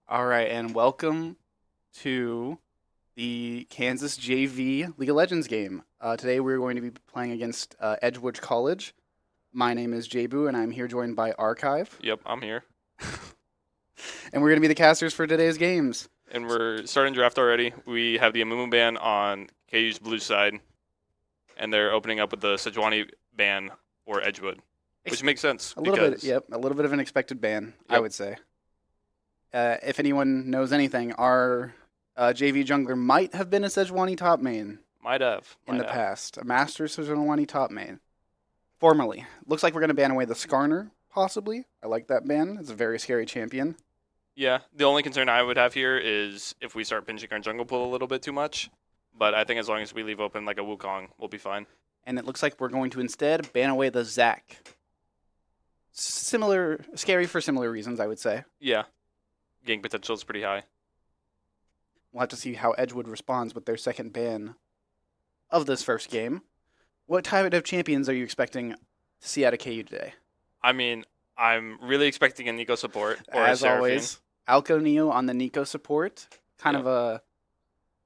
All right, and welcome to the Kansas JV League of Legends game. Today we're going to be playing against Edgewood College. My name is Jabu, and I'm here joined by Archive. Yep, I'm here. And we're going to be the casters for today's games. And we're starting draft already. We have the Amumu ban on KU's blue side, and they're opening up with the Sejuani ban for Edgewood, which makes sense. A little bit of an expected ban, I Yep. would say. If anyone knows anything, our JV jungler might have been a Sejuani top main Might have. in the past. A master Sejuani top main. Formerly. Looks like we're going to ban away the Skarner, possibly. I like that ban. It's a very scary champion. Yeah, the only concern I would have here is if we start pinching our jungle pool a little bit too much. But I think as long as we leave open like a Wukong, we'll be fine. And it looks like we're going to instead ban away the Zac. Scary for similar reasons, I would say. Yeah, gank potential is pretty high. We'll have to see how Edgewood responds with their second ban of this first game. What type of champions are you expecting to see out of KU today? I mean, I'm really expecting a Nico support. Or As a always, Alco Neo on the Nico support. Kind of a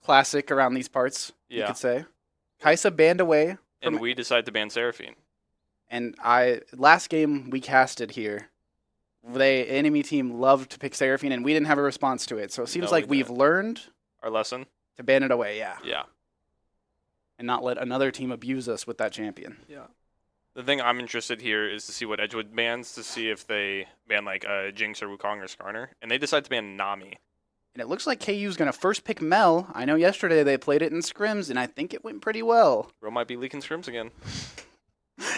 classic around these parts, you could say. Kaisa banned away. And we decide to ban Seraphine. And last game we casted here, the enemy team loved to pick Seraphine, and we didn't have a response to it. So it seems like we've learned our lesson to ban it away, yeah. Yeah. And not let another team abuse us with that champion. Yeah. The thing I'm interested here is to see what Edgewood bans, to see if they ban like Jinx or Wukong or Skarner. And they decide to ban Nami. And it looks like KU's going to first pick Mel. I know yesterday they played it in scrims, and I think it went pretty well. Bro might be leaking scrims again.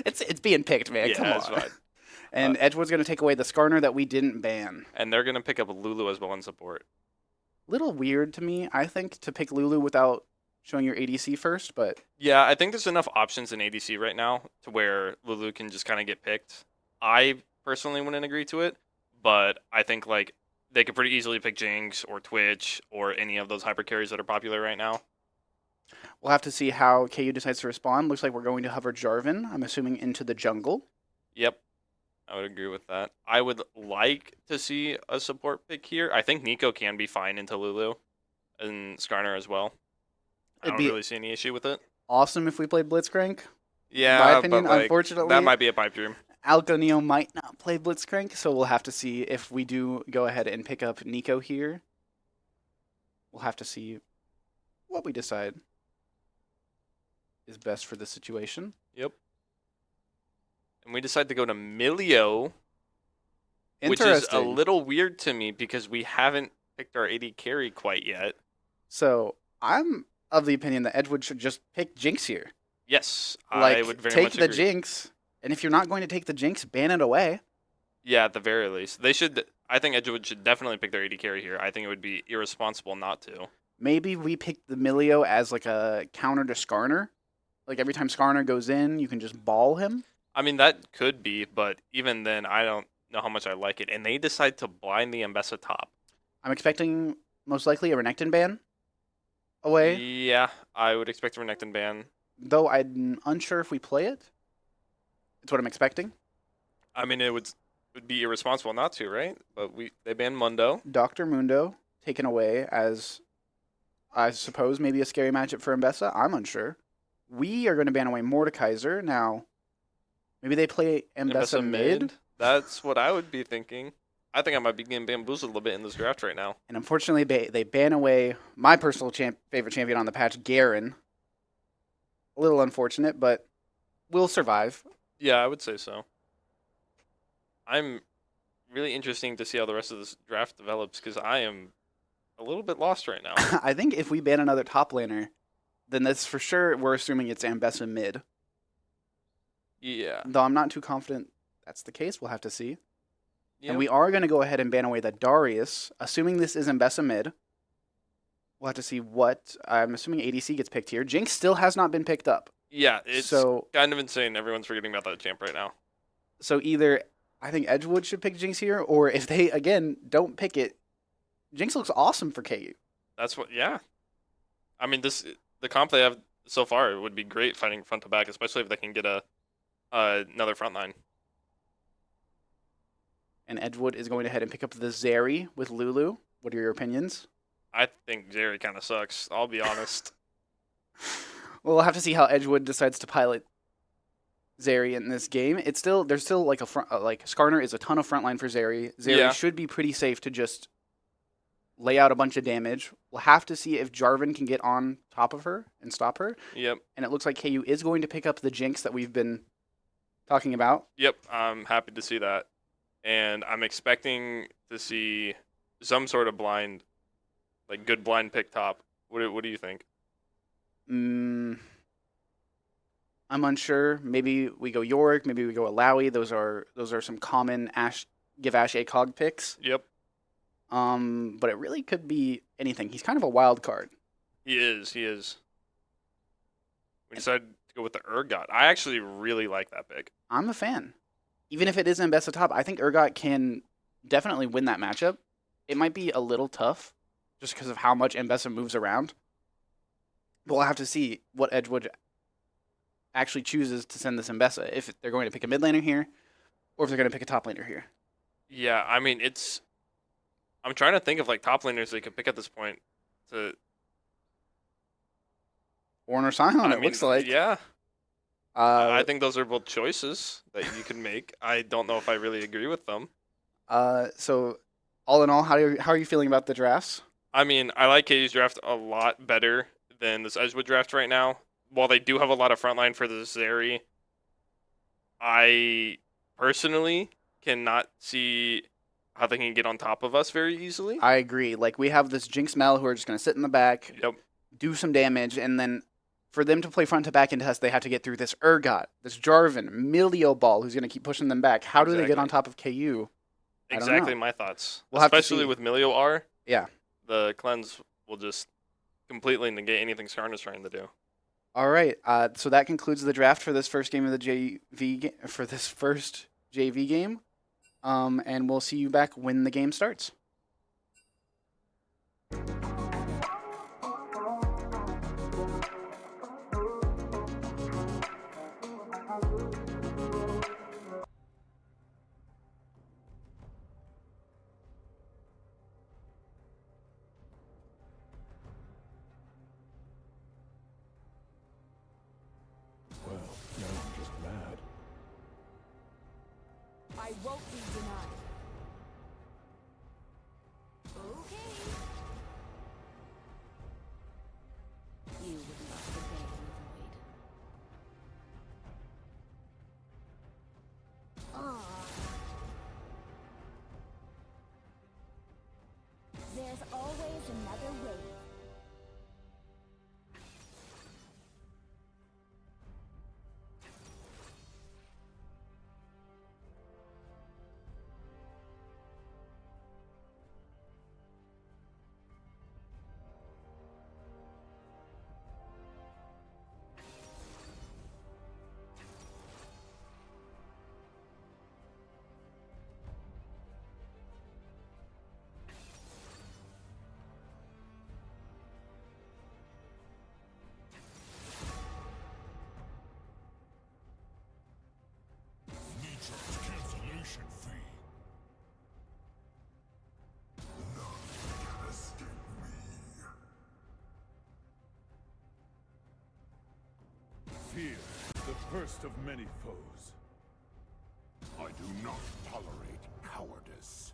It's being picked, man. Yeah, Come on. it's fine. And Edgewood's going to take away the Skarner that we didn't ban. And they're going to pick up Lulu as well in support. Little weird to me, I think, to pick Lulu without showing your ADC first, but... Yeah, I think there's enough options in ADC right now to where Lulu can just kind of get picked. I personally wouldn't agree to it, but I think like they could pretty easily pick Jinx or Twitch or any of those hyper carries that are popular right now. We'll have to see how KU decides to respond. Looks like we're going to hover Jarvan, I'm assuming, into the jungle. Yep, I would agree with that. I would like to see a support pick here. I think Nico can be fine into Lulu and Skarner as well. I don't really see any issue with it. Awesome if we played Blitzcrank. Yeah, in my opinion, but like, unfortunately, that might be a pipe dream. Alco Neo might not play Blitzcrank, so we'll have to see if we do go ahead and pick up Nico here. We'll have to see what we decide is best for the situation. Yep. And we decide to go to Milio, which is a little weird to me because we haven't picked our AD carry quite yet. So I'm of the opinion that Edgewood should just pick Jinx here. Yes, like, I would very much agree. Take the Jinx, and if you're not going to take the Jinx, ban it away. Yeah, at the very least. They should. I think Edgewood should definitely pick their AD carry here. I think it would be irresponsible not to. Maybe we pick the Milio as like a counter to Skarner. Like every time Skarner goes in, you can just ball him. I mean, that could be, but even then, I don't know how much I like it. And they decide to blind the Ambessa top. I'm expecting most likely a Renekton ban away. Yeah, I would expect a Renekton ban. Though I'm unsure if we play it. It's what I'm expecting. I mean, it would be irresponsible not to, right? But they banned Mundo. Dr. Mundo taken away as, I suppose, maybe a scary matchup for Ambessa. I'm unsure. We are going to ban away Mordekaiser. Now, maybe they play Ambessa mid? That's what I would be thinking. I think I might be getting bamboozled a little bit in this draft right now. And unfortunately, they ban away my personal favorite champion on the patch, Garen. A little unfortunate, but we'll survive. Yeah, I would say so. I'm really interesting to see how the rest of this draft develops because I am a little bit lost right now. I think if we ban another top laner, then that's for sure, we're assuming it's Ambessa mid. Yeah. Though I'm not too confident that's the case. We'll have to see. Yep. And we are going to go ahead and ban away the Darius, assuming this is Ambessa mid. We'll have to see what, I'm assuming ADC gets picked here. Jinx still has not been picked up. Yeah, it's kind of insane. Everyone's forgetting about that champ right now. So either I think Edgewood should pick Jinx here, or if they, again, don't pick it, Jinx looks awesome for KU. That's what, yeah. I mean, the comp they have so far would be great fighting front to back, especially if they can get another front line. And Edgewood is going ahead and pick up the Zeri with Lulu. What are your opinions? I think Zeri kind of sucks, I'll be honest. Well, we'll have to see how Edgewood decides to pilot Zeri in this game. There's still like a front like Skarner is a ton of frontline for Zeri. Zeri Yeah. should be pretty safe to just lay out a bunch of damage. We'll have to see if Jarvan can get on top of her and stop her. Yep. And it looks like KU is going to pick up the Jinx that we've been talking about. Yep. I'm happy to see that, and I'm expecting to see some sort of blind, like good blind pick top. What do you think? I'm unsure. Maybe we go Yorick. Maybe we go Alawi. Those are some common Ash ACOG picks. Yep. But it really could be anything. He's kind of a wild card. He is. We decided to go with the Urgot. I actually really like that pick. I'm a fan. Even if it isn't best of top, I think Urgot can definitely win that matchup. It might be a little tough just because of how much Mbessa moves around. But we'll have to see what Edgewood actually chooses to send this Mbessa. If they're going to pick a mid laner here, or if they're going to pick a top laner here. Yeah, I mean, I'm trying to think of like top laners they could pick at this point. Ornn or Sion, I it mean, looks like. Yeah. I I think those are both choices that you can make. I don't know if I really agree with them. So, all in all, how are you feeling about the drafts? I mean, I like KU's draft a lot better than this Edgewood draft right now. While they do have a lot of frontline for the Zeri, I personally cannot see how they can get on top of us very easily. I agree. Like, we have this Jinx Mel who are just going to sit in the back, Yep. do some damage, and then for them to play front to back into us, they have to get through this Urgot, this Jarvan, Milio Ball, who's going to keep pushing them back. How do they get Exactly. on top of KU? I don't Exactly know. my thoughts. We'll have to Especially see. with Milio R. Yeah. The cleanse will just completely negate anything Skarner's trying to do. All right. So that concludes the draft for this first game of the for this first JV game. And we'll see you back when the game starts. Well, now I'm just mad. I won't be denied. Okay. You would not obey in the void. There's always another way. Nature's cancellation fee. None can escape me. Fear, the first of many foes. I do not tolerate cowardice.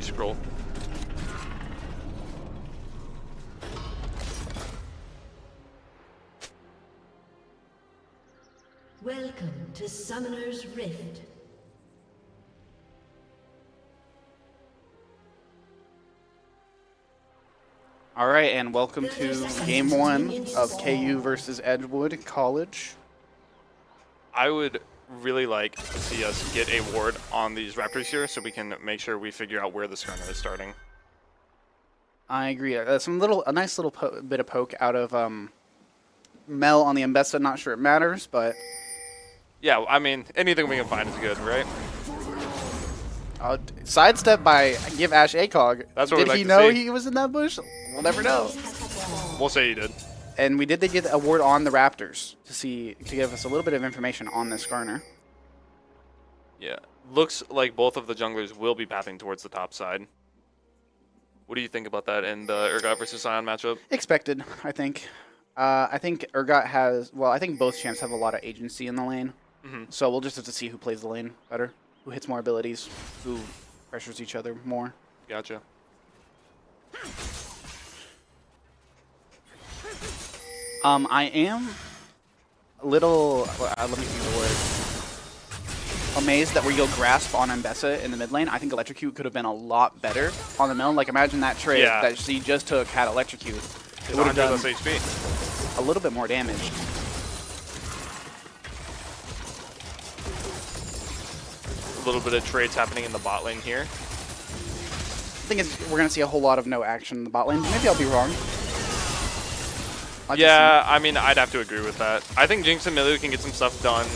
scroll. Welcome to Summoner's Rift. All right, and welcome to Game 1 of KU versus Edgewood College. I would really like to see us get a ward on these Raptors here so we can make sure we figure out where the Skarner is starting. I agree. A nice little bit of poke out of Mel on the Mbessa. Not sure it matters, but Yeah, I mean, anything we can find is good, right? sidestep by Give Ash ACOG. That's what we'd Did like he to know see. he was in that bush? We'll never know. We'll say he did. And we did get a ward on the Raptors to give us a little bit of information on this Skarner. Yeah. Looks like both of the junglers will be pathing towards the top side. What do you think about that in the Urgot versus Sion matchup? Expected, I think. I think Urgot has, well, I think both champs have a lot of agency in the lane. So we'll just have to see who plays the lane better, who hits more abilities, who pressures each other more. Gotcha. I am a little, let me think of the word, amazed that we go grasp on Mbessa in the mid lane. I think Electrocute could have been a lot better on the mill. Like, imagine that trade that she just took had Electrocute. It would have done less HP. a little bit more damage. A little bit of trades happening in the bot lane here. I think we're going to see a whole lot of no action in the bot lane. Maybe I'll be wrong. Yeah, I mean, I'd have to agree with that. I think Jinx and Milu can get some stuff done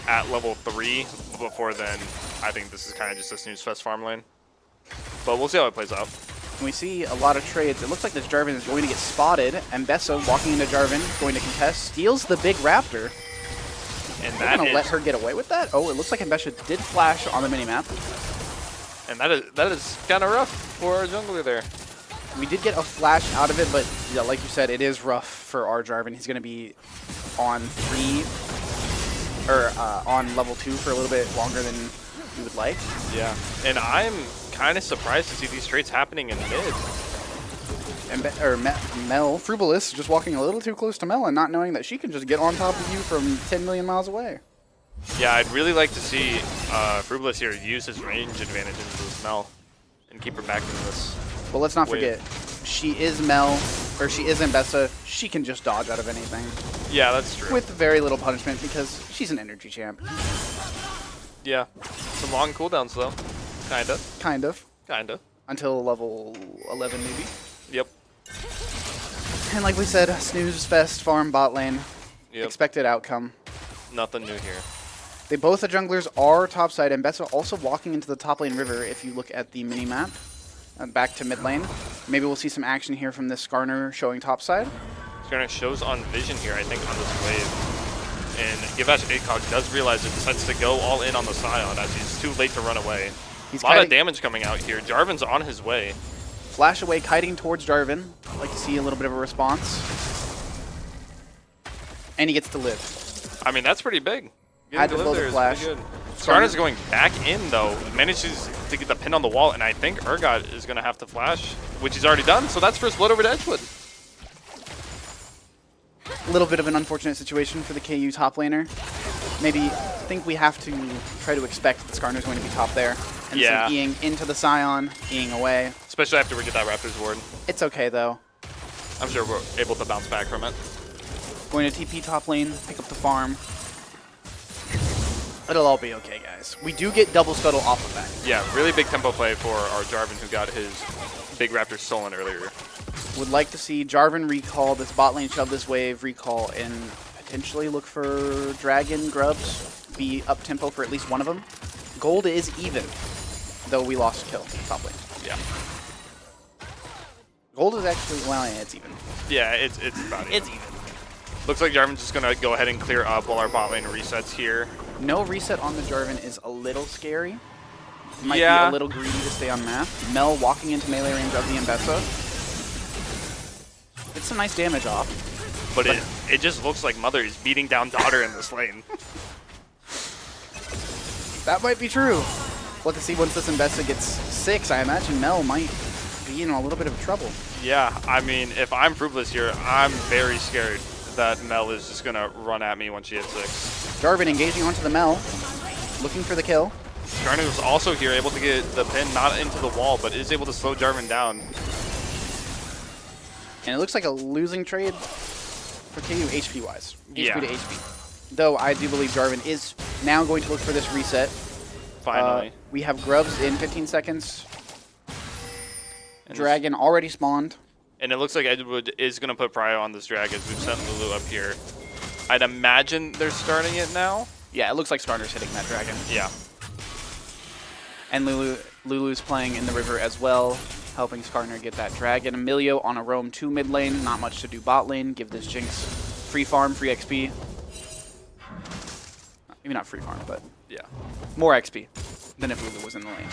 at level 3. Before then, I think this is kind of just a snooze fest farm lane. But we'll see how it plays out. We see a lot of trades. It looks like this Jarvan is going to get spotted. Mbessa walking into Jarvan, going to contest, steals the big Raptor. And They're going to let her get away with that? Oh, it looks like Mbessa did flash on the minimap. And that is kind of rough for our jungler there. We did get a flash out of it, but yeah, like you said, it is rough for our Jarvan. He's going to be on on level 2 for a little bit longer than we would like. Yeah, and I'm kind of surprised to see these trades happening in mid. And Mel, Frubalist, just walking a little too close to Mel and not knowing that she can just get on top of you from 10 million miles away. Yeah, I'd really like to see Frubalist here use his range advantage into this Mel and keep her back in this. Well, let's not forget, she is Mel, or she is Mbessa. She can just dodge out of anything. Yeah, that's true. With very little punishment because she's an energy champ. Yeah, some long cooldowns though. Kinda. Kind of. Kinda. Until level 11 maybe. Yep. And like we said, snooze fest, farm bot lane. Yep. Expected outcome. Nothing new here. Both the junglers are topside, and Mbessa also walking into the top lane river if you look at the mini-map. Back to mid lane. Maybe we'll see some action here from this Skarner showing topside. Skarner shows on vision here, I think, on this wave. And Givash ACOG does realize it, decides to go all in on the Scion as he's too late to run away. A lot of damage coming out here. Jarvan's on his way. Flash away, kiting towards Jarvan. I'd like to see a little bit of a response. And he gets to live. I mean, that's pretty big. Had to blow the flash. Skarner's going back in, though. Manages to get the pin on the wall, and I think Urgot is going to have to flash, which he's already done. So that's first blood over to Edgewood. A little bit of an unfortunate situation for the KU top laner. Maybe think we have to try to expect that Skarner's going to be top there. And some Eing into the Scion, Eing away. Especially after we get that Raptors ward. It's okay, though. I'm sure we're able to bounce back from it. Going to TP top lane, pick up the farm. It'll all be okay, guys. We do get double scuttle off of that. Yeah, really big tempo play for our Jarvan, who got his big Raptor stolen earlier. Would like to see Jarvan recall this bot lane, shove this wave, recall, and potentially look for Dragon Grubs. Be up tempo for at least one of them. Gold is even, though we lost a kill top lane. Yeah. Gold is actually, well, yeah, it's even. Yeah, it's about even. It's even. Looks like Jarvan's just going to go ahead and clear up while our bot lane resets here. No reset on the Jarvan is a little scary. Might be a little greedy to stay on map. Mel walking into melee range of the Mbessa. It's some nice damage off. But it just looks like Mother is beating down Daughter in this lane. That might be true. We'll have to see once this Investa gets 6. I imagine Mel might be in a little bit of trouble. Yeah, I mean, if I'm Fruitless here, I'm very scared that Mel is just going to run at me when she hits 6. Jarvan engaging onto the Mel, looking for the kill. Jarvan was also here, able to get the pin, not into the wall, but is able to slow Jarvan down. And it looks like a losing trade for KU HP-wise. Yeah. HP to HP. Though I do believe Jarvan is now going to look for this reset. Finally. We have Grubs in 15 seconds. Dragon already spawned. And it looks like Edgewood is going to put Prio on this Dragon as we've sent Lulu up here. I'd imagine they're starting it now. Yeah, it looks like Skarner's hitting that Dragon. Yeah. And Lulu's playing in the river as well, helping Skarner get that Dragon. Emilio on a roam to mid lane, not much to do bot lane. Give this Jinx free farm, free XP. Maybe not free farm, but Yeah. more XP than if Lulu was in the lane.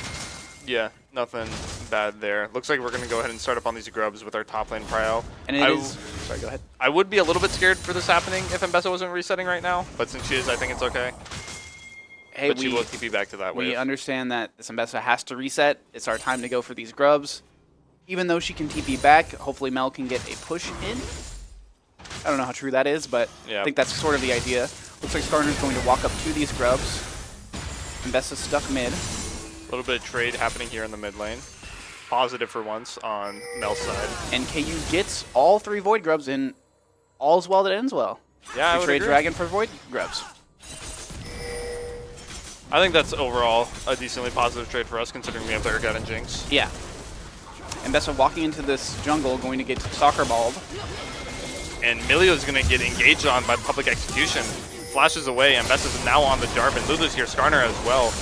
Yeah, nothing bad there. Looks like we're going to go ahead and start up on these Grubs with our top lane Prio. And it is... Sorry, go ahead. I would be a little bit scared for this happening if Mbessa wasn't resetting right now, but since she is, I think it's okay. Hey, But she will TP back to that wave. We understand that this Mbessa has to reset. It's our time to go for these Grubs. Even though she can TP back, hopefully Mel can get a push in. I don't know how true that is, but Yeah. I think that's sort of the idea. Looks like Skarner's going to walk up to these Grubs. Mbessa's stuck mid. A little bit of trade happening here in the mid lane. Positive for once on Mel's side. And KU gets all 3 Void Grubs, and all's well that ends well. Yeah, I We would trade agree. Dragon for Void Grubs. I think that's overall a decently positive trade for us, considering we have the Urgot and Jinx. Yeah. Mbessa walking into this jungle, going to get soccer balled. And Milio is going to get engaged on by Public Execution. Flashes away, and Bess is now on the Jarvan. Lulu's here, Skarner as well.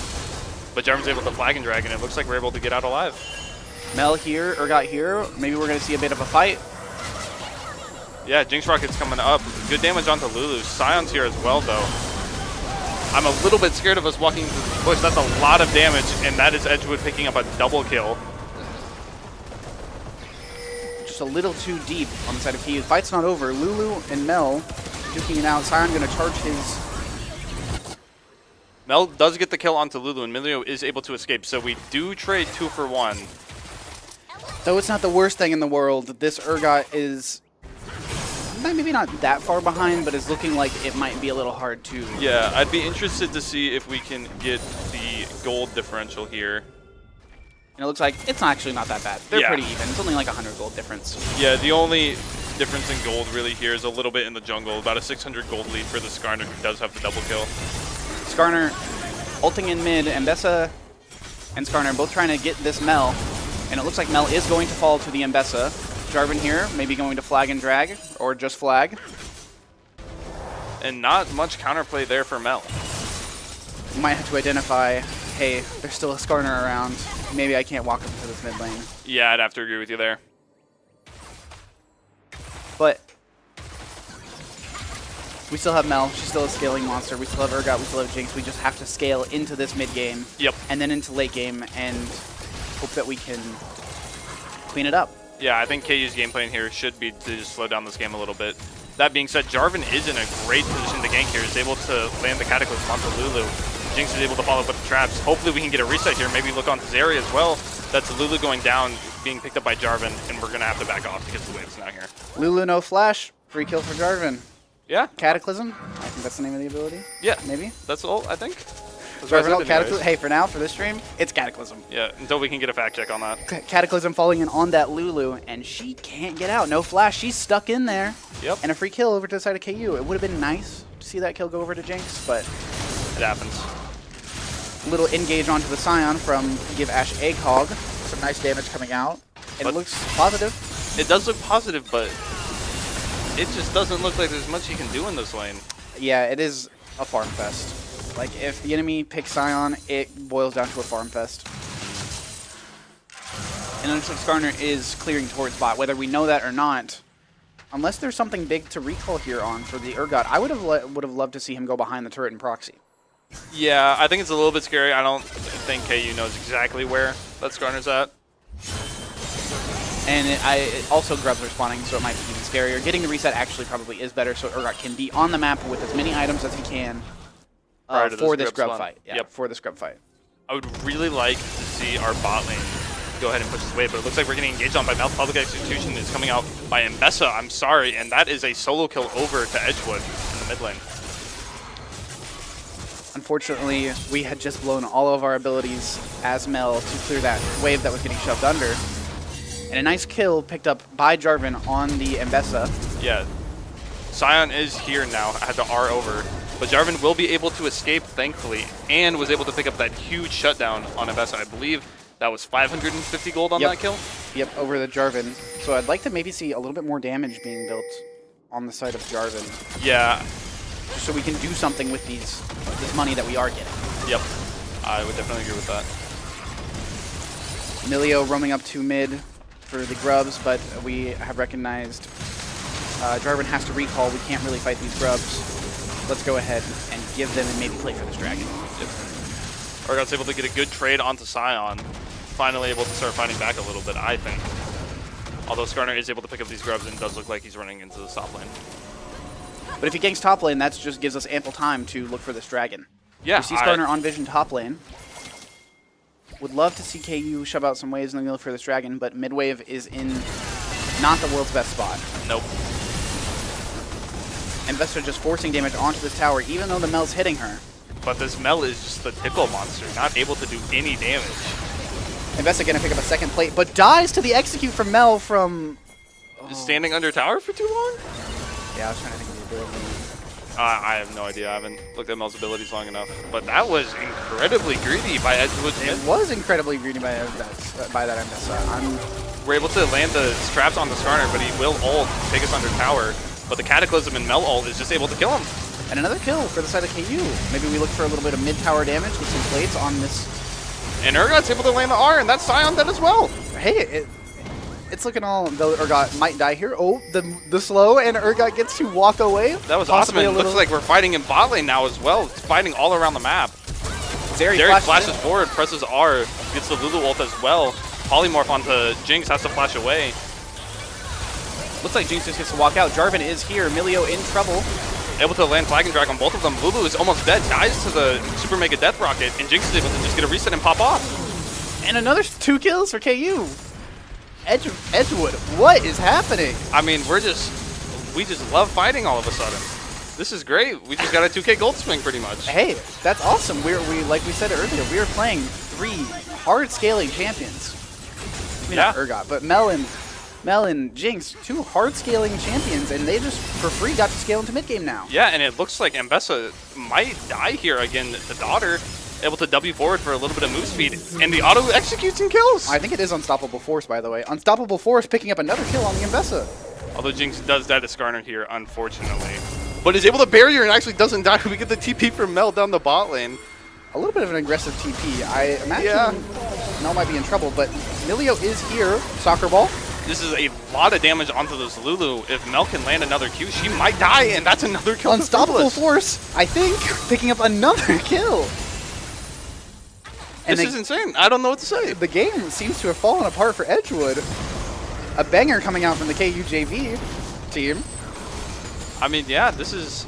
But Jarvan's able to flag and drag, and it looks like we're able to get out alive. Mel here, Urgot here. Maybe we're going to see a bit of a fight. Yeah, Jinx Rocket's coming up. Good damage onto Lulu. Scion's here as well, though. I'm a little bit scared of us walking into this push. That's a lot of damage, and that is Edgewood picking up a double kill. Just a little too deep on the side of KU. Fight's not over. Lulu and Mel duking it out. Scion going to charge his... Mel does get the kill onto Lulu, and Milio is able to escape, so we do trade 2 for 1. Though it's not the worst thing in the world, this Urgot is maybe not that far behind, but is looking like it might be a little hard to... Yeah, I'd be interested to see if we can get the gold differential here. And it looks like it's actually not that bad. They're Yeah. pretty even. It's only like 100 gold difference. Yeah, the only difference in gold really here is a little bit in the jungle. About a 600 gold lead for the Skarner, who does have the double kill. Skarner ulting in mid, and Mbessa and Skarner both trying to get this Mel. And it looks like Mel is going to fall to the Mbessa. Jarvan here, maybe going to flag and drag, or just flag. And not much counterplay there for Mel. You might have to identify, hey, there's still a Skarner around. Maybe I can't walk up into this mid lane. Yeah, I'd have to agree with you there. But we still have Mel. She's still a scaling monster. We still have Urgot. We still have Jinx. We just have to scale into this mid game. Yep. And then into late game and hope that we can clean it up. Yeah, I think KU's game plan here should be to just slow down this game a little bit. That being said, Jarvan is in a great position to gank here. He's able to land the Cataclysm onto Lulu. Jinx is able to follow up with the traps. Hopefully we can get a reset here. Maybe look onto Zeri as well. That's Lulu going down, being picked up by Jarvan, and we're going to have to back off because the wave's not here. Lulu no flash. Free kill for Jarvan. Yeah, Cataclysm. I think that's the name of the ability. yeah, Maybe. that's all, I think. That's what I Jarvan said ult Cataclysm. anyways. Hey, for now, for this stream, it's Cataclysm. Yeah, until we can get a fact check on that. Cataclysm falling in on that Lulu, and she can't get out. No flash. She's stuck in there. Yep, And a free kill over to the side of KU. It would have been nice to see that kill go over to Jinx, but it happens. little engage onto the Scion from Give Ash ACOG. Some nice damage coming out. And But- it looks positive. It does look positive, but it just doesn't look like there's much he can do in this lane. Yeah, it is a farm fest. Like, if the enemy picks Scion, it boils down to a farm fest. And it looks like Skarner is clearing towards bot, whether we know that or not. Unless there's something big to recall here on for the Urgot, I would have loved to see him go behind the turret and proxy. Yeah, I think it's a little bit scary. I don't think KU knows exactly where that Skarner's at. And it also Grubs are spawning, so it might be even scarier. Getting the reset actually probably is better, so Urgot can be on the map with as many items as he can Prior to for this this Grub Grub spawn. fight. Yeah, Yep. for this Grub fight. I would really like to see our bot lane go ahead and push this wave, but it looks like we're getting engaged on by Mouth. Public Execution is coming out by Mbessa, I'm sorry, and that is a solo kill over to Edgewood in the mid lane. Unfortunately, we had just blown all of our abilities as Mel to clear that wave that was getting shoved under. And a nice kill picked up by Jarvan on the Mbessa. Yeah, Sion is here now, had the R over, but Jarvan will be able to escape, thankfully, and was able to pick up that huge shutdown on Mbessa. I believe that was 550 gold on that kill. Yep, over the Jarvan. So I'd like to maybe see a little bit more damage being built on the side of Jarvan, Yeah, just so we can do something with this money that we are getting. yep, I would definitely agree with that. Milio roaming up to mid for the grubs, but we have recognized Jarvan has to recall. We can't really fight these grubs. Let's go ahead and give them and maybe play for this dragon. Yep. Urgot's able to get a good trade onto Sion. Finally able to start fighting back a little bit, I think. Although Skarner is able to pick up these grubs and it does look like he's running into the top lane. But if he ganks top lane, that just gives us ample time to look for this dragon. Yeah, We see Skarner on vision top lane. Would love to see KU shove out some waves and then look for this dragon, but mid wave is in not the world's best spot. Nope. Investor just forcing damage onto this tower, even though the Mel's hitting her. But this Mel is just the tickle monster, not able to do any damage. Investa gonna pick up a second plate, but dies to the execute from Mel from... Standing under tower for too long? Yeah, I was trying to think of the ability. I have no idea. I haven't looked at Mel's abilities long enough. But that was incredibly greedy by Edgewood. It was incredibly greedy by that Investa. We're able to land the traps on the Skarner, but he will ult, take us under tower. But the Cataclysm and Mel ult is just able to kill him. And another kill for the side of KU. Maybe we look for a little bit of mid-tower damage with some plates on this. And Urgot's able to land the R, and that's Sion dead as well. Hey, it's looking all... Though Urgot might die here. Oh, the slow, and Urgot gets to walk away. That was awesome. It looks like we're fighting in bot lane now as well. It's fighting all around the map. Derek flashes forward, presses R, gets the Lulu ult as well. Polymorph onto Jinx, has to flash away. Looks like Jinx just gets to walk out. Jarvan is here. Milio in trouble. Able to land Flag and Drag on both of them. Lulu is almost dead, dies to the Super Mega Death Rocket, and Jinx is able to just get a reset and pop off. And another 2 kills for KU. Edgewood, what is happening? I mean, we just love fighting all of a sudden. This is great. We just got a 2K gold swing pretty much. Hey, that's awesome. We like we said earlier, we are playing 3 hard scaling champions. I mean, Yeah. not Urgot, but Mel and Jinx, 2 hard scaling champions, and they just for free got to scale into mid game now. Yeah, and it looks like Mbessa might die here again. The daughter able to W forward for a little bit of move speed, and the auto executes and kills. I think it is Unstoppable Force, by the way. Unstoppable Force picking up another kill on the Mbessa. Although Jinx does die to Skarner here, unfortunately. But is able to barrier and actually doesn't die. We get the TP from Mel down the bot lane. A little bit of an aggressive TP. I imagine Mel might be in trouble, but Milio is here. Soccer ball. This is a lot of damage onto this Lulu. If Mel can land another Q, she might die, and that's another kill. Unstoppable Force, I think, picking up another kill. This is insane. I don't know what to say. The game seems to have fallen apart for Edgewood. A banger coming out from the KUJV team. I mean, yeah, this is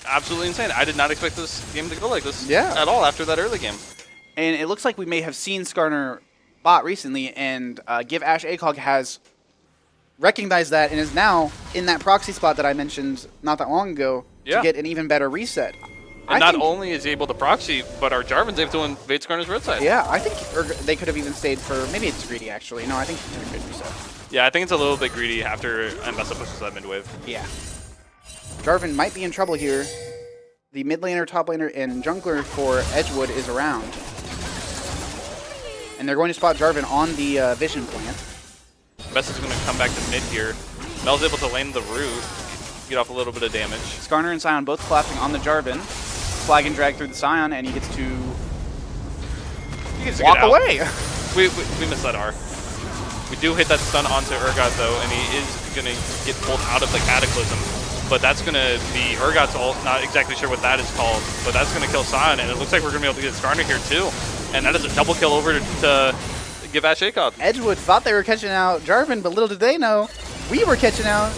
absolutely insane. I did not expect this game to go like this at all after that early game. And it looks like we may have seen Skarner bot recently, and Give Ash ACOG has recognized that and is now in that proxy spot that I mentioned not that long ago to get an even better reset. And not only is he able to proxy, but our Jarvan's able to invade Skarner's red side. Yeah, I think they could have even stayed for... Maybe it's greedy, actually. No, I think it's a good reset. Yeah, I think it's a little bit greedy after Mbessa pushes that mid wave. Yeah. Jarvan might be in trouble here. The mid laner, top laner, and jungler for Edgewood is around. And they're going to spot Jarvan on the vision plant. Mbessa's going to come back to mid here. Mel's able to lane the root, get off a little bit of damage. Skarner and Sion both collapsing on the Jarvan. Flag and drag through the Sion, and he gets to walk away. We missed that R. We do hit that stun onto Urgot though, and he is going to get pulled out of the Cataclysm. But that's going to be Urgot's ult. Not exactly sure what that is called, but that's going to kill Sion, and it looks like we're going to be able to get Skarner here too. And that is a double kill over to Give Ash ACOG. Edgewood thought they were catching out Jarvan, but little did they know we were catching out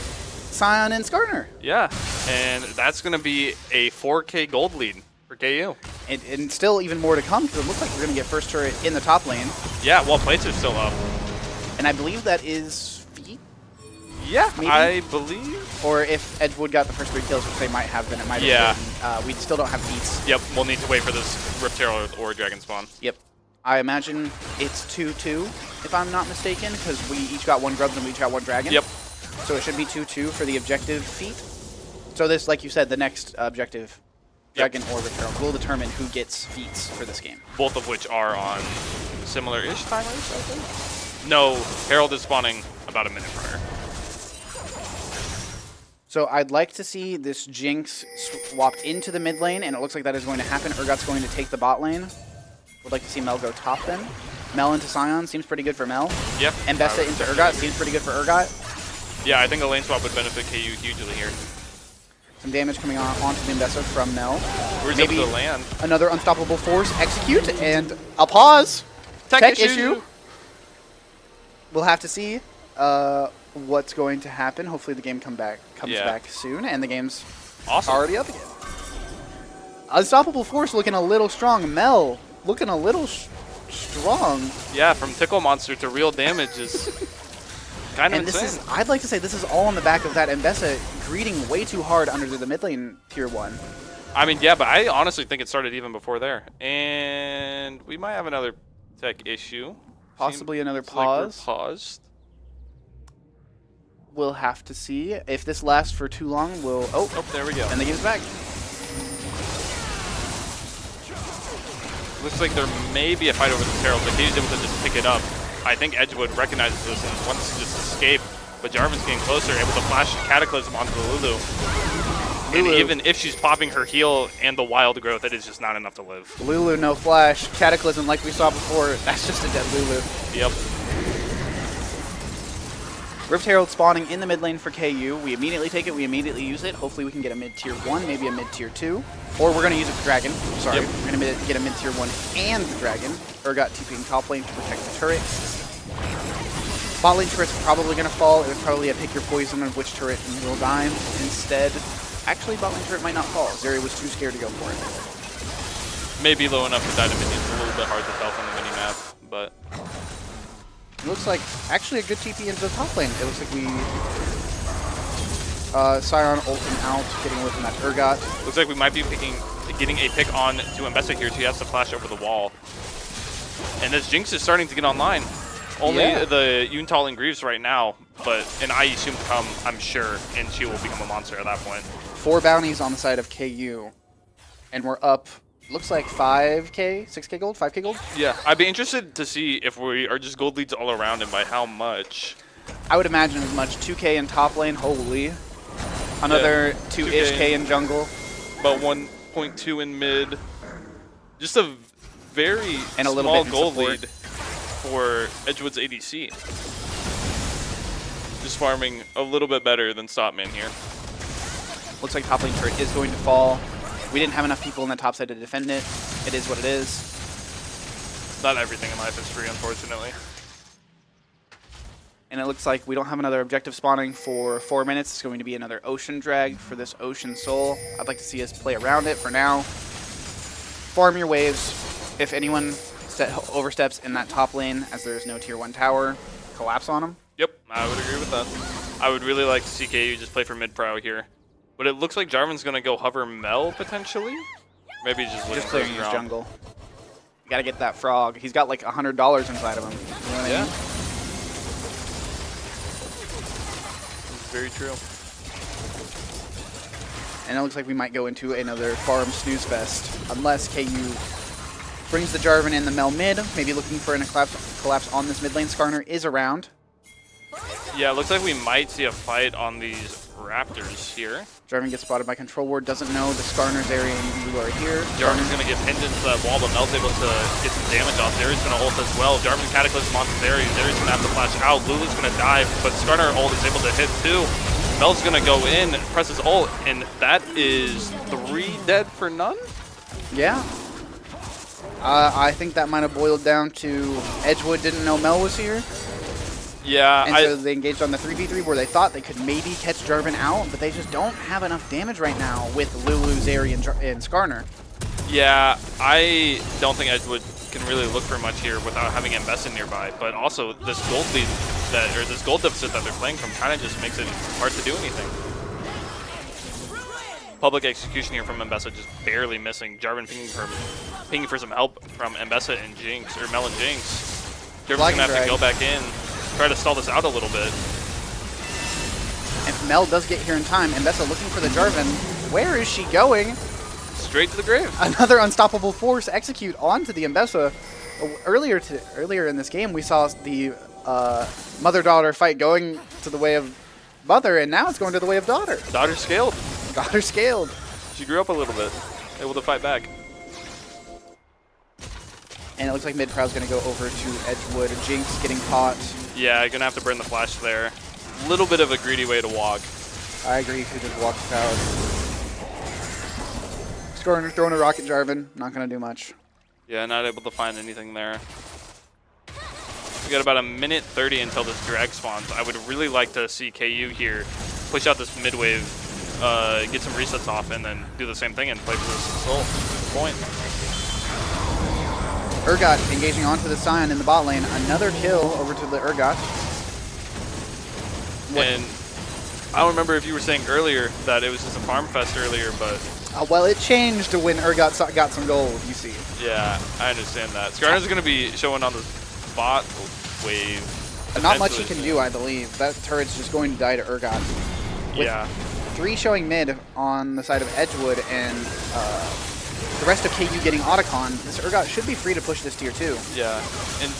Sion and Skarner. Yeah, and that's going to be a 4K gold lead for KU. And still even more to come, because it looks like we're going to get first turret in the top lane. Yeah, well, plates are still up. And I believe that is feet? Yeah, maybe? I believe. Or if Edgewood got the first 3 kills, which they might have, then it might Yeah. have been. We still don't have feats. Yep, we'll need to wait for this Rift Herald or Dragon Spawn. Yep. I imagine it's 2-2, if I'm not mistaken, because we each got 1 Grubs and we each got 1 Dragon. Yep. So it should be 2-2 for the objective feat. So this, like you said, the next objective, Dragon or Rift Herald, will determine who gets feats for this game. Both of which are on similar-ish timers, I think. No, Herald is spawning about a minute prior. So I'd like to see this Jinx swapped into the mid lane, and it looks like that is going to happen. Urgot's going to take the bot lane. Would like to see Mel go top then. Mel into Sion seems pretty good for Mel. Yep. And Bessa into Urgot seems pretty good for Urgot. Yeah, I think a lane swap would benefit KU hugely here. Some damage coming onto the Bessa from Mel. Where's Maybe able to land? another unstoppable force execute, and I'll pause. Tech issue. We'll have to see what's going to happen. Hopefully the game comes back soon, and the game's Awesome. already up again. Unstoppable force looking a little strong. Mel looking a little strong. Yeah, from Tickle Monster to real damage is kind of And insane. this is, I'd like to say this is all on the back of that Mbessa greeting way too hard under the mid lane tier 1. I mean, yeah, but I honestly think it started even before there. And we might have another tech issue. Possibly another Seems like we're pause. paused. We'll have to see. If this lasts for too long, we'll... Oh, There we go. and the game's back. Looks like there may be a fight over the Herald, but he's able to just pick it up. I think Edgewood recognizes this and wants to just escape, but Jarvan's getting closer, able to flash Cataclysm onto the Lulu. And even if she's popping her heal and the wild growth, it is just not enough to live. Lulu, no flash. Cataclysm, like we saw before, that's just a dead Lulu. Yep. Rift Herald spawning in the mid lane for KU. We immediately take it, we immediately use it. Hopefully we can get a mid tier 1, maybe a mid tier 2. Or we're going to use it for Dragon. Sorry, Yep. we're going to get a mid tier 1 and the Dragon. Urgot TPing top lane to protect the turret. Bot lane turret's probably going to fall. It was probably a pick your poison of which turret will die instead. Actually, bot lane turret might not fall. Zeri was too scared to go for it. Maybe low enough to die to minions. A little bit hard to tell from the mini-map, but... It looks like actually a good TP into the top lane. It looks like we Sion ulting out, getting away from that Urgot. Looks like we might be getting a pick on to Mbessa here. She has to flash over the wall. And this Jinx is starting to get online. Only the Yuntal and Greaves right now, but an IE soon to come, I'm sure, and she will become a monster at that point. 4 bounties on the side of KU. And we're up, looks like 5k, 6k gold, 5k gold? Yeah, I'd be interested to see if we are just gold leads all around and by how much. I would imagine as much. 2k in top lane, holy. Another 2-ish 2K k in jungle. About 1.2 in mid. Just a very And a little small bit in gold support. lead for Edgewood's ADC. Just farming a little bit better than Stopman here. Looks like top lane turret is going to fall. We didn't have enough people in the top side to defend it. It is what it is. Not everything in life is free, unfortunately. And it looks like we don't have another objective spawning for 4 minutes. It's going to be another ocean drag for this ocean soul. I'd like to see us play around it for now. Farm your waves. If anyone oversteps in that top lane, as there is no tier 1 tower, collapse on them. Yep, I would agree with that. I would really like to see KU just play for mid-prow here. But it looks like Jarvan's going to go hover Mel, potentially? Maybe just looking Just for clearing his his ground. jungle. You gotta get that frog. He's got like $100 inside of him. You know what I Yeah. mean? Very true. And it looks like we might go into another farm snooze fest. Unless KU brings the Jarvan in the Mel mid, maybe looking for a collapse on this mid lane. Skarner is around. Yeah, it looks like we might see a fight on these Raptors here. Jarvan gets spotted by Control Ward, doesn't know the Skarner's area and Lulu are here. Jarvan's going to get pinned into that wall, but Mel's able to get some damage off. Zeri's going to ult as well. Jarvan Cataclysm onto Zeri. Zeri's going to have to flash out. Lulu's going to dive, but Skarner ult is able to hit too. Mel's going to go in, press his ult, and that is 3 dead for none? Yeah. I think that might have boiled down to Edgewood didn't know Mel was here. Yeah, And so they engaged on the 3v3 where they thought they could maybe catch Jarvan out, but they just don't have enough damage right now with Lulu, Zeri, and Skarner. Yeah, I don't think Edgewood can really look for much here without having Mbessa nearby. But also, this gold lead this gold deficit that they're playing from kind of just makes it hard to do anything. Public execution here from Mbessa just barely missing. Jarvan pinging for some help from Mbessa and Jinx, or Mel and Jinx. Jarvan's gonna have to go back in, try to stall this out a little bit. If Mel does get here in time, Mbessa looking for the Jarvan. Where is she going? Straight to the grave. Another unstoppable force execute onto the Mbessa. Earlier in this game, we saw the mother-daughter fight going to the way of mother, and now it's going to the way of daughter. Daughter scaled. Daughter scaled. She grew up a little bit, able to fight back. And it looks like mid crowd's going to go over to Edgewood. Jinx getting caught. Yeah, gonna have to burn the flash there. Little bit of a greedy way to walk. I agree. Could just walk the tower. Scoring, throwing a rocket Jarvan. Not going to do much. Yeah, not able to find anything there. We got about a minute 30 until this drag spawns. I would really like to see KU here push out this mid wave, get some resets off, and then do the same thing and play for this soul point. Urgot engaging onto the Sion in the bot lane. Another kill over to the Urgot. And I don't remember if you were saying earlier that it was just a farm fest earlier, but... well, it changed when Urgot got some gold, you see. Yeah, I understand that. Skarner's going to be showing on the bot wave. Not much he can do, I believe. That turret's just going to die to Urgot. With Yeah. 3 showing mid on the side of Edgewood and the rest of KU getting Otacon, this Urgot should be free to push this tier 2. Yeah, and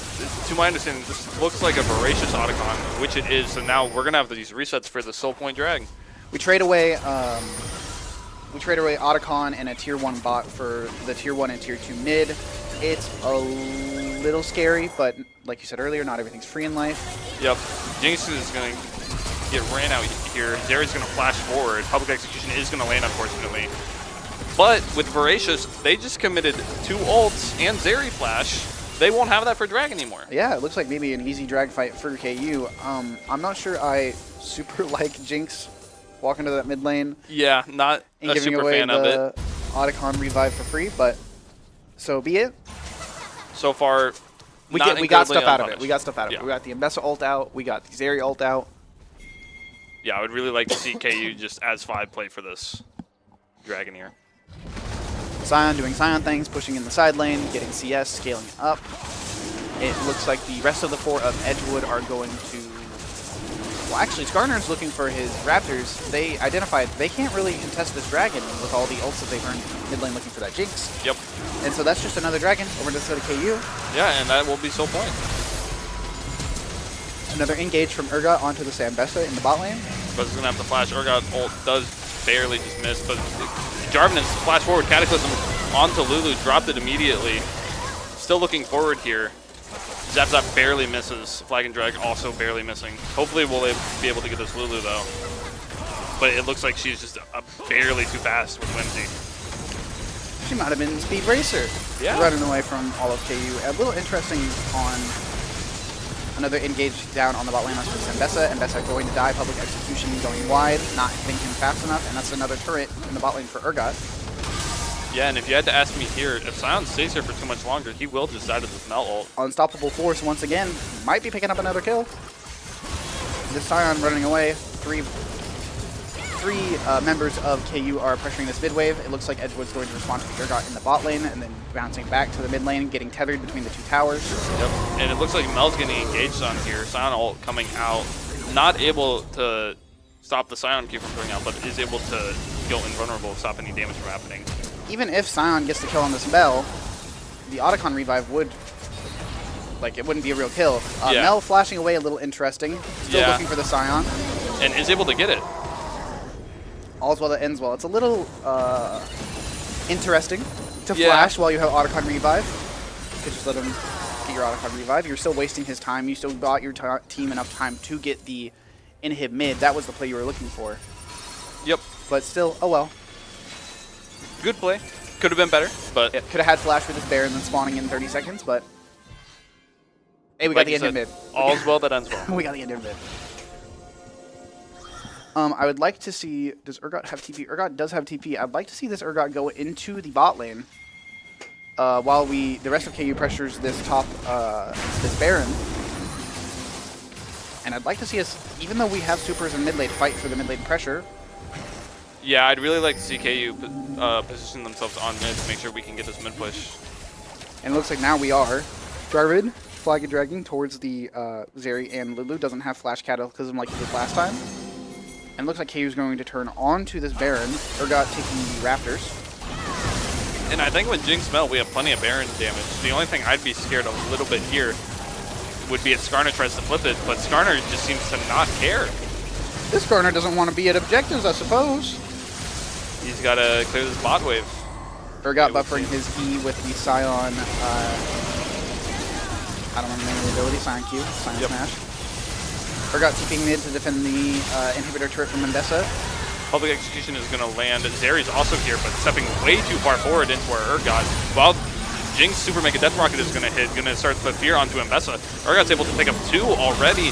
to my understanding, this looks like a voracious Otacon, which it is, so now we're going to have these resets for the soul point drag. We trade away Otacon and a tier 1 bot for the tier 1 and tier 2 mid. It's a little scary, but like you said earlier, not everything's free in life. Yep, Jinx is going to get ran out here. Zeri's going to flash forward. Public execution is going to land, unfortunately. But with Voracious, they just committed 2 ults and Zeri flash. They won't have that for drag anymore. Yeah, it looks like maybe an easy drag fight for KU. I'm not sure I super like Jinx walking to that mid lane Yeah, not and a giving super away fan of the it. Otacon revive for free, but so be it. So far, We not got stuff incredibly out of it. unpunished. We got stuff out of it. Yeah. We got the Mbessa ult out. We got the Zeri ult out. Yeah, I would really like to see KU just as 5 play for this dragon here. Sion doing Sion things, pushing in the side lane, getting CS, scaling up. It looks like the rest of the 4 of Edgewood are going to... Well, actually, Skarner's looking for his Raptors. They identified they can't really contest this dragon with all the ults that they've earned mid lane looking for that Jinx. Yep. And so that's just another dragon over to the side of KU. Yeah, and that will be soul point. Another engage from Urgot onto the Mbessa in the bot lane. But he's going to have to flash. Urgot ult does barely just miss, but Jarvan is flash forward. Cataclysm onto Lulu, dropped it immediately. Still looking forward here. Zap Zap barely misses. Flag and Drag also barely missing. Hopefully we'll be able to get this Lulu though. But it looks like she's just barely too fast with Whimsy. She might have been Speed Racer. Yeah. Running away from all of KU. A little interesting on another engage down on the bot lane onto Mbessa. Mbessa going to die. Public execution going wide. Not hitting him fast enough. And that's another turret in the bot lane for Urgot. Yeah, and if you had to ask me here, if Sion stays here for too much longer, he will just die to this Melt ult. Unstoppable Force once again. Might be picking up another kill. This Sion running away. Three members of KU are pressuring this mid wave. It looks like Edgewood's going to respond to the Urgot in the bot lane and then bouncing back to the mid lane, getting tethered between the 2 towers. Yep, and it looks like Mel's getting engaged on here. Sion ult coming out, not able to stop the Sion Q from going out, but is able to go invulnerable, stop any damage from happening. Even if Sion gets the kill on this Mel, the Otacon revive would, like, it wouldn't be a real kill. Yeah. Mel flashing away a little interesting. Still Yeah. looking for the Sion. And is able to get it. All's well that ends well. It's a little interesting to Yeah. flash while you have Otacon revive. You could just let him get your Otacon revive. You're still wasting his time. You still bought your team enough time to get the inhib mid. That was the play you were looking for. Yep, But still, oh well. good play. Could have been better, but It could have had flash with this bear and then spawning in 30 seconds, but hey, we like got the you inhib said, mid. all's well that ends well. We got the inhib mid. I would like to see, does Urgot have TP? Urgot does have TP. I'd like to see this Urgot go into the bot lane while the rest of KU pressures this top, this Baron. And I'd like to see us, even though we have supers in mid lane, fight for the mid lane pressure. Yeah, I'd really like to see KU position themselves on mid to make sure we can get this mid push. And it looks like now we are. Jarvid, flag and dragging towards the Zeri, and Lulu doesn't have Flash Cataclysm like he did last time. And it looks like KU's going to turn on to this Baron. Urgot taking the Raptors. And I think with Jinx Melt, we have plenty of Baron damage. The only thing I'd be scared a little bit here would be if Skarner tries to flip it, but Skarner just seems to not care. This Skarner doesn't want to be at objectives, I suppose. He's got to clear this bot wave. Urgot buffering his E with the Scion, I don't remember the name of the ability, Scion Q, Scion Smash. Urgot keeping mid to defend the inhibitor turret from Mendesa. Public Execution is going to land. Zeri's also here, but stepping way too far forward into our Urgot. While Jinx Super Mega Death Rocket is going to hit, going to start to put fear onto Mbessa. Urgot's able to pick up 2 already,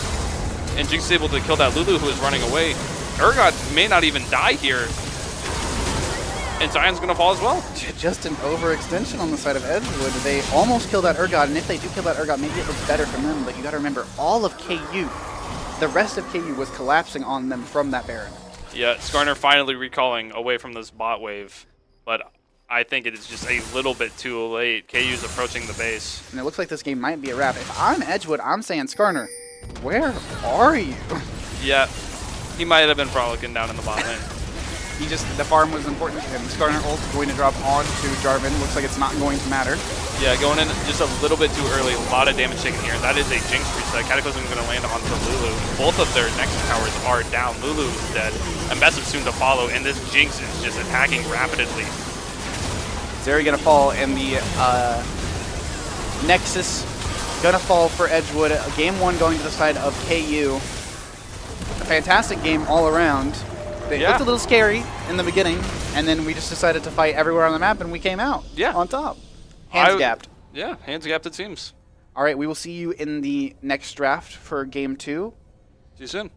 and Jinx is able to kill that Lulu who is running away. Urgot may not even die here, and Zion's going to fall as well. Just an overextension on the side of Edgewood. They almost kill that Urgot, and if they do kill that Urgot, maybe it looks better for them, but you got to remember, all of KU, the rest of KU was collapsing on them from that Baron. Yeah, Skarner finally recalling away from this bot wave, but I think it is just a little bit too late. KU's approaching the base. And it looks like this game might be a wrap. If I'm Edgewood, I'm saying, Skarner, where are you? Yeah, he might have been frolicking down in the bot lane. The farm was important to him. Skarner ult going to drop onto Jarvan. Looks like it's not going to matter. Yeah, going in just a little bit too early. A lot of damage taken here. That is a Jinx reset. Cataclysm is going to land onto Lulu. Both of their Nexus towers are down. Lulu is dead. Mbessa soon to follow, and this Jinx is just attacking rapidly. Zeri gonna fall, and the Nexus gonna fall for Edgewood. Game 1 going to the side of KU. A fantastic game all around. They looked a little scary in the beginning, and then we just decided to fight everywhere on the map, and we came out on top. Hands gapped. Yeah, hands gapped it seems. All right, we will see you in the next draft for Game 2. See you soon.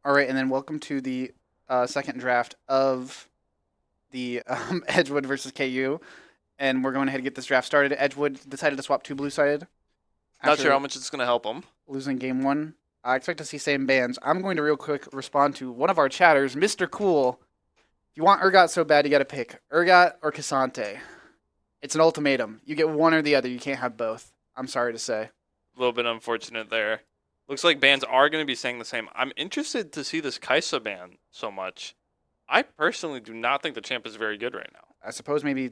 All right, and then welcome to the second draft of the Edgewood versus KU. And we're going ahead and get this draft started. Edgewood decided to swap 2 blue-sided. Not sure how much it's going to help them. Losing game 1. I expect to see same bans. I'm going to real quick respond to one of our chatters, Mr. Cool. If you want Urgot so bad, you got to pick Urgot or Cassante. It's an ultimatum. You get one or the other. You can't have both. I'm sorry to say. A little bit unfortunate there. Looks like bans are going to be saying the same. I'm interested to see this Kaisa ban so much. I personally do not think the champ is very good right now. I suppose maybe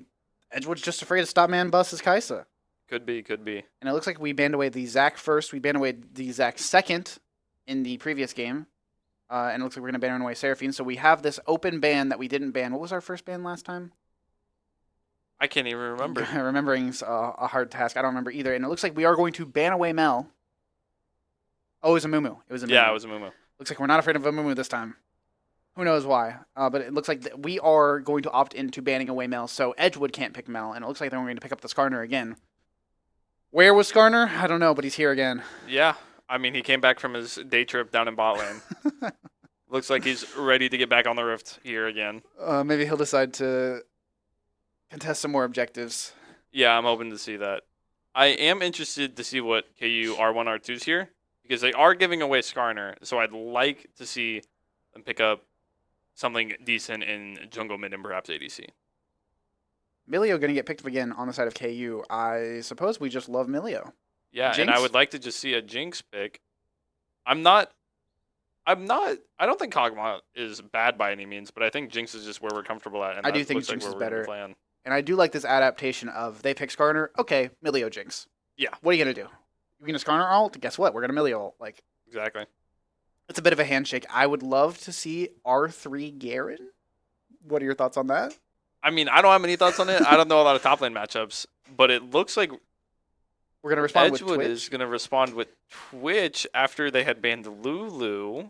Edgewood's just afraid to stop man bust his Kaisa. Could be. And it looks like we banned away the Zac first. We banned away the Zac second in the previous game. And it looks like we're going to ban away Seraphine. So we have this open ban that we didn't ban. What was our first ban last time? I can't even remember. Remembering's a hard task. I don't remember either. And it looks like we are going to ban away Mel. Oh, it was a Mumu. Yeah, it was a Mumu. Looks like we're not afraid of a Mumu this time. Who knows why? But it looks like we are going to opt into banning away Mel. So Edgewood can't pick Mel. And it looks like they're going to pick up the Skarner again. Where was Skarner? I don't know, but he's here again. Yeah. I mean, he came back from his day trip down in bot lane. Looks like he's ready to get back on the Rift here again. Maybe he'll decide to contest some more objectives. Yeah, I'm hoping to see that. I am interested to see what KU R1, R2's here, because they are giving away Skarner, so I'd like to see them pick up something decent in jungle mid and perhaps ADC. Milio going to get picked up again on the side of KU. I suppose we just love Milio. Yeah, Jinx? And I would like to just see a Jinx pick. I don't think Kog'Maw is bad by any means, but I think Jinx is just where we're comfortable at. And I that do think looks Jinx like is where we're better. gonna plan. And I do like this adaptation of they pick Skarner. Okay, Milio Jinx. Yeah. What are you going to do? You're going to Skarner ult? Guess what? We're going to Milio ult. Like, Exactly. it's a bit of a handshake. I would love to see R3 Garen. What are your thoughts on that? I mean, I don't have any thoughts on it. I don't know a lot of top lane matchups, but it looks like We're going to respond with Edgewood Twitch. is going to respond with Twitch after they had banned Lulu.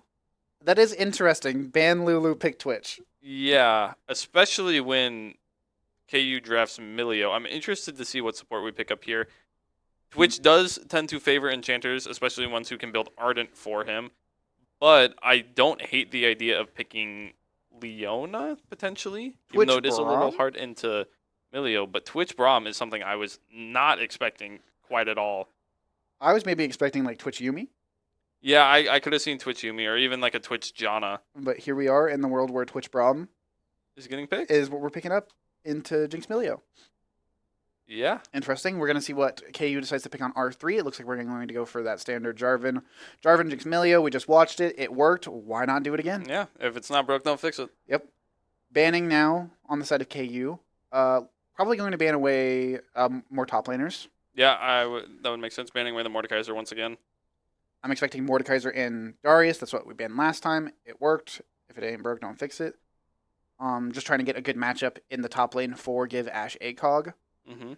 That is interesting. Ban Lulu, pick Twitch. Yeah, especially when KU drafts Milio. I'm interested to see what support we pick up here. Twitch does tend to favor enchanters, especially ones who can build Ardent for him. But I don't hate the idea of picking Leona, potentially. Twitch even though it is a little Braum? hard into Milio. But Twitch Braum is something I was not expecting quite at all. I was maybe expecting like Twitch Yumi, Yeah, I could have seen Twitch Yumi or even like a Twitch Janna but here we are in the world where Twitch Braum is getting picked. is what we're picking up into Jinx Milio. Yeah. Interesting. We're going to see what KU decides to pick on R3. It looks like we're going to go for that standard Jarvan. Jarvan, Jinx Milio. We just watched it. It worked. Why not do it again? Yeah, if it's not broke, don't fix it. Yep. Banning now on the side of KU. Probably going to ban away more top laners. Yeah, that would make sense. Banning away the Mordekaiser once again. I'm expecting Mordekaiser and Darius. That's what we banned last time. It worked. If it ain't broke, don't fix it. Just trying to get a good matchup in the top lane for give Ashe ACOG. Mm-hmm.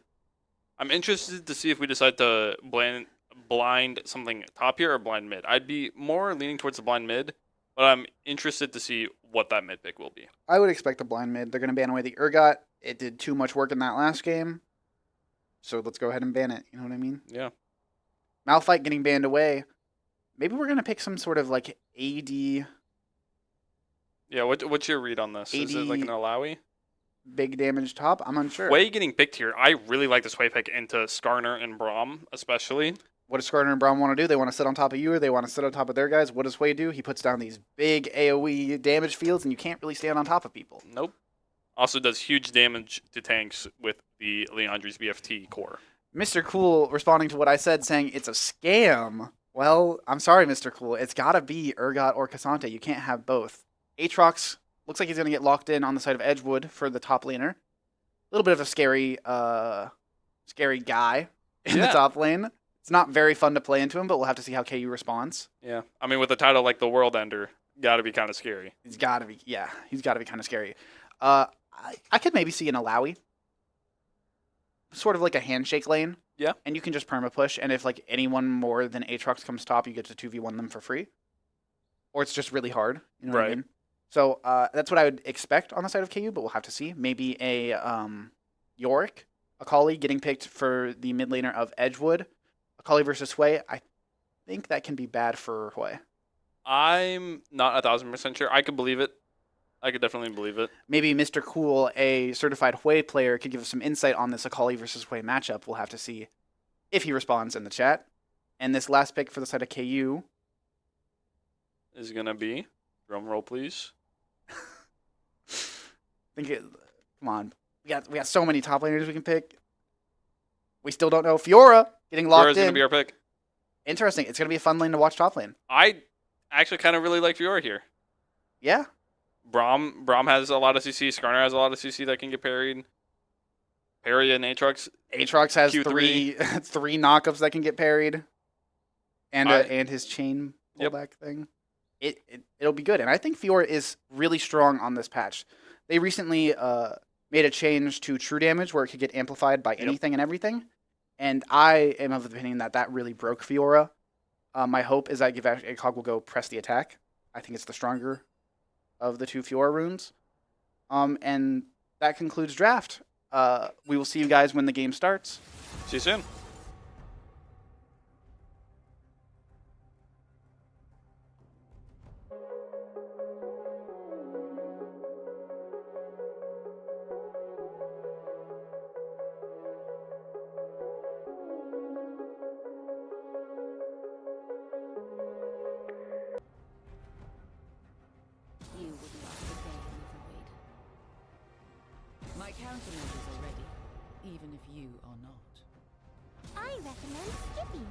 I'm interested to see if we decide to blind something top here or blind mid. I'd be more leaning towards the blind mid, but I'm interested to see what that mid pick will be. I would expect a blind mid. They're going to ban away the Urgot. It did too much work in that last game. So let's go ahead and ban it. You know what I mean? Yeah. Malphite getting banned away. Maybe we're going to pick some sort of like AD. Yeah, what's your read on this? Is it like an AD Alawi? big damage top? I'm unsure. Way getting picked here. I really like this way pick into Skarner and Braum, especially. What does Skarner and Braum want to do? They want to sit on top of you, or they want to sit on top of their guys? What does Hwei do? He puts down these big AoE damage fields, and you can't really stand on top of people. Nope. Also does huge damage to tanks with the Leandri's BFT core. Mr. Cool responding to what I said, saying it's a scam. Well, I'm sorry, Mr. Cool. It's got to be Urgot or Cassante. You can't have both. Aatrox looks like he's going to get locked in on the side of Edgewood for the top laner. A little bit of a scary guy in the top lane. It's not very fun to play into him, but we'll have to see how KU responds. Yeah. I mean, with a title like the World Ender, got to be kind of scary. He's got to be kind of scary. I could maybe see an Alawi. Sort of like a handshake lane. Yeah. And you can just perma push, and if like anyone more than Aatrox comes top, you get to 2v1 them for free. Or it's just really hard. You know what I mean? So that's what I would expect on the side of KU, but we'll have to see. Maybe a Yorick, Akali getting picked for the mid laner of Edgewood. Akali versus Hwei, I think that can be bad for Hwei. I'm not 1,000% sure. I could believe it. I could definitely believe it. Maybe Mr. Cool, a certified Hwei player, could give us some insight on this Akali versus Hwei matchup. We'll have to see if he responds in the chat. And this last pick for the side of KU is going to be, drum roll please. Come on. We got so many top laners we can pick. We still don't know. Fiora getting locked Fiora's in. going to be our pick. Interesting. It's going to be a fun lane to watch top lane. I actually kind of really like Fiora here. Yeah. Braum has a lot of CC. Skarner has a lot of CC that can get parried. Parry and Aatrox. Aatrox has Q3. three knockups that can get parried. And his chain pullback thing. It'll be good. And I think Fiora is really strong on this patch. They recently made a change to true damage where it could get amplified by anything and everything. And I am of the opinion that really broke Fiora. My hope is that ACOG will go press the attack. I think it's the stronger of the two Fiora runes. And that concludes draft. We will see you guys when the game starts. See you soon. You would love the day in the void. My countermeasures are ready, even if you are not. I recommend skipping.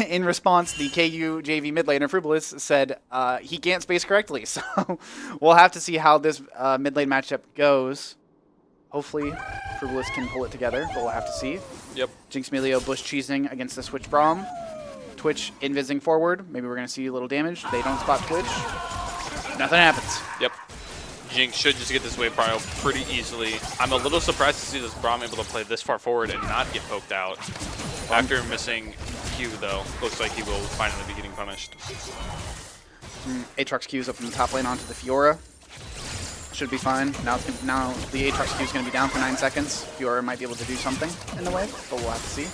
in response, the KU JV mid laner Frubilis said he can't space correctly. So we'll have to see how this mid lane matchup goes. Hopefully, Frubilis can pull it together, but we'll have to see. Yep. Jinx Melio bush cheesing against the Switch Braum. Twitch invising forward. Maybe we're going to see a little damage. They don't spot Twitch. Nothing happens. Yep. Jinx should just get this wave prio pretty easily. I'm a little surprised to see this Braum able to play this far forward and not get poked out. After missing Q, though, looks like he will finally be getting punished. Aatrox Q's up in the top lane onto the Fiora. Should be fine. Now the Aatrox Q is going to be down for 9 seconds. Fiora might be able to do something in the wave, but we'll have to see.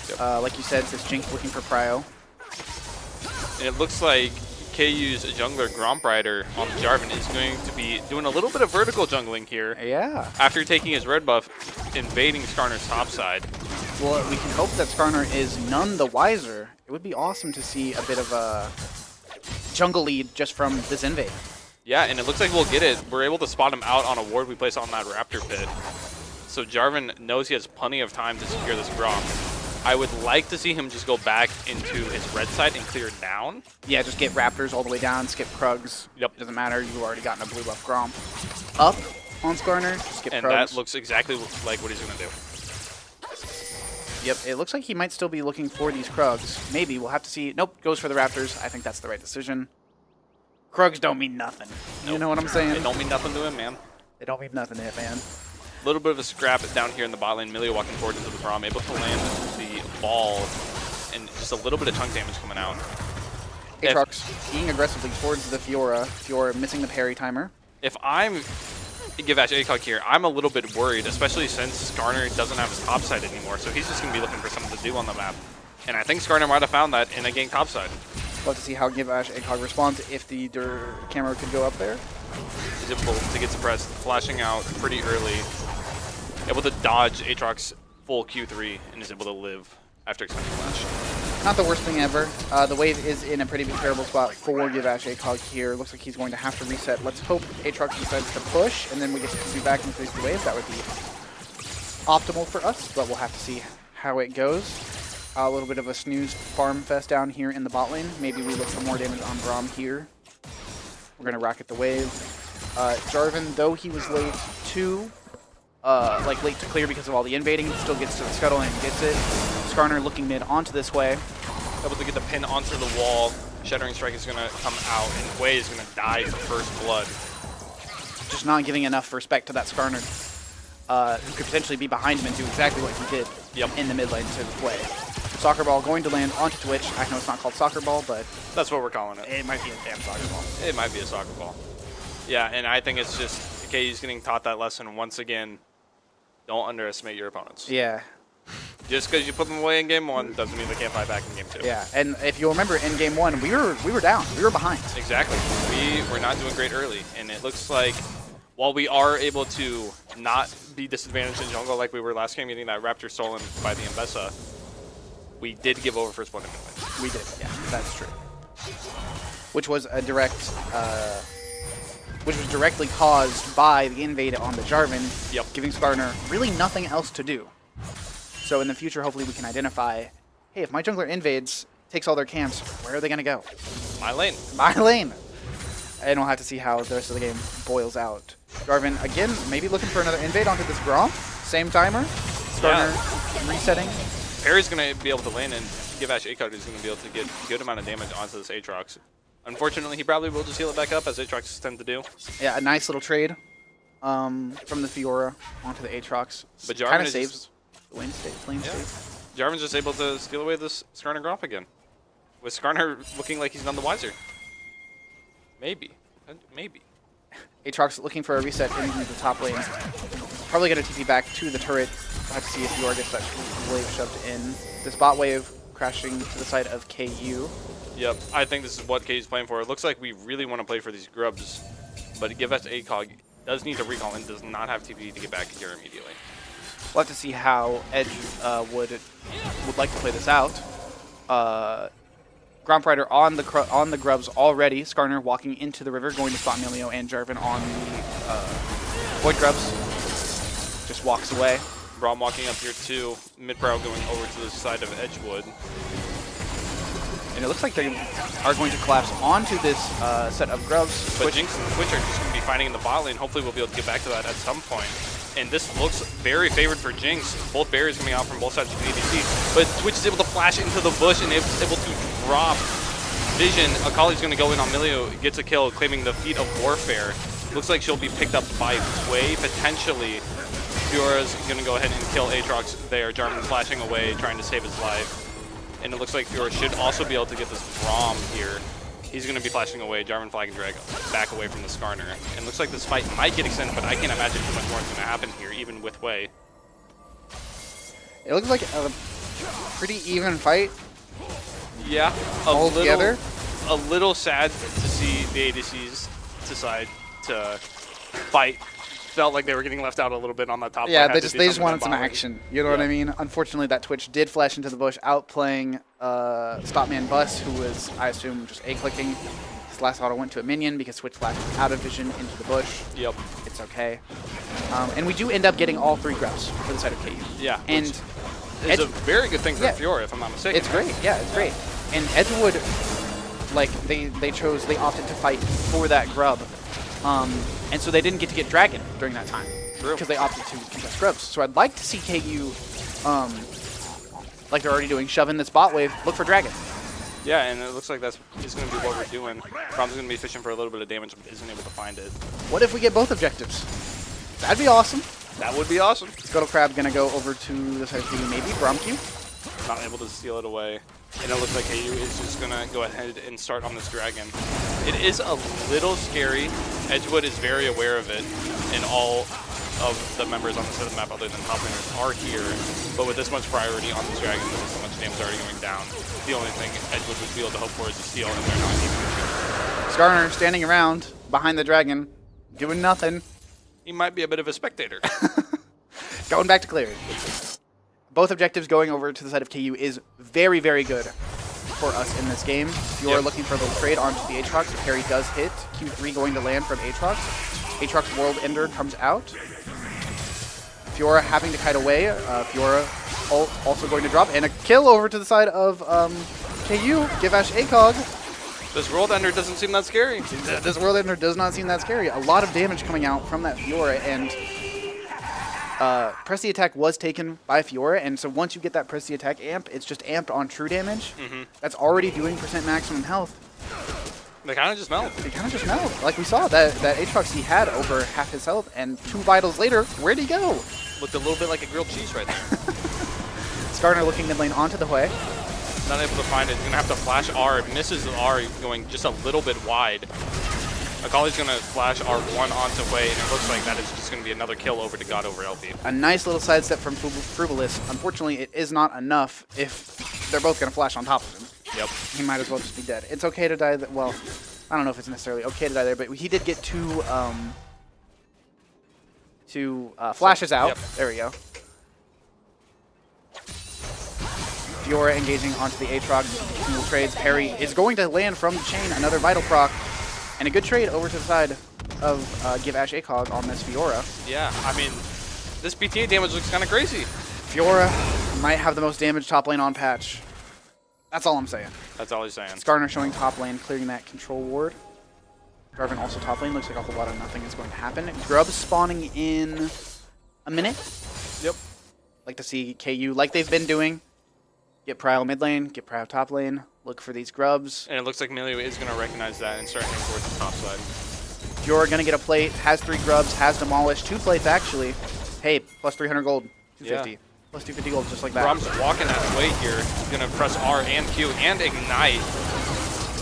Yep. Like you said, this Jinx looking for prio. And it looks like KU's jungler Gromp Rider on Jarvan is going to be doing a little bit of vertical jungling here. Yeah. After taking his red buff, invading Skarner's top side. Well, we can hope that Skarner is none the wiser. It would be awesome to see a bit of a jungle lead just from this invade. Yeah, and it looks like we'll get it. We're able to spot him out on a ward we place on that Raptor pit. So Jarvan knows he has plenty of time to secure this Gromp. I would like to see him just go back into his red side and clear it down. Yeah, just get Raptors all the way down, skip Krugs. Yep. It doesn't matter, you've already gotten a blue buff Gromp. Up on Skarner, skip And Krugs. that looks exactly like what he's going to do. Yep, it looks like he might still be looking for these Krugs. Maybe, we'll have to see. Nope, goes for the Raptors. I think that's the right decision. Krugs don't mean nothing. Nope. You know what I'm saying? They don't mean nothing to him, man. They don't mean nothing to him, man. A little bit of a scrap down here in the bot lane. Millie walking forward into the Braum, able to land the ball, and just a little bit of chunk damage coming out. Aatrox being aggressively towards the Fiora. Fiora missing the parry timer. If I'm give Ash ACOG here, I'm a little bit worried, especially since Skarner doesn't have his top side anymore, so he's just going to be looking for something to do on the map. And I think Skarner might have found that in a gang top side. We'll have to see how Give Ash ACOG responds if the camera could go up there. He's able to get suppressed, flashing out pretty early, able to dodge Aatrox full Q3, and is able to live after extending flash. Not the worst thing ever. The wave is in a pretty terrible spot for Give Ash ACOG here. Looks like he's going to have to reset. Let's hope Aatrox decides to push, and then we get to be back and face the wave. That would be optimal for us, but we'll have to see how it goes. A little bit of a snooze farm fest down here in the bot lane. Maybe we look for more damage on Braum here. We're going to rocket the wave. Jarvan, though he was late to late to clear because of all the invading, still gets to the scuttle and gets it. Skarner looking mid onto this way. Able to get the pin onto the wall. Shattering Strike is going to come out, and Wei is going to die for first blood. Just not giving enough respect to that Skarner, who could potentially be behind him and do exactly what he did in the mid lane to Wei. Soccer ball going to land onto Twitch. I know it's not called soccer ball, but that's what we're calling it. It might be a damn soccer ball. It might be a soccer ball. Yeah, and I think it's just KU's getting taught that lesson once again. Don't underestimate your opponents. Yeah. Just because you put them away in game one doesn't mean they can't fight back in game two. Yeah, and if you remember in game one, we were down. We were behind. Exactly. We were not doing great early, and it looks like while we are able to not be disadvantaged in jungle like we were last game, getting that Raptor stolen by the Mbessa, we did give over first blood in mid lane. We did, yeah, that's true. Which was a direct, which was directly caused by the invade on the Jarvan, giving Skarner really nothing else to do. So in the future, hopefully we can identify, hey, if my jungler invades, takes all their camps, where are they going to go? My lane. My lane. And we'll have to see how the rest of the game boils out. Jarvan, again, maybe looking for another invade onto this Braum. Same timer. Skarner resetting. Parry's going to be able to land, and Give Ash ACOG is going to be able to get a good amount of damage onto this Aatrox. Unfortunately, he probably will just heal it back up, as Aatrox tend to do. Yeah, a nice little trade from the Fiora onto the Aatrox. But Jarvan kind of saves the lane state. Jarvan's just able to steal away this Skarner Gromp again. With Skarner looking like he's none the wiser. Maybe. Maybe. Aatrox looking for a reset in the top lane. Probably going to TP back to the turret. We'll have to see if Fiora gets that wave shoved in. This bot wave crashing to the side of KU. Yep, I think this is what KU's playing for. It looks like we really want to play for these grubs, but Give Us ACOG does need to recall and does not have TP to get back here immediately. We'll have to see how Edgewood would like to play this out. Gromp Rider on the grubs already. Skarner walking into the river, going to spot Milio and Jarvan on the Void Grubs. Just walks away. Braum walking up here too. Mid-prow going over to the side of Edgewood. And it looks like they are going to collapse onto this set of grubs. But Jinx and Twitch are just going to be fighting in the bot lane. Hopefully we'll be able to get back to that at some point. And this looks very favored for Jinx. Both barriers coming out from both sides of the ADC. But Twitch is able to flash into the bush and is able to drop vision. Akali's going to go in on Milio, gets a kill, claiming the feat of warfare. Looks like she'll be picked up by Way, potentially. Fiora's going to go ahead and kill Aatrox there. Jarvan flashing away, trying to save his life. And it looks like Fiora should also be able to get this Braum here. He's going to be flashing away. Jarvan flag and drag back away from the Skarner. And looks like this fight might get extended, but I can't imagine too much more is going to happen here, even with Way. It looks like a pretty even fight. Yeah, all together. A little sad to see the ADCs decide to fight. Felt like they were getting left out a little bit on the top. Yeah, they just wanted some action. You know what I mean? Unfortunately, that Twitch did flash into the bush, outplaying Stopman Bus, who was, I assume, just A-clicking. His last auto went to a minion because Twitch flashed out of vision into the bush. Yep. It's okay. And we do end up getting all 3 grubs for the side of KU. Yeah. And it's a very good thing for Fiora, if I'm not mistaken. It's great. Yeah, it's great. And Edgewood, like, they opted to fight for that grub. And so they didn't get to get Dragon during that time because they opted to contest grubs. So I'd like to see KU, like they're already doing, shove in this bot wave, look for Dragon. Yeah, and it looks like that's going to be what we're doing. Brom's going to be fishing for a little bit of damage, but isn't able to find it. What if we get both objectives? That'd be awesome. That would be awesome. Scuttle Crab gonna go over to the side of KU, maybe Bromq. Not able to steal it away. And it looks like KU is just going to go ahead and start on this dragon. It is a little scary. Edgewood is very aware of it, and all of the members on the side of the map other than top laners are here. But with this much priority on this dragon, with so much damage already going down, the only thing Edgewood would be able to hope for is a steal, and they're not even. Skarner standing around behind the dragon, doing nothing. He might be a bit of a spectator. Going back to clearing. Both objectives going over to the side of KU is very, very good for us in this game. You're looking for a little trade onto the Aatrox. The parry does hit. Q3 going to land from Aatrox. Aatrox World Ender comes out. Fiora having to kite away. Fiora also going to drop. And a kill over to the side of KU. Give Ash ACOG. This World Ender doesn't seem that scary. This World Ender does not seem that scary. A lot of damage coming out from that Fiora. And press the attack was taken by Fiora, and so once you get that press the attack amp, it's just amped on true damage. That's already doing % maximum health. They kind of just melt. They kind of just melt. Like we saw, that Aatrox, he had over half his health, and 2 vitals later, where'd he go? Looked a little bit like a grilled cheese right there. Skarner looking mid lane onto the Hui. Not able to find it. He's going to have to flash R. Misses R, going just a little bit wide. Akali's going to flash R1 onto Hui, and it looks like that is just going to be another kill over to God over LP. A nice little sidestep from Frubalis. Unfortunately, it is not enough if they're both going to flash on top of him. Yep. He might as well just be dead. It's okay to die. Well, I don't know if it's necessarily okay to die there, but he did get 2 flashes out. Yep. There we go. Fiora engaging onto the Aatrox. Single trades. Parry is going to land from the chain. Another vital proc. And a good trade over to the side of Give Ash ACOG on this Fiora. Yeah, I mean, this BTA damage looks kind of crazy. Fiora might have the most damage top lane on patch. That's all I'm saying. That's all he's saying. Skarner showing top lane, clearing that control ward. Jarvan also top lane. Looks like a whole lot of nothing is going to happen. Grub spawning in a minute. Yep. Like to see KU, like they've been doing, get Prio mid lane, get Prio top lane, look for these grubs. And it looks like Milio is going to recognize that and start heading towards the top side. You're going to get a plate, has 3 grubs, has demolished 2 plates actually. Hey, plus 300 gold, 250. Yeah. Plus 250 gold, just like that. Brom's walking out of the way here. He's going to press R and Q and Ignite.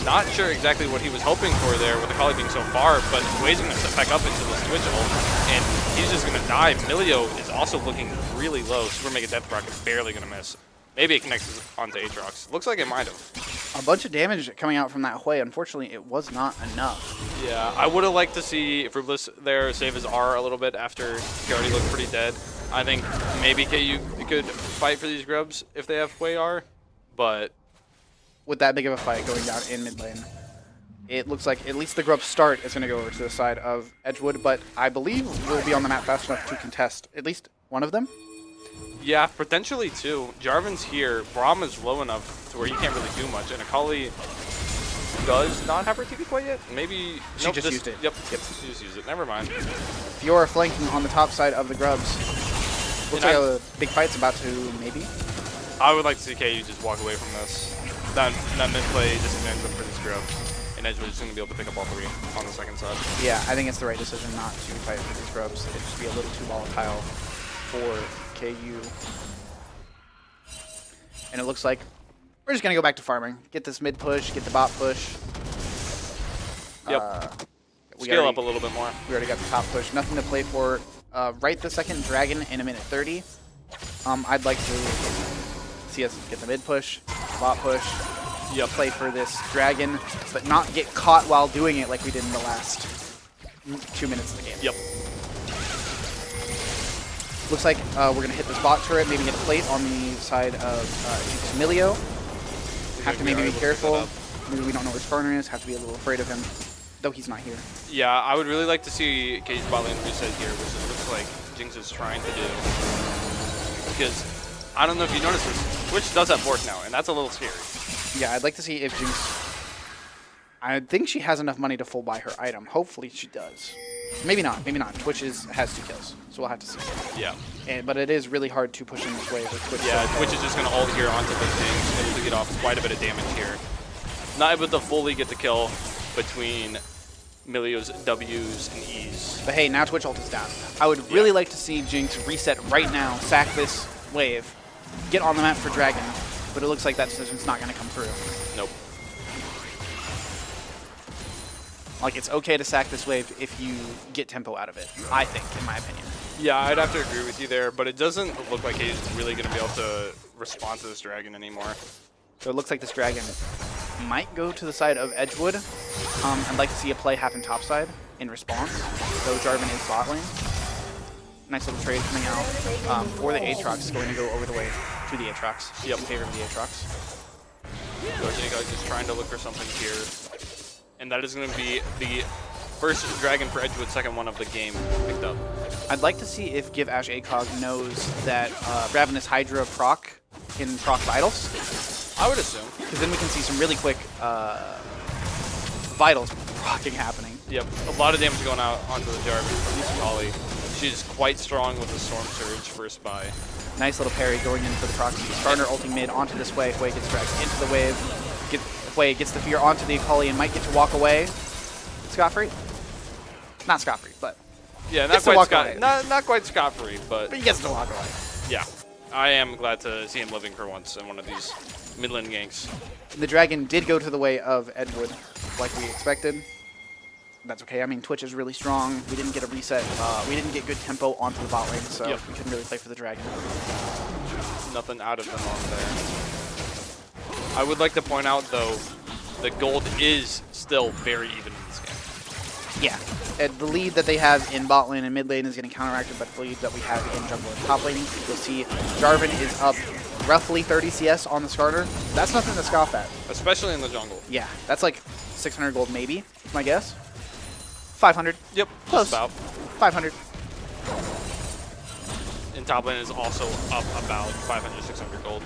Not sure exactly what he was hoping for there with the Akali being so far, but Way's going to step back up into the Twitch ult, and he's just going to die. Milio is also looking really low. Super Mega Death Proc is barely going to miss. Maybe it connects onto Aatrox. Looks like it might have. A bunch of damage coming out from that Hui. Unfortunately, it was not enough. Yeah, I would have liked to see Frubalis there save his R a little bit after he already looked pretty dead. I think maybe KU could fight for these grubs if they have Hui R, but with that big of a fight going down in mid lane, it looks like at least the grub start is going to go over to the side of Edgewood, but I believe we'll be on the map fast enough to contest at least one of them. Yeah, potentially too. Jarvan's here. Braum is low enough to where you can't really do much, and Akali does not have her TP quite yet. Maybe She just used it. Yep, she just used it. Never mind. Fiora flanking on the top side of the Grubs. Looks like a big fight's about to maybe. I would like to see KU just walk away from this. Then play disadvantage for this Grub, and Edgewood is going to be able to pick up all three on the second side. Yeah, I think it's the right decision not to fight for these Grubs. It'd just be a little too volatile for KU. And it looks like we're just going to go back to farming. Get this mid push, get the bot push. Yep. Scale up a little bit more. We already got the top push. Nothing to play for right this second. Dragon in a minute 30. I'd like to see us get the mid push, bot push. Yep. Play for this Dragon, but not get caught while doing it like we did in the last 2 minutes of the game. Yep. Looks like we're going to hit this bot turret, maybe get a plate on the side of Emilio. Have to maybe be careful. Maybe we don't know where Skarner is. Have to be a little afraid of him, though he's not here. Yeah, I would really like to see KU's bot lane reset here, which it looks like Jinx is trying to do. Because, I don't know if you noticed this, Twitch does have Bork now, and that's a little scary. Yeah, I'd like to see if Jinx... I think she has enough money to full buy her item. Hopefully she does. Maybe not. Maybe not. Twitch has 2 kills, so we'll have to see. Yeah. But it is really hard to push in this wave with Twitch. Yeah, so Twitch is just going to ult here onto the Jinx, able to get off quite a bit of damage here. Not able to fully get the kill between Milio's W's and E's. But hey, now Twitch ult is down. I would really like to see Jinx reset right now, sack this wave, get on the map for Dragon, but it looks like that decision's not going to come through. Nope. Like, it's okay to sack this wave if you get tempo out of it, I think, in my opinion. Yeah, I'd have to agree with you there, but it doesn't look like he's really going to be able to respond to this Dragon anymore. So it looks like this Dragon might go to the side of Edgewood. I'd like to see a play happen topside in response, though Jarvan is bot lane. Nice little trade coming out for the Aatrox, going to go over the way to the Aatrox. Yep. In favor of the Aatrox. Dojanico is just trying to look for something here. And that is going to be the first Dragon for Edgewood, second one of the game picked up. I'd like to see if Give Ash ACOG knows that Ravenous Hydra proc can proc Vitals. I would assume. Because then we can see some really quick Vitals procking happening. Yep, a lot of damage going out onto the Jarvan from this Kali. She's quite strong with the Storm Surge first buy. Nice little parry going in for the proxy. Skarner ulting mid onto this Hwei. Hwei gets dragged into the wave. Hwei gets the fear onto the Akali and might get to walk away. Scot-free? Not scot-free, but... Yeah, not quite scot-free, but he gets to walk away. Yeah, I am glad to see him living for once in one of these mid-lane ganks. The Dragon did go to the way of Edgewood, like we expected. That's okay. I mean, Twitch is really strong. We didn't get a reset. We didn't get good tempo onto the bot lane, so we couldn't really play for the Dragon. Nothing out of them on there. I would like to point out, though, the gold is still very even in this game. Yeah. The lead that they have in bot lane and mid lane is getting counteracted by the lead that we have in jungle and top lane. You'll see Jarvan is up roughly 30 CS on the Skarner. That's nothing to scoff at. Especially in the jungle. Yeah, that's like 600 gold maybe, my guess. 500. Yep, close. Just about. 500. And top lane is also up about 500, 600 gold.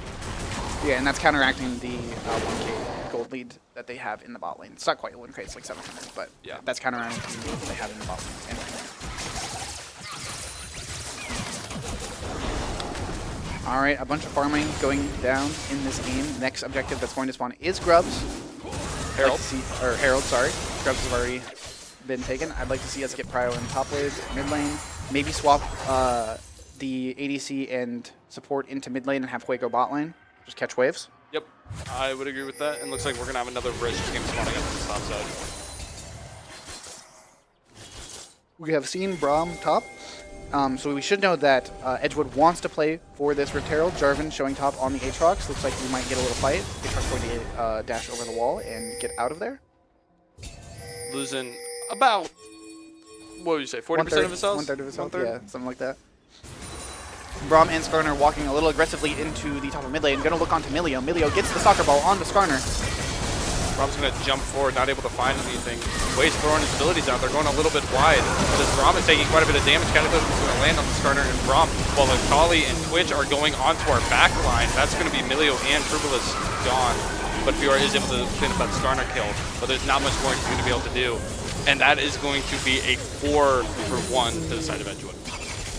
Yeah, and that's counteracting the 1k gold lead that they have in the bot lane. It's not quite 1k, it's like 700, but yeah, that's counteracting the lead that they have in the bot lane. Alright, a bunch of farming going down in this game. Next objective that's going to spawn is Grubs. Herald. Herald, sorry. Grubs have already been taken. I'd like to see us get Prio in top wave, mid lane. Maybe swap the ADC and support into mid lane and have Hwei go bot lane. Just catch waves. Yep, I would agree with that. And looks like we're going to have another bridge game spawning up on the top side. We have seen Braum top. So we should know that Edgewood wants to play for this Rift Herald. Jarvan showing top on the Aatrox. Looks like we might get a little fight. Aatrox going to dash over the wall and get out of there. Losing about, what would you say, 40% of his health? 1/3 of his health, yeah, something like that. Braum and Skarner walking a little aggressively into the top of mid lane. Gonna look onto Milio. Milio gets the soccer ball onto Skarner. Brom's going to jump forward, not able to find anything. Wade's throwing his abilities out. They're going a little bit wide. This Brom is taking quite a bit of damage. Cataclysm is going to land on the Skarner and Brom, while Akali and Twitch are going onto our back line. That's going to be Milio and Frugalus gone. But Fiora is able to clean up that Skarner kill, but there's not much more he's going to be able to do. And that is going to be a 4-for-1 to the side of Edgewood.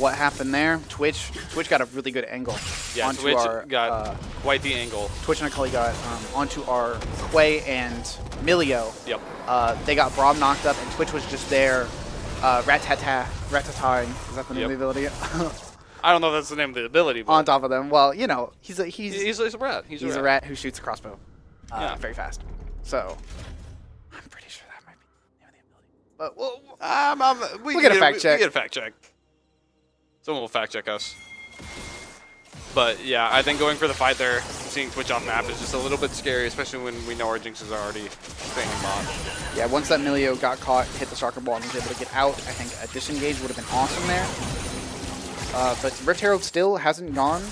What happened there? Twitch got a really good angle. Yeah, onto Twitch our, got quite the angle. Twitch and Akali got onto our Quay and Milio. Yep. They got Braum knocked up, and Twitch was just there, rat-tat-tat-ing. Is that the name of the ability? I don't know if that's the name of the ability. But on top of them. Well, you know, he's a rat. He's a rat who shoots a crossbow. Yeah. Very fast. So, I'm pretty sure that might be the name of the ability. But we'll get a fact check. We get a fact check. Someone will fact check us. But yeah, I think going for the fight there, seeing Twitch off map is just a little bit scary, especially when we know our jinxes are already staying in bot. Yeah, once that Milio got caught, hit the soccer ball, and was able to get out, I think a disengage would have been awesome there. But Rift Herald still hasn't gone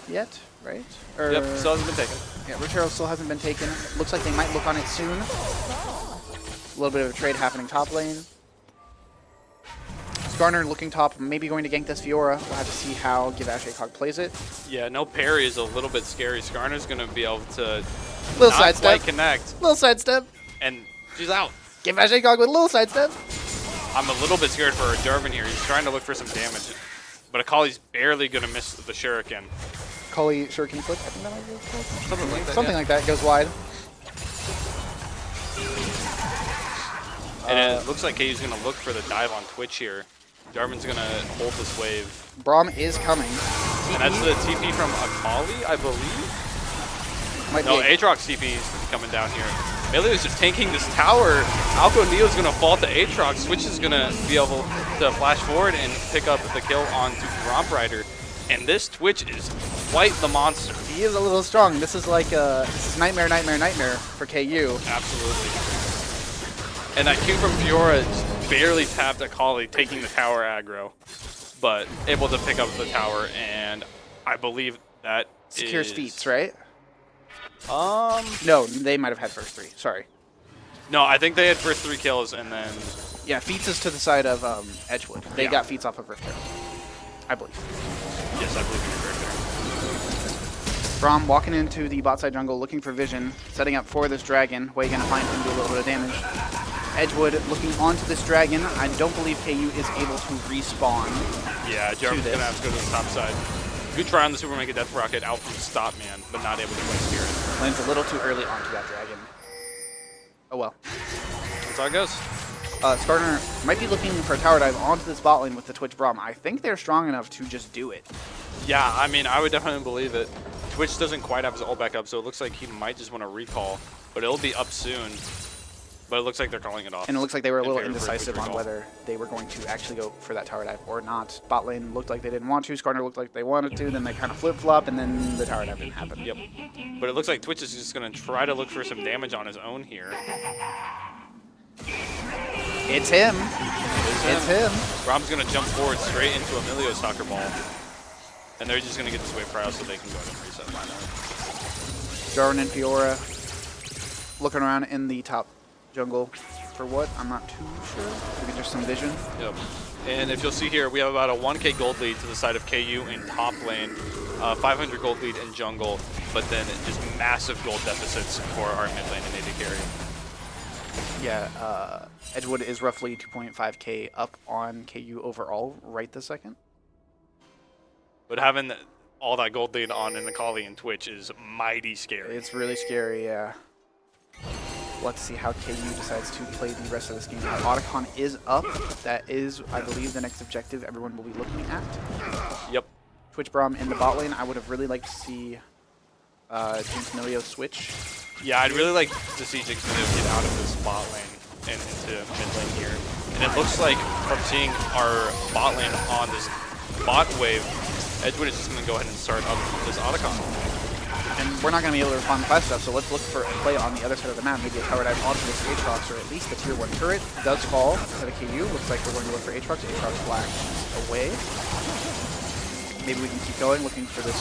yet, right? Yep, still hasn't been taken. Yeah, Rift Herald still hasn't been taken. Looks like they might look on it soon. A little bit of a trade happening top lane. Skarner looking top, maybe going to gank this Fiora. We'll have to see how Givashe plays it. Yeah, no parry is a little bit scary. Skarner's going to be able to little not sidestep. quite connect. Little sidestep. And she's out. Givashe with a little sidestep. I'm a little bit scared for Jarvan here. He's trying to look for some damage. But Akali's barely going to miss the Shuriken. Akali Shuriken flick, I think that might be called. Something like that. Something like that, goes wide. And it looks like KU's going to look for the dive on Twitch here. Jarvan's going to hold this wave. Braum is coming. And that's the TP from Akali, I believe? No, Aatrox TP is coming down here. Melee is just tanking this tower. Alco Neo's going to fall to Aatrox. Switch is going to be able to flash forward and pick up the kill onto Gromp Rider. And this Twitch is quite the monster. He is a little strong. This is like this is nightmare for KU. Absolutely. And that Q from Fiora just barely tapped Akali, taking the tower aggro, but able to pick up the tower, and I believe that secures is... feats, right? No, No, they might have had first three. Sorry. No, I think they had first 3 kills, and then... Yeah, feats is to the side of Edgewood. They got feats off of Rift Herald, I believe. Yes, I believe you're correct there. Braum walking into the bot side jungle, looking for vision, setting up for this dragon. Way gonna find him, do a little bit of damage. Edgewood looking onto this dragon. I don't believe KU is able to respawn. Yeah, Jarvan's gonna have to go to the top side. Good try on the Super Mega Death Rocket out from Stop Man, but not able to play Spirit. Lands a little too early onto that dragon. Oh well. That's how it goes. Skarner might be looking for a tower dive onto this bot lane with the Twitch Braum. I think they're strong enough to just do it. Yeah, I mean, I would definitely believe it. Twitch doesn't quite have his ult back up, so it looks like he might just want to recall, but it'll be up soon. But it looks like they're calling it off. And it looks like they were a little favor for indecisive on recall. whether they were going to actually go for that tower dive or not. Bot lane looked like they didn't want to. Skarner looked like they wanted to. Then they kind of flip-flop, and then the tower dive didn't happen. Yep. But it looks like Twitch is just going to try to look for some damage on his own here. It's him. It's him. Brom's going to jump forward straight into Emilio soccer ball. And they're just going to get this wave cryo so they can go ahead and reset finally. Jarvan and Fiora looking around in the top jungle for what? I'm not too sure. Maybe just some vision. Yep. And if you'll see here, we have about a 1k gold lead to the side of KU in top lane, 500 gold lead in jungle, but then just massive gold deficits for our mid lane and AD carry. Yeah, Edgewood is roughly 2.5k up on KU overall right this second. But having all that gold lead on in Akali and Twitch is mighty scary. It's really scary, yeah. We'll have to see how KU decides to play the rest of this game. Otacon is up. That is, I believe, the next objective everyone will be looking at. Yep. Twitch Braum in the bot lane. I would have really liked to see Jinx Milio switch. Yeah, I'd really like to see Jinx Milio get out of this bot lane and into mid lane here. And it looks like from seeing our bot lane on this bot wave, Edgewood is just going to go ahead and start up this Otacon. And we're not going to be able to respond to flash stuff, so let's look for a play on the other side of the map. Maybe a tower dive onto this Aatrox, or at least the tier 1 turret does fall to the KU. Looks like we're going to look for Aatrox. Aatrox flashes away. Maybe we can keep going, looking for this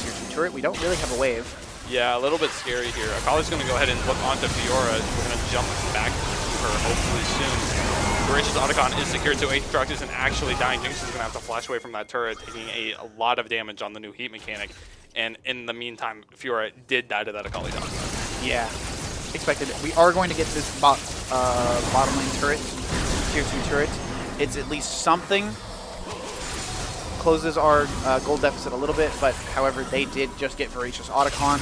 tier 2 turret. We don't really have a wave. Yeah, a little bit scary here. Akali's going to go ahead and look onto Fiora. We're going to jump back to her hopefully soon. Voracious Otacon is secured, so Aatrox isn't actually dying. Jinx is going to have to flash away from that turret, taking a lot of damage on the new heat mechanic. And in the meantime, Fiora did die to that Akali dog. Yeah, expected. We are going to get this bottom lane turret, tier 2 turret. It's at least something. Closes our gold deficit a little bit, but however, they did just get Voracious Otacon.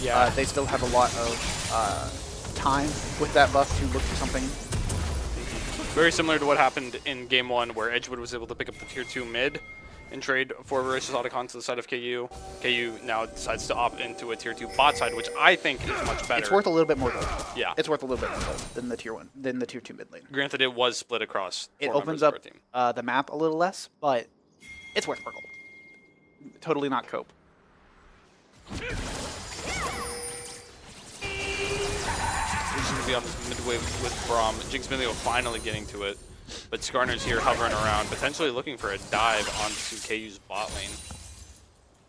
Yeah. They still have a lot of time with that buff to look for something. Very similar to what happened in Game 1, where Edgewood was able to pick up the tier 2 mid and trade for Voracious Otacon to the side of KU. KU now decides to opt into a tier 2 bot side, which I think is much better. It's worth a little bit more gold. Yeah. It's worth a little bit more gold than the tier 2 mid lane. Granted, it was split across. It 4 opens members of up our team. the map a little less, but it's worth more gold. Totally not cope. He's going to be on this mid wave with Braum. Jinx Milio finally getting to it. But Skarner's here hovering around, potentially looking for a dive onto KU's bot lane.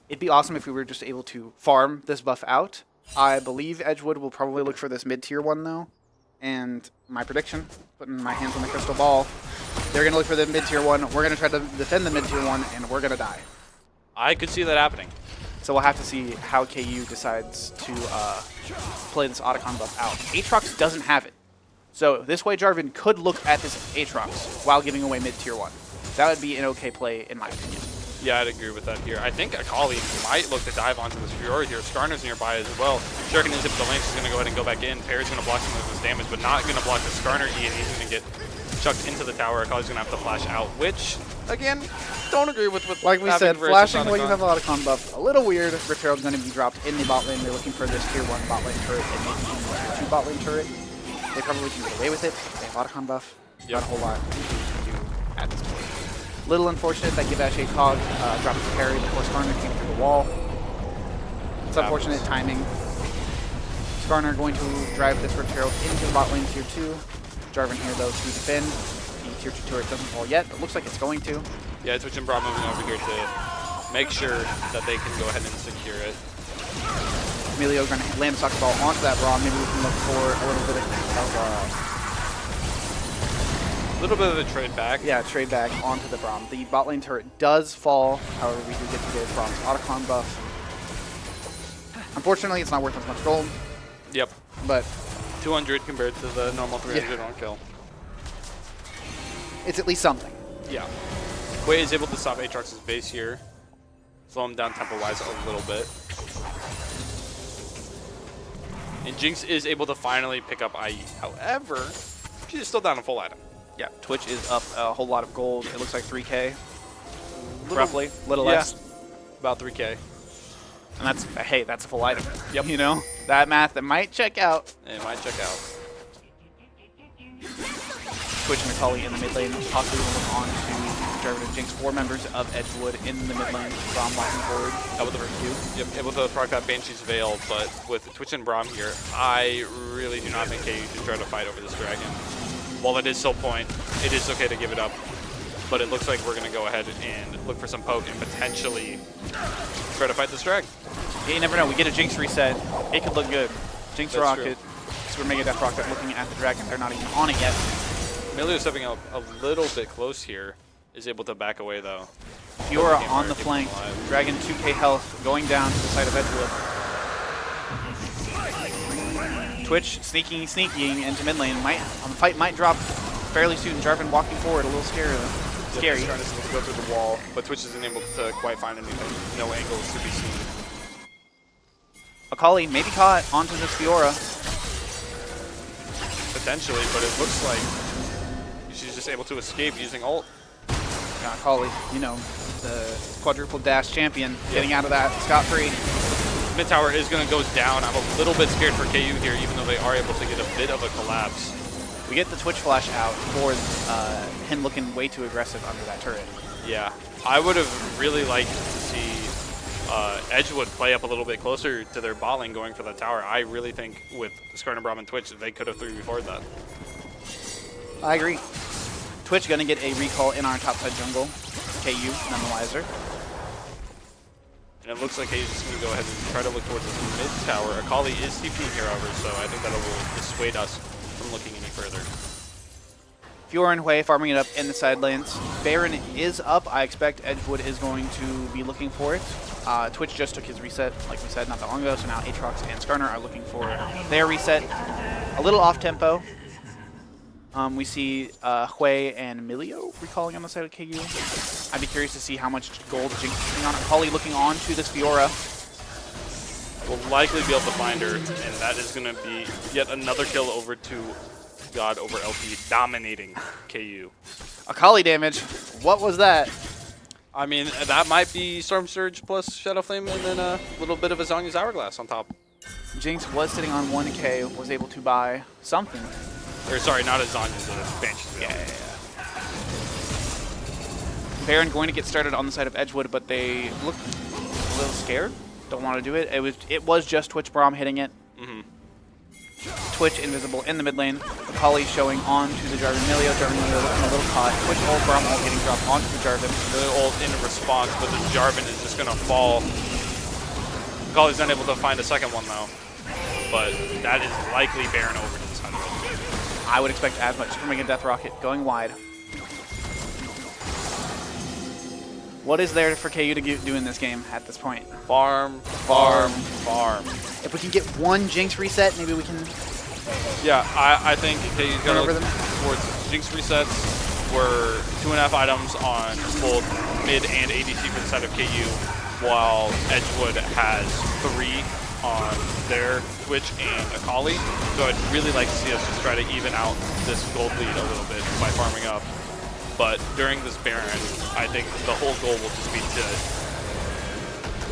It'd be awesome if we were just able to farm this buff out. I believe Edgewood will probably look for this mid-tier one, though. And my prediction, putting my hands on the crystal ball, they're going to look for the mid-tier one. We're going to try to defend the mid-tier one, and we're going to die. I could see that happening. So we'll have to see how KU decides to play this Otacon buff out. Aatrox doesn't have it. So this way Jarvan could look at this Aatrox while giving away mid-tier 1. That would be an okay play, in my opinion. Yeah, I'd agree with that here. I think Akali might look to dive onto this Fiora here. Skarner's nearby as well. Shuriken is with the lane. She's going to go ahead and go back in. Parry's going to block some of this damage, but not going to block the Skarner E, and he's going to get chucked into the tower. Akali's going to have to flash out, which, again, don't agree with like we said, Voracious flashing while you Otacon. have Otacon buff, a little weird. Rip Herald's going to be dropped in the bot lane. They're looking for this tier 1 bot lane turret and maybe even a tier 2 bot lane turret. They probably can get away with it. They have Otacon buff. Not a whole lot to do at this point. Little unfortunate that Giveash Cog dropped the parry before Skarner came through the wall. It's unfortunate timing. Skarner going to drive this Rip Herald into the bot lane tier 2. Jarvan here though to defend. The tier 2 turret doesn't fall yet, but looks like it's going to. Yeah, Twitch and Braum moving over here to make sure that they can go ahead and secure it. Emilio going to land a soccer ball onto that Braum. Maybe we can look for a little bit of A trade back. yeah, trade back onto the Braum. The bot lane turret does fall. However, we do get to get Braum's Otacon buff. Unfortunately, it's not worth as much gold, Yep. but 200 compared to the normal 300 Yeah. on kill. it's at least something. Yeah. Quay is able to stop Aatrox's base here. Slow him down tempo-wise a little bit. And Jinx is able to finally pick up IE. However, she's still down a full item. Yeah, Twitch is up a whole lot of gold. It looks like 3K, roughly, little Yeah. less. About 3K. And that's, hey, that's a full item. Yep. You know, that math that might check out. It might check out. Twitch and Akali in the mid lane, possibly will look on to Jarvan and Jinx, 4 members of Edgewood in the mid lane. Braum walking forward. Able to, yep, able to proc that Banshee's Veil, but with Twitch and Braum here, I really do not think KU should try to fight over this dragon. While it is still point, it is okay to give it up, but it looks like we're going to go ahead and look for some poke and potentially try to fight this drag. Yeah, you never know. We get a Jinx reset. It could look good. Jinx That's Rocket, Super Mega Death Rocket looking at the dragon. They're not even on it yet. Emilio stepping up a little bit close here, is able to back away though. Fiora Game on the keep flank. him alive. Dragon 2k health going down to the side of Edgewood. Twitch sneaking into mid lane. The fight might drop fairly soon. Jarvan walking forward, a little scary. Scary. Trying to go through the wall, but Twitch isn't able to quite find anything. No angles to be seen. Akali maybe caught onto this Fiora. Potentially, but it looks like she's just able to escape using ult. Akali, you know, the quadruple dash champion, getting out of that scot-free. Mid tower is going to go down. I'm a little bit scared for KU here, even though they are able to get a bit of a collapse. We get the Twitch flash out for him looking way too aggressive under that turret. Yeah, I would have really liked to see Edgewood play up a little bit closer to their bot lane going for the tower. I really think with Skarner, Braum, and Twitch, they could have 3v4'd that. I agree. Twitch going to get a recall in our top side jungle. KU, none the wiser. And it looks like he's just going to go ahead and try to look towards this mid tower. Akali is TPing here, however, so I think that will dissuade us from looking any further. Fiora and Hui farming it up in the side lanes. Baron is up. I expect Edgewood is going to be looking for it. Twitch just took his reset, like we said, not that long ago, so now Aatrox and Skarner are looking for their reset. A little off-tempo. We see Hui and Emilio recalling on the side of KU. I'd be curious to see how much gold Jinx is putting on it. Holly looking on to this Fiora. We'll likely be able to find her, and that is going to be yet another kill over to God over LP, dominating KU. Akali damage. What was that? I mean, that might be Storm Surge plus Shadow Flame, and then a little bit of a Zhonya's Hourglass on top. Jinx was sitting on 1k, was able to buy something. Or sorry, not a Zhonya's, a Banshee's Veil. Yeah. Baron going to get started on the side of Edgewood, but they look a little scared. Don't want to do it. It was just Twitch Braum hitting it. Twitch invisible in the mid lane. Akali showing on to the Jarvan Emilio. Jarvan Emilio looking a little caught. Twitch ult, Braum ult getting dropped onto the Jarvan. The ult in response, but the Jarvan is just going to fall. Akali's unable to find a second one though. But that is likely Baron over to the side of it. I would expect as much from a Death Rocket going wide. What is there for KU to do in this game at this point? Farm, farm, farm. If we can get one Jinx reset, maybe we can... Yeah, I think KU's going to look them. towards Jinx resets. We're 2.5 items on both mid and ADC for the side of KU, while Edgewood has 3 on their Twitch and Akali. So I'd really like to see us just try to even out this gold lead a little bit by farming up. But during this Baron, I think the whole goal will just be to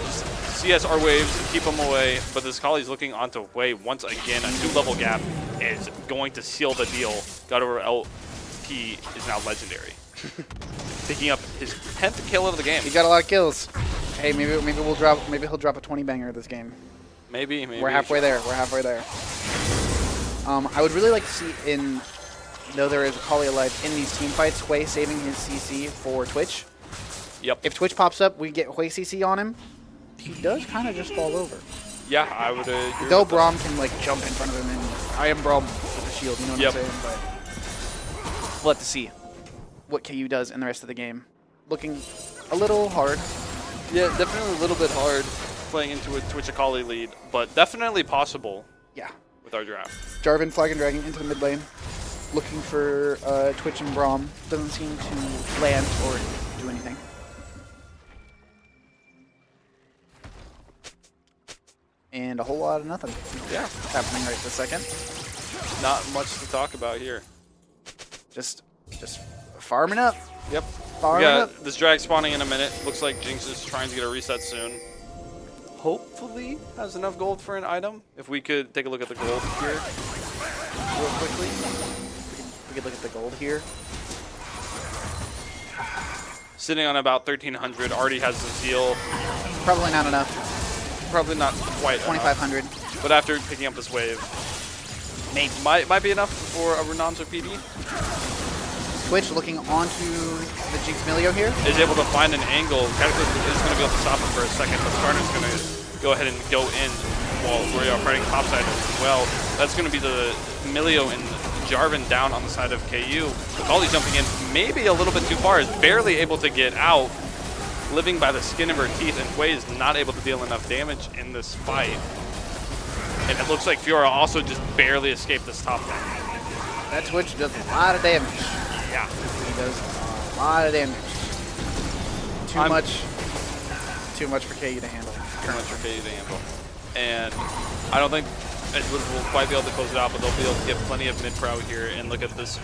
just CS our waves, keep them away. But this Akali's looking onto Hui once again. A 2-level gap is going to seal the deal. God over LP is now legendary. Picking up his 10th kill of the game. He got a lot of kills. Hey, maybe he'll drop a 20 banger this game. Maybe. We're halfway there. We're halfway there. I would really like to see though there is Akali alive in these team fights, Hui saving his CC for Twitch. Yep. If Twitch pops up, we get Hui CC on him. He does kind of just fall over. Yeah, I would agree. Though with that. Braum can like jump in front of him, and I am Braum with a shield, you know what I'm saying? But we'll have to see what KU does in the rest of the game. Looking a little hard. Yeah, definitely a little bit hard playing into a Twitch Akali lead, but definitely possible Yeah. with our draft. Jarvan flag and dragging into the mid lane. Looking for Twitch and Braum. Doesn't seem to land or do anything. And a whole lot of nothing. Yeah. Happening right this second. Not much to talk about here. Just farming up. Yep. Farming We got up. this drag spawning in a minute. Looks like Jinx is trying to get a reset soon. Hopefully has enough gold for an item. If we could take a look at the gold here real quickly. We could look at the gold here. Sitting on about 1,300. Already has the zeal. Probably not enough. Probably not quite 2,500. enough. But after picking up this wave, Maybe. might be enough for a Renanzo PD. Twitch looking onto the Jinx Milio here. Is able to find an angle. Cataclysm is going to be able to stop him for a second, but Skarner's going to go ahead and go in while we are fighting topside as well. That's going to be the Milio and Jarvan down on the side of KU. Akali jumping in maybe a little bit too far, is barely able to get out, living by the skin of her teeth, and Hui is not able to deal enough damage in this fight. And it looks like Fiora also just barely escaped this top lane. That Twitch does a lot of damage. Yeah. He does a lot of damage. Too much for KU to handle. Too much for KU to handle. And I don't think Edgewood will quite be able to close it out, but they'll be able to get plenty of mid-prow here. And look at this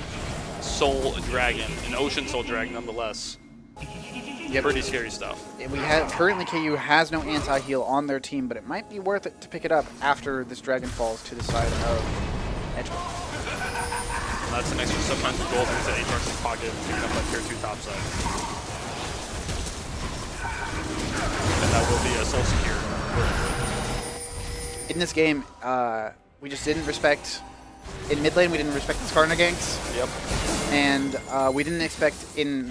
Soul Dragon, an Ocean Soul Dragon nonetheless. Yep. Pretty scary stuff. We have currently KU has no anti-heal on their team, but it might be worth it to pick it up after this dragon falls to the side of Edgewood. That's an extra 700 gold into Aatrox's pocket, picking up that tier 2 topside. And that will be a soul secure. In this game, we just didn't respect. In mid lane, we didn't respect the Skarner ganks. Yep. And we didn't expect in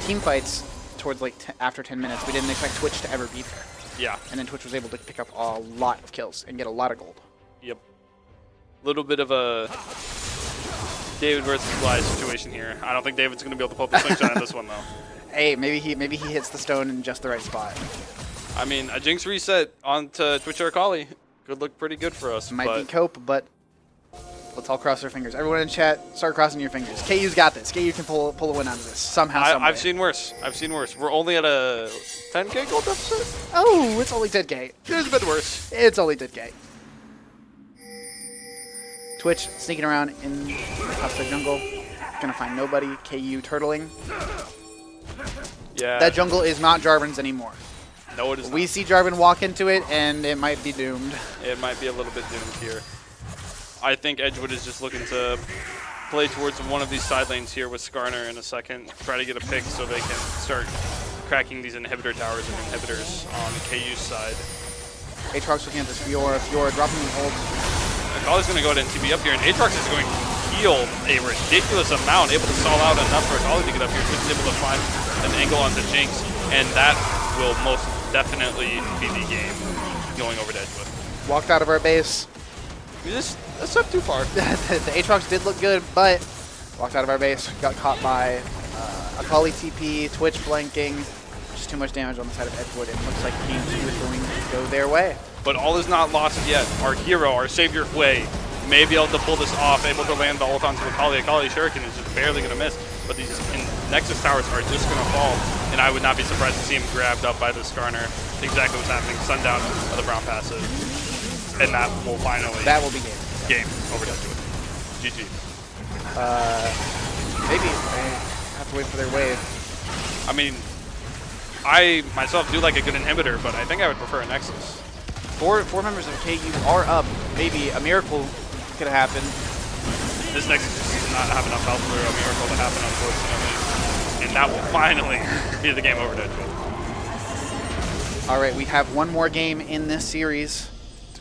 team fights towards like after 10 minutes, we didn't expect Twitch to ever be there. Yeah. And then Twitch was able to pick up a lot of kills and get a lot of gold. Yep. Little bit of a David versus Goliath situation here. I don't think David's going to be able to pull up the slingshot on this one, though. Hey, maybe he hits the stone in just the right spot. I mean, a Jinx reset onto Twitch or Akali could look pretty good for us. Might but be cope, but let's all cross our fingers. Everyone in chat, start crossing your fingers. KU's got this. KU can pull a win out of this somehow, some way. I've seen worse. I've seen worse. We're only at a 10k gold deficit. Oh, it's only 10k. It's a bit worse. It's only 10k. Twitch sneaking around in the top jungle. Gonna find nobody. KU turtling. Yeah. That jungle is not Jarvan's anymore. No, it is We not. see Jarvan walk into it, and it might be doomed. It might be a little bit doomed here. I think Edgewood is just looking to play towards one of these side lanes here with Skarner in a second. Try to get a pick so they can start cracking these inhibitor towers and inhibitors on the KU side. Aatrox looking at this Fiora. Fiora dropping the ult. Akali's going to go ahead and TP up here, and Aatrox is going to heal a ridiculous amount, able to stall out enough for Akali to get up here. He's able to find an angle onto Jinx, and that will most definitely be the game going over to Edgewood. Walked out of our base. That's a step too far. The Aatrox did look good, but walked out of our base. Got caught by Akali TP, Twitch flanking. Just too much damage on the side of Edgewood. It looks like Game 2 is going to go their way. But all is not lost yet. Our hero, our savior Hwei, may be able to pull this off, able to land the ult onto Akali. Akali Shuriken is just barely going to miss, but these Nexus towers are just going to fall, and I would not be surprised to see him grabbed up by the Skarner. Exactly what's happening. Sundown of the Brown passive. And that will finally... That will be game. Game over to Edgewood. GG. Maybe they have to wait for their wave. I mean, I myself do like a good inhibitor, but I think I would prefer a Nexus. Four members of KU are up. Maybe a miracle could happen. This Nexus does not have enough health for a miracle to happen, unfortunately. And that will finally be the game over to Edgewood. All right, we have one more game in this series.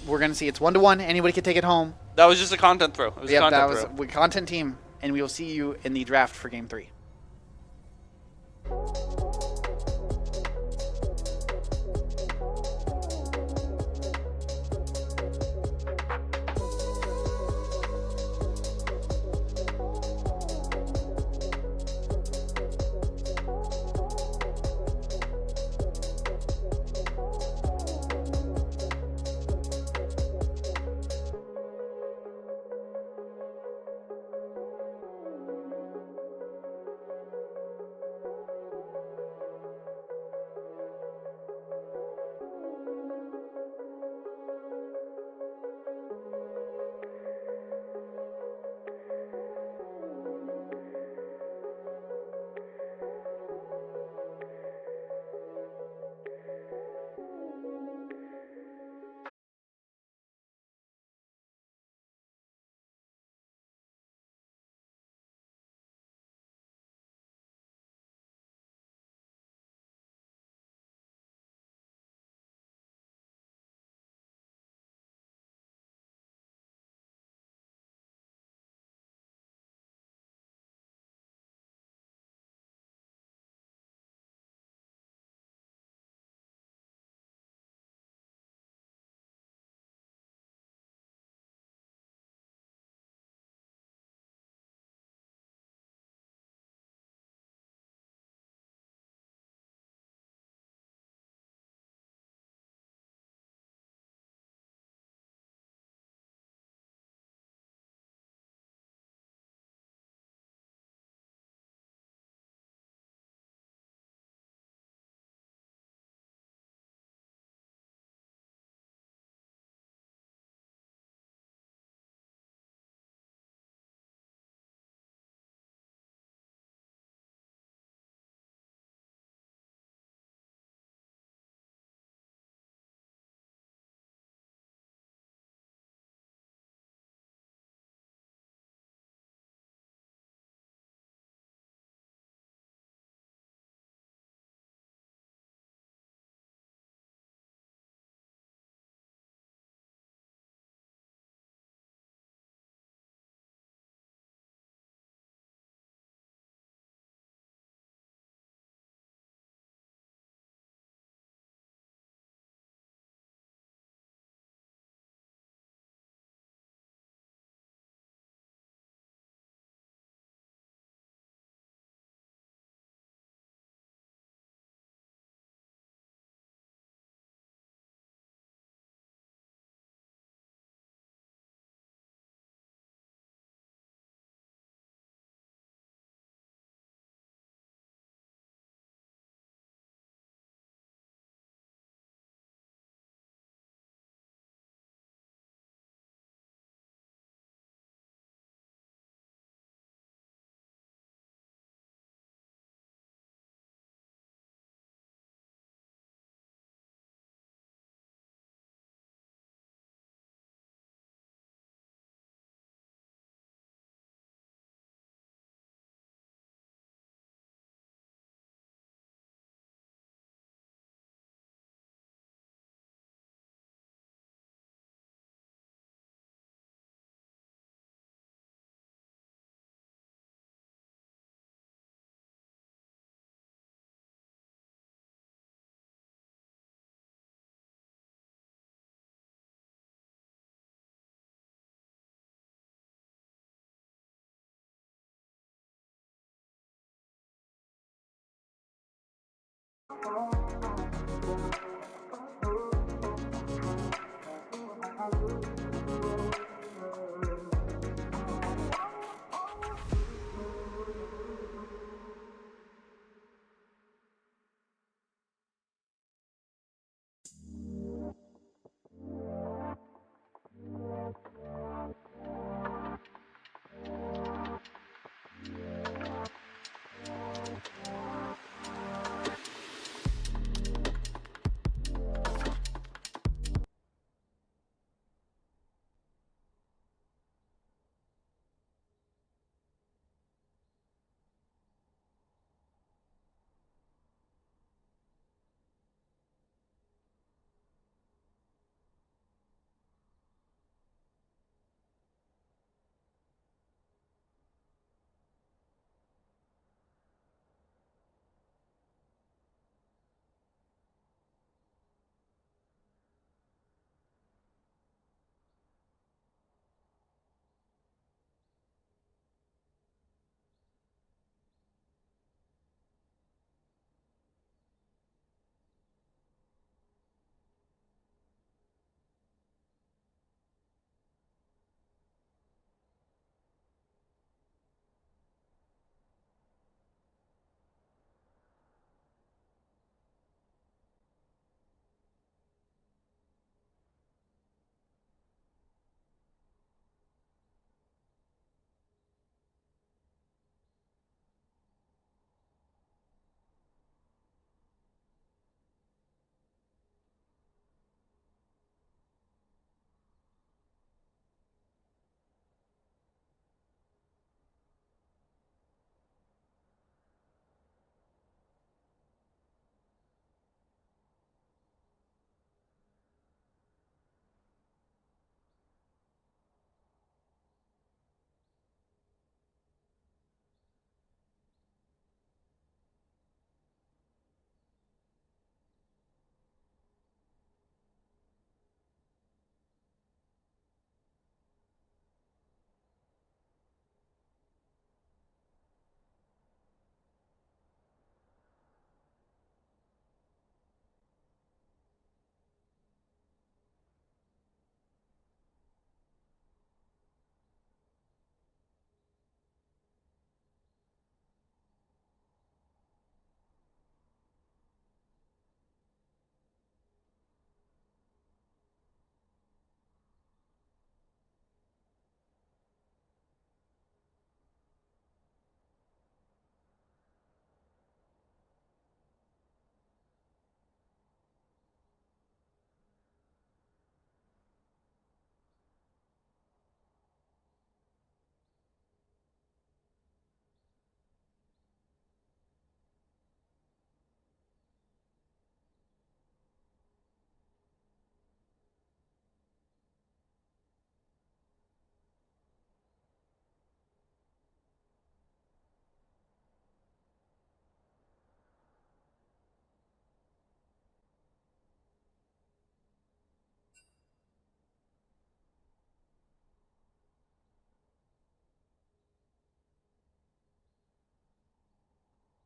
We're going to see it's 1-1. Anybody can take it home. That was just a content throw. It was a Yep, content that throw. was a content team, and we will see you in the draft for Game 3.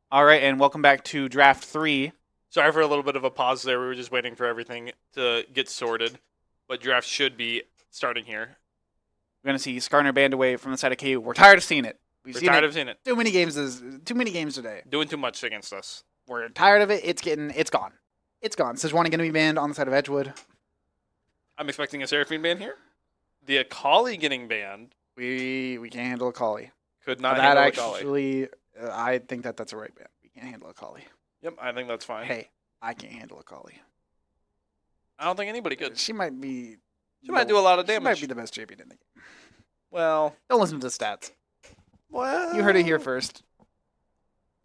All right, and welcome back to Draft 3. Sorry for a little bit of a pause there. We were just waiting for everything to get sorted, but draft should be starting here. We're going to see Skarner banned away from the side of KU. We're tired of seeing it. We've We're seen tired it of seeing it. too many games today. Doing too much against us. We're tired of it. It's gone. It's gone. Sejuani going to be banned on the side of Edgewood. I'm expecting a Seraphine ban here. The Akali getting banned. We can't handle Akali. Could not That handle Akali. actually, I think that's a right ban. We can't handle Akali. Yep, I think that's fine. Hey, I can't handle Akali. I don't think anybody could. She might be. She might do a lot of She damage. might be the best champion in the game. Well, Don't listen to the stats. well. You heard it here first.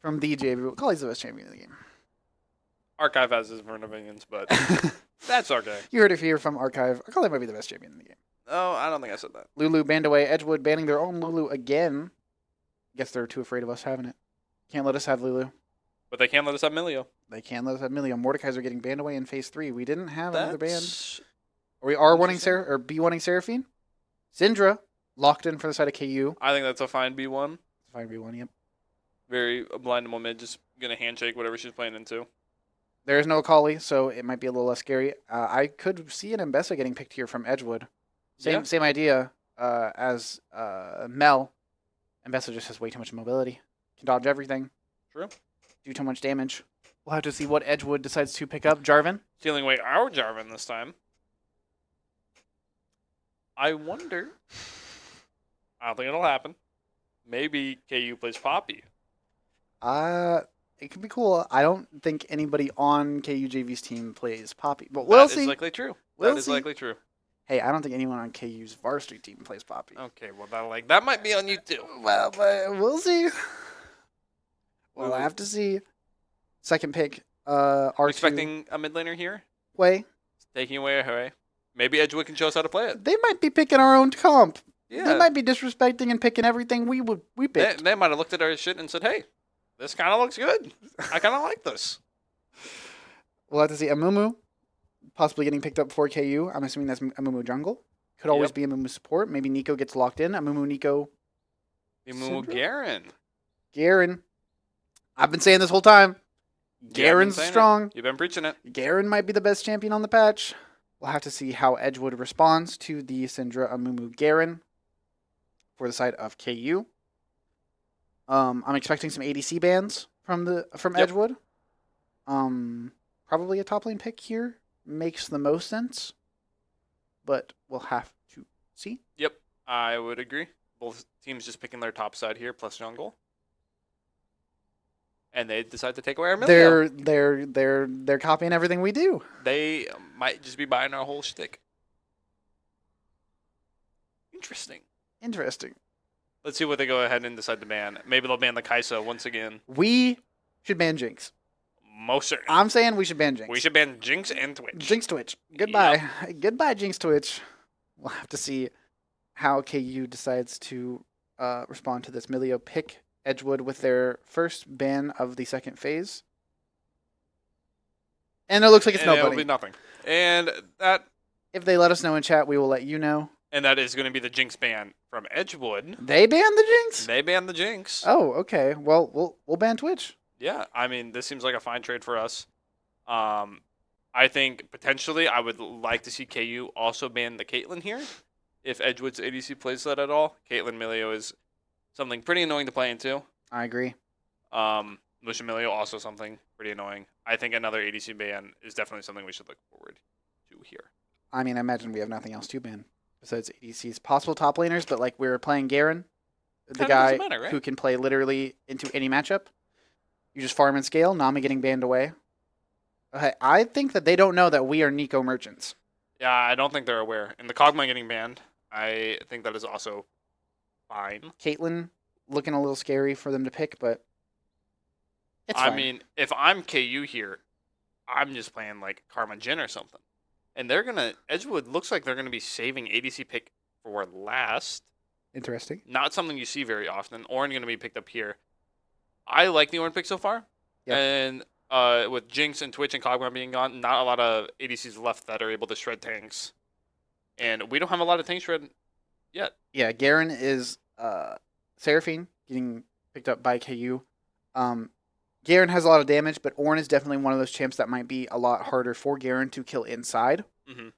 From DJ, Akali's the best champion in the game. Archive has his different opinions, but that's okay. You heard it here from Archive. Akali might be the best champion in the game. Oh, I don't think I said that. Lulu banned away. Edgewood banning their own Lulu again. Guess they're too afraid of us having it. Can't let us have Lulu. But they can't let us have Milio. They can't let us have Milio. Mordekaiser getting banned away in phase 3. We didn't have another ban. That's We are wanting interesting. or B wanting Seraphine. Syndra locked in for the side of KU. I think that's a fine B1. Fine B1, yep. Very blindable mid, just gonna handshake whatever she's playing into. There is no Akali, so it might be a little less scary. I could see an Mbessa getting picked here from Edgewood. Yeah. Same idea as Mel. Mbessa just has way too much mobility. Can dodge everything. True. Do too much damage. We'll have to see what Edgewood decides to pick up. Jarvan? Stealing away our Jarvan this time. I wonder. I don't think it'll happen. Maybe KU plays Poppy. It could be cool. I don't think anybody on KUJV's team plays Poppy, but we'll see. That is likely true. We'll That is see. likely true. Hey, I don't think anyone on KU's varsity team plays Poppy. Okay, well that might be on you too. Well, but we'll see. We'll Well, have to see. Second pick, I'm R2. expecting a mid laner here, Way. taking away a Hooray. Maybe Edgewood can show us how to play it. They might be picking our own comp. Yeah, They might be disrespecting and picking everything we picked. they might have looked at our shit and said, "Hey, this kind of looks good. I kind of like this." We'll have to see. Amumu possibly getting picked up before KU. I'm assuming that's Amumu jungle. Could always Yep. be Amumu support. Maybe Nico gets locked in. Amumu, Nico, Imu Syndra? Garen. Garen. I've been saying this whole time. Yeah, I've been Garen's saying it. strong. You've been preaching it. Garen might be the best champion on the patch. We'll have to see how Edgewood responds to the Syndra Amumu Garen for the side of KU. I'm expecting some ADC bans from Yep. Edgewood. Probably a top lane pick here makes the most sense, but we'll have to see. Yep, I would agree. Both teams just picking their top side here plus jungle, and they decide to take away our Milio. They're copying everything we do. They might just be buying our whole shtick. Interesting. Let's see what they go ahead and decide to ban. Maybe they'll ban the Kai'Sa once again. We should ban Jinx. Most certainly. I'm saying we should ban Jinx. We should ban Jinx and Twitch. Jinx Twitch. Goodbye. Goodbye, Jinx Twitch. We'll have to see how KU decides to respond to this. Milio pick Edgewood with their first ban of the second phase. And it looks like it's And it'll nobody. be nothing. And that If they let us know in chat, we will let you know. is going to be the Jinx ban from Edgewood. They banned the Jinx? They banned the Jinx. Oh, okay. Well, we'll ban Twitch. Yeah, I mean, this seems like a fine trade for us. I think potentially I would like to see KU also ban the Caitlyn here. If Edgewood's ADC plays that at all. Caitlyn Milio is something pretty annoying to play into. I agree. Lucian Milio also something pretty annoying. I think another ADC ban is definitely something we should look forward to here. I mean, I imagine we have nothing else to ban besides ADCs. Possible top laners, but like we're playing Garen, the Kinda guy doesn't matter, right? who can play literally into any matchup. You just farm and scale. Nami getting banned away. Okay, I think that they don't know that we are Nico merchants. Yeah, I don't think they're aware. And the Kog'Maw getting banned, I think that is also fine. Caitlyn looking a little scary for them to pick, but it's fine. I mean, if I'm KU here, I'm just playing like Karma Jin or something. And Edgewood looks like they're gonna be saving ADC pick for last. Interesting. Not something you see very often. Ornn gonna be picked up here. I like the Ornn pick so far. Yep. And with Jinx and Twitch and Kog'Maw being gone, not a lot of ADCs left that are able to shred tanks. And we don't have a lot of tank shred yet. Yeah, Garen is Seraphine getting picked up by KU. Garen has a lot of damage, but Ornn is definitely one of those champs that might be a lot harder for Garen to kill inside. Mm-hmm.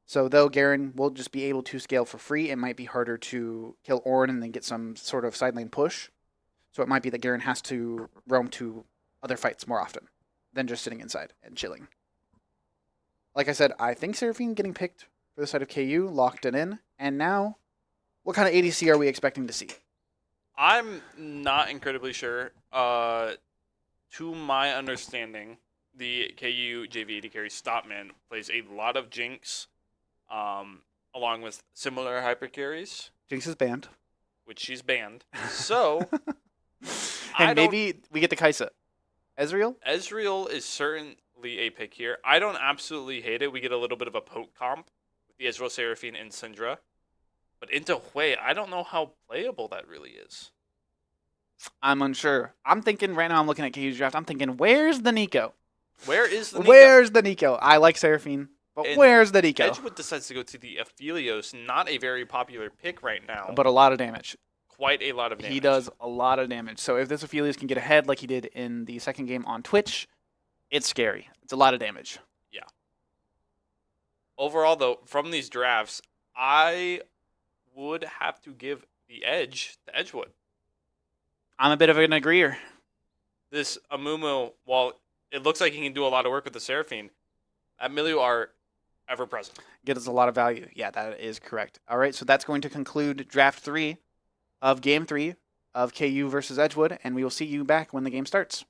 So though Garen will just be able to scale for free, it might be harder to kill Ornn and then get some sort of side lane push. So it might be that Garen has to roam to other fights more often than just sitting inside and chilling. Like I said, I think Seraphine getting picked for the side of KU, locked it in. And now, what kind of ADC are we expecting to see? I'm not incredibly sure. To my understanding, the KU JV AD carry Stopman plays a lot of Jinx, along with similar hyper carries, Jinx is banned. which she's banned. So And maybe we get the Kai'Sa. Ezreal? Ezreal is certainly a pick here. I don't absolutely hate it. We get a little bit of a poke comp with the Ezreal, Seraphine, and Syndra. But into Hui, I don't know how playable that really is. I'm unsure. I'm thinking right now, I'm looking at KU's draft. I'm thinking, where's the Nico? Where is the Nico? Where's the Nico? I like Seraphine, but And where's the Nico? Edgewood decides to go to the Aphelios, not a very popular pick right now. But a lot of damage. Quite a lot of damage. He does a lot of damage. So if this Aphelios can get ahead like he did in the second game on Twitch, It's scary. It's a lot of damage. Overall, though, from these drafts, I would have to give the edge to Edgewood. I'm a bit of an agreeer. This Amumu, while it looks like he can do a lot of work with the Seraphine, at Milieu are ever present. Gives us a lot of value. Yeah, that is correct. All right, so that's going to conclude Draft 3 of Game 3 of KU versus Edgewood, and we will see you back when the game starts.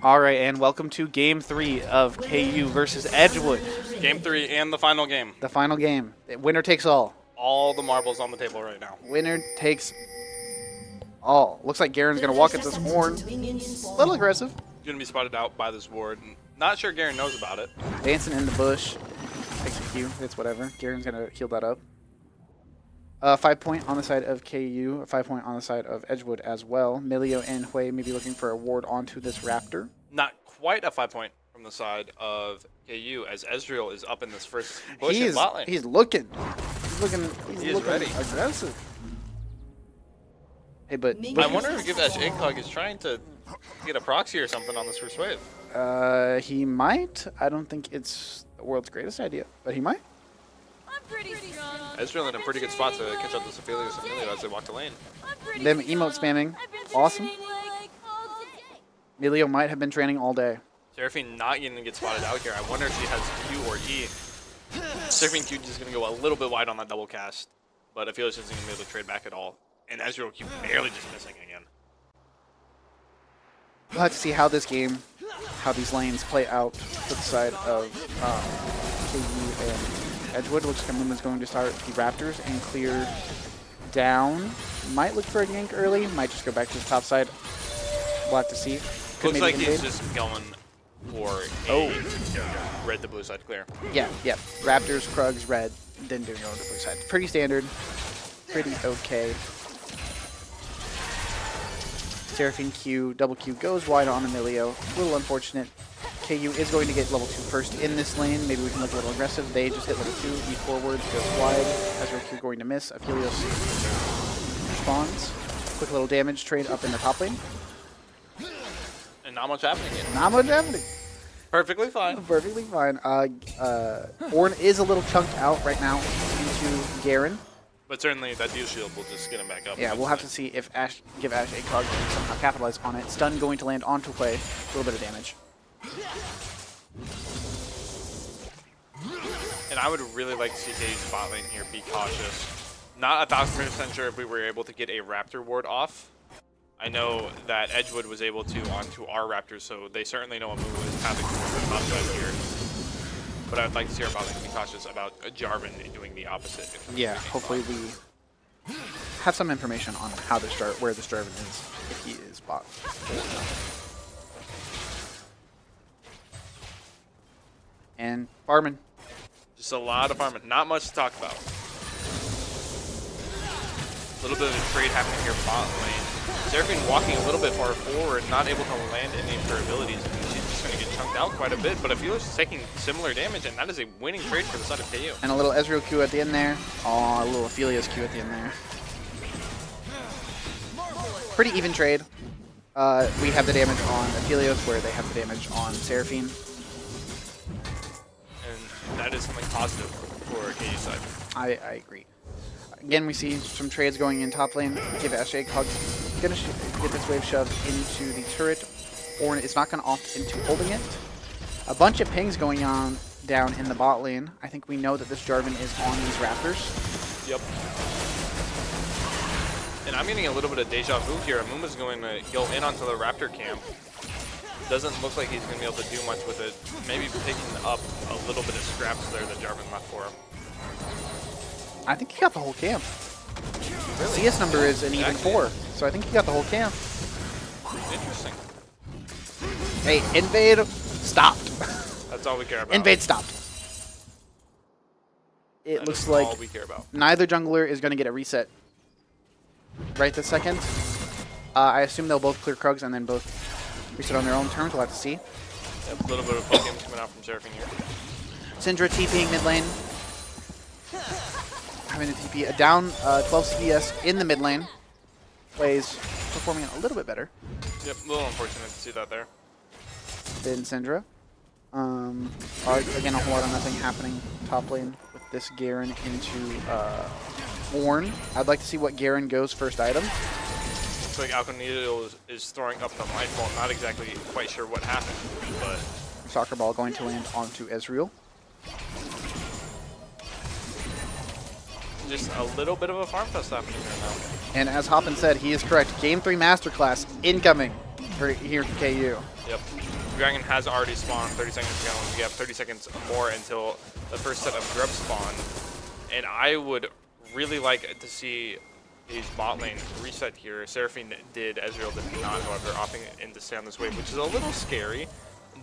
All right, and welcome to Game 3 of KU versus Edgewood. Game 3 and the final game. The final game. Winner takes all. All the marbles on the table right now. Winner takes all. Looks like Garen's going to walk at this horn. A little aggressive. Going to be spotted out by this ward. Not sure Garen knows about it. Dancing in the bush. Takes a Q. It's whatever. Garen's going to heal that up. 5 point on the side of KU. 5 point on the side of Edgewood as well. Milio and Hui may be looking for a ward onto this Raptor. Not quite a 5 point from the side of KU as Ezreal is up in this first bush in bot lane. He's looking. He's looking ready. Aggressive. Hey, but I wonder if Give Edge Incog is trying to get a proxy or something on this first wave. He might. I don't think it's the world's greatest idea, but he might. I'm pretty strong. Ezreal in a pretty good spot to catch up to Sophelius and Milio as they walk the lane. Them emote spamming. Awesome. Milio might have been training all day. Seraphine not going to get spotted out here. I wonder if she has Q or E. Seraphine Q just going to go a little bit wide on that double cast, but Aphelios isn't going to be able to trade back at all. And Ezreal Q barely just missing again. We'll have to see how this game, how these lanes play out to the side of KU and Edgewood. Looks like Amuma's going to start the Raptors and clear down. Might look for a gank early. Might just go back to the top side. We'll have to see. Could Looks like maybe he's invade. just going for a red to blue side clear. Yeah. Raptors, Krugs, red, then doing go to the blue side. Pretty standard. Pretty okay. Seraphine Q, double Q goes wide on Emilio. A little unfortunate. KU is going to get level 2 first in this lane. Maybe we can look a little aggressive. They just hit level 2. E forwards, goes wide. Ezreal Q going to miss. Aphelios responds. Quick little damage trade up in the top lane. And not much happening yet. Not much happening. Perfectly fine. Perfectly fine. Ornn is a little chunked out right now into Garen. But certainly that deal shield will just get him back up. Yeah, we'll have to see if give Ash a cog and somehow capitalize on it. Stun going to land onto Hui. A little bit of damage. And I would really like to see KU's bot lane here be cautious. Not 1000% sure if we were able to get a Raptor ward off. I know that Edgewood was able to onto our Raptors, so they certainly know a move is happening towards the top side here. But I would like to see our bot lane be cautious about Jarvan doing the opposite. Yeah, hopefully we have some information on how this where this Jarvan is, if he is bot. And Barman. Just a lot of farming. Not much to talk about. A little bit of a trade happening here bot lane. Seraphine walking a little bit far forward, not able to land any of her abilities. And she's just going to get chunked out quite a bit, but Aphelios is taking similar damage, and that is a winning trade for the side of KU. And a little Ezreal Q at the end there. Aw, a little Aphelios Q at the end there. Pretty even trade. We have the damage on Aphelios, where they have the damage on Seraphine. And that is something positive for KU side. I agree. Again, we see some trades going in top lane. Give Ash a hug. Gonna get this wave shoved into the turret. Ornn is not gonna opt into holding it. A bunch of pings going on down in the bot lane. I think we know that this Jarvan is on these Raptors. Yep. And I'm getting a little bit of deja vu here. Amuma's going to go in onto the Raptor camp. Doesn't look like he's going to be able to do much with it. Maybe picking up a little bit of scraps there that Jarvan left for him. I think he got the whole camp. Really? CS number is an even 4, so I think he got the whole camp. Interesting. Hey, invade stopped. That's all we care about. Invade stopped. It That looks is like all we care about. neither jungler is going to get a reset right this second. I assume they'll both clear Krugs and then both reset on their own terms. We'll have to see. Yep, a little bit of Pokemon coming out from Seraphine here. Syndra TPing mid lane. Having a TP down 12 CPS in the mid lane. Plays performing a little bit better Yep, a little unfortunate to see that there. than Syndra. Again, a whole lot of nothing happening top lane with this Garen into Ornn. I'd like to see what Garen goes first item. Looks like Alconito is throwing up the Lightfall. Not exactly quite sure what happened, but Soccer ball going to land onto Ezreal. just a little bit of a farm fest happening here now. And as Hoppin said, he is correct. Game 3 Masterclass incoming. for here for KU. Yep. Dragon has already spawned 30 seconds ago, and we have 30 seconds more until the first set of grubs spawn. And I would really like to see his bot lane reset here. Seraphine did, Ezreal did not, however, opting in to stay on this wave, which is a little scary.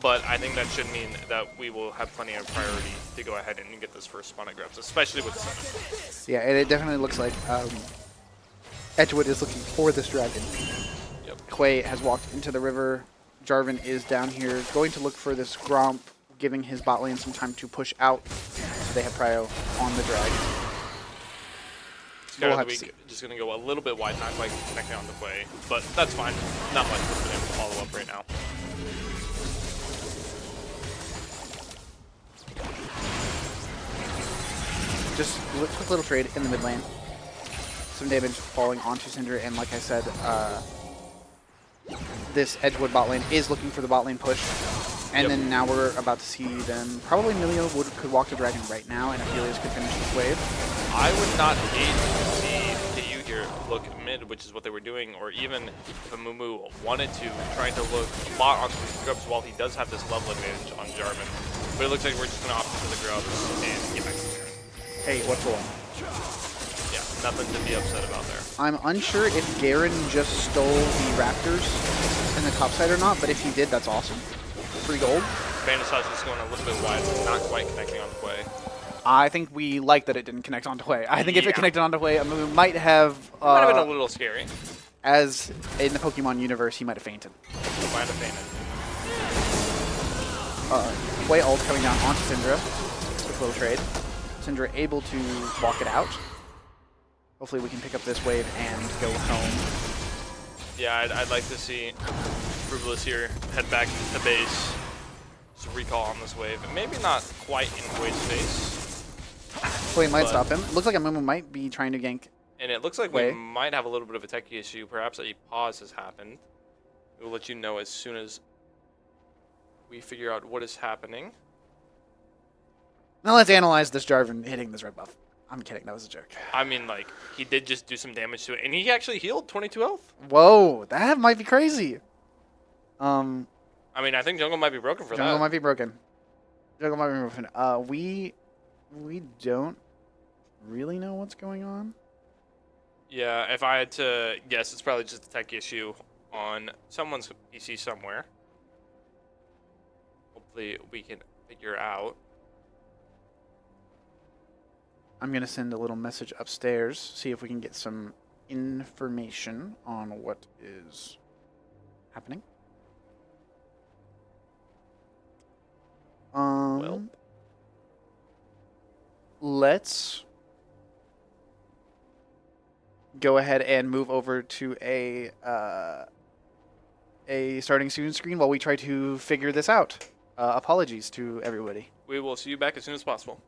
But I think that should mean that we will have plenty of priority to go ahead and get this first spawn at grubs, especially with Sun. Yeah, and it definitely looks like Edgewood is looking for this dragon. Yep. Quay has walked into the river. Jarvan is down here, going to look for this Gromp, giving his bot lane some time to push out. So they have prio on the drag. Start of the week, just going to go a little bit wide, not quite connecting on the way, but that's fine. Not much for them to follow up right now. Just a quick little trade in the mid lane. Some damage falling onto Syndra, and like I said, this Edgewood bot lane is looking for the bot lane push. And then now we're about to see them. Probably Milio could walk the dragon right now, and Aphelios could finish this wave. I would not hate to see KU here look mid, which is what they were doing, or even if a Mumu wanted to, trying to look bot onto the grubs while he does have this level advantage on Jarvan. But it looks like we're just going to opt for the grubs and get back to the turn. Hey, what's wrong? Yeah, nothing to be upset about there. I'm unsure if Garen just stole the Raptors in the top side or not, but if he did, that's awesome. Free gold. Vanishage is going a little bit wide, not quite connecting on the way. I think we like that it didn't connect onto Hwei. I think if it connected onto Hwei, Amumu might have... might have been a little scary. As in the Pokemon universe, he might have fainted. He might have fainted. Hwei ult coming down onto Syndra. Quick little trade. Syndra able to walk it out. Hopefully we can pick up this wave and go home. Yeah, I'd like to see Rubelis here head back to base. Just recall on this wave. Maybe not quite in Hwei's face. Hwei might stop him. It looks like Amumu might be trying to gank. And it looks like Hwei. we might have a little bit of a tech issue. Perhaps a pause has happened. We'll let you know as soon as we figure out what is happening. Now let's analyze this Jarvan hitting this red buff. I'm kidding, that was a joke. I mean, like, he did just do some damage to it, and he actually healed 22 health. Whoa, that might be crazy. I mean, I think jungle might be broken for Jungle that. might be broken. Jungle might be broken. We don't really know what's going on. Yeah, if I had to guess, it's probably just a tech issue on someone's PC somewhere. Hopefully we can figure out. I'm going to send a little message upstairs, see if we can get some information on what is happening. Well. Let's go ahead and move over to a starting soon screen while we try to figure this out. Apologies to everybody. We will see you back as soon as possible.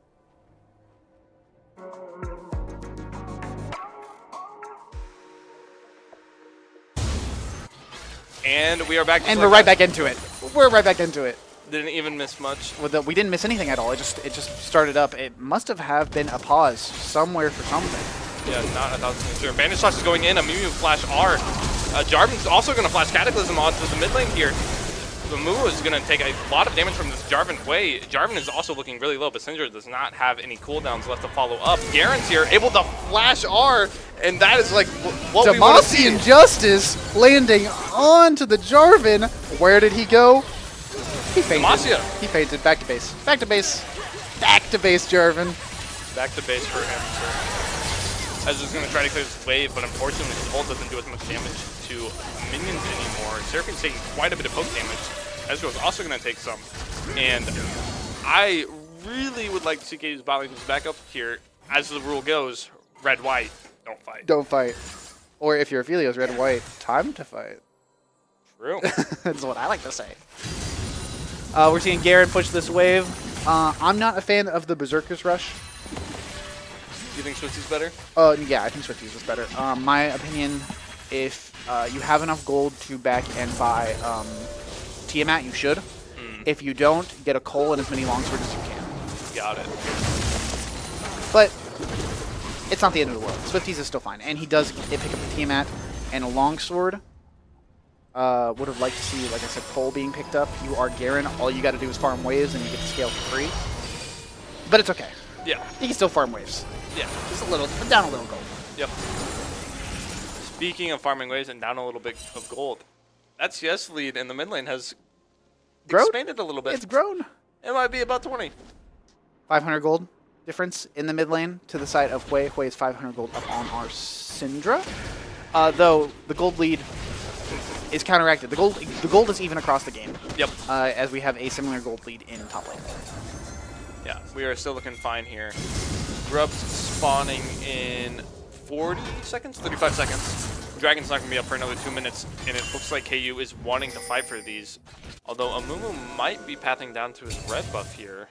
And we are back. And we're right back into it. We're right back into it. Didn't even miss much. We didn't miss anything at all. It just started up. It must have been a pause somewhere for something. Yeah, not 1,000% sure. Bandage Toss is going in. Amumu flash R. Jarvan's also going to flash Cataclysm onto the mid lane here. Amumu is going to take a lot of damage from this Jarvan Hwei. Jarvan is also looking really low, but Syndra does not have any cooldowns left to follow up. Garen's here, able to flash R, and that is like what we want to see. Demacian Justice landing onto the Jarvan. Where did he go? He fainted. Demacia. He fainted. Back to base. Back to base. Back to base, Jarvan. Back to base for him. As he's going to try to clear this wave, but unfortunately his ult doesn't do as much damage to minions anymore. Seraphine's taking quite a bit of poke damage. Ezreal's also going to take some. And I really would like to see KU's bot lane comes back up here. As the rule goes, red-white, don't fight. Don't fight. Or if you're Aphelios, red-white, time to fight. True. That's what I like to say. We're seeing Garen push this wave. I'm not a fan of the Berserker's Rush. You think Swifty's better? Yeah, I think Swifties is better. My opinion, if you have enough gold to back and buy Tiamat, you should. If you don't, get a Cole and as many longswords as you can. Got it. But it's not the end of the world. Swifties is still fine. And he does pick up the Tiamat and a longsword. Would have liked to see, like I said, Cole being picked up. You are Garen. All you got to do is farm waves, and you get to scale for free. But it's okay. Yeah. You can still farm waves. Yeah. Just a little, down a little gold. Yep. Speaking of farming waves and down a little bit of gold, that CS lead in the mid lane has expanded a little bit. It's grown. It might be about 20. 500 gold difference in the mid lane to the side of Hui. Hui is 500 gold up on our Syndra. Though the gold lead is counteracted. The gold is even across the game. Yep. As we have a similar gold lead in top lane. Yeah, we are still looking fine here. Grubs spawning in 40 seconds, 35 seconds. Dragon's not going to be up for another 2 minutes, and it looks like KU is wanting to fight for these. Although Amumu might be pathing down to his red buff here.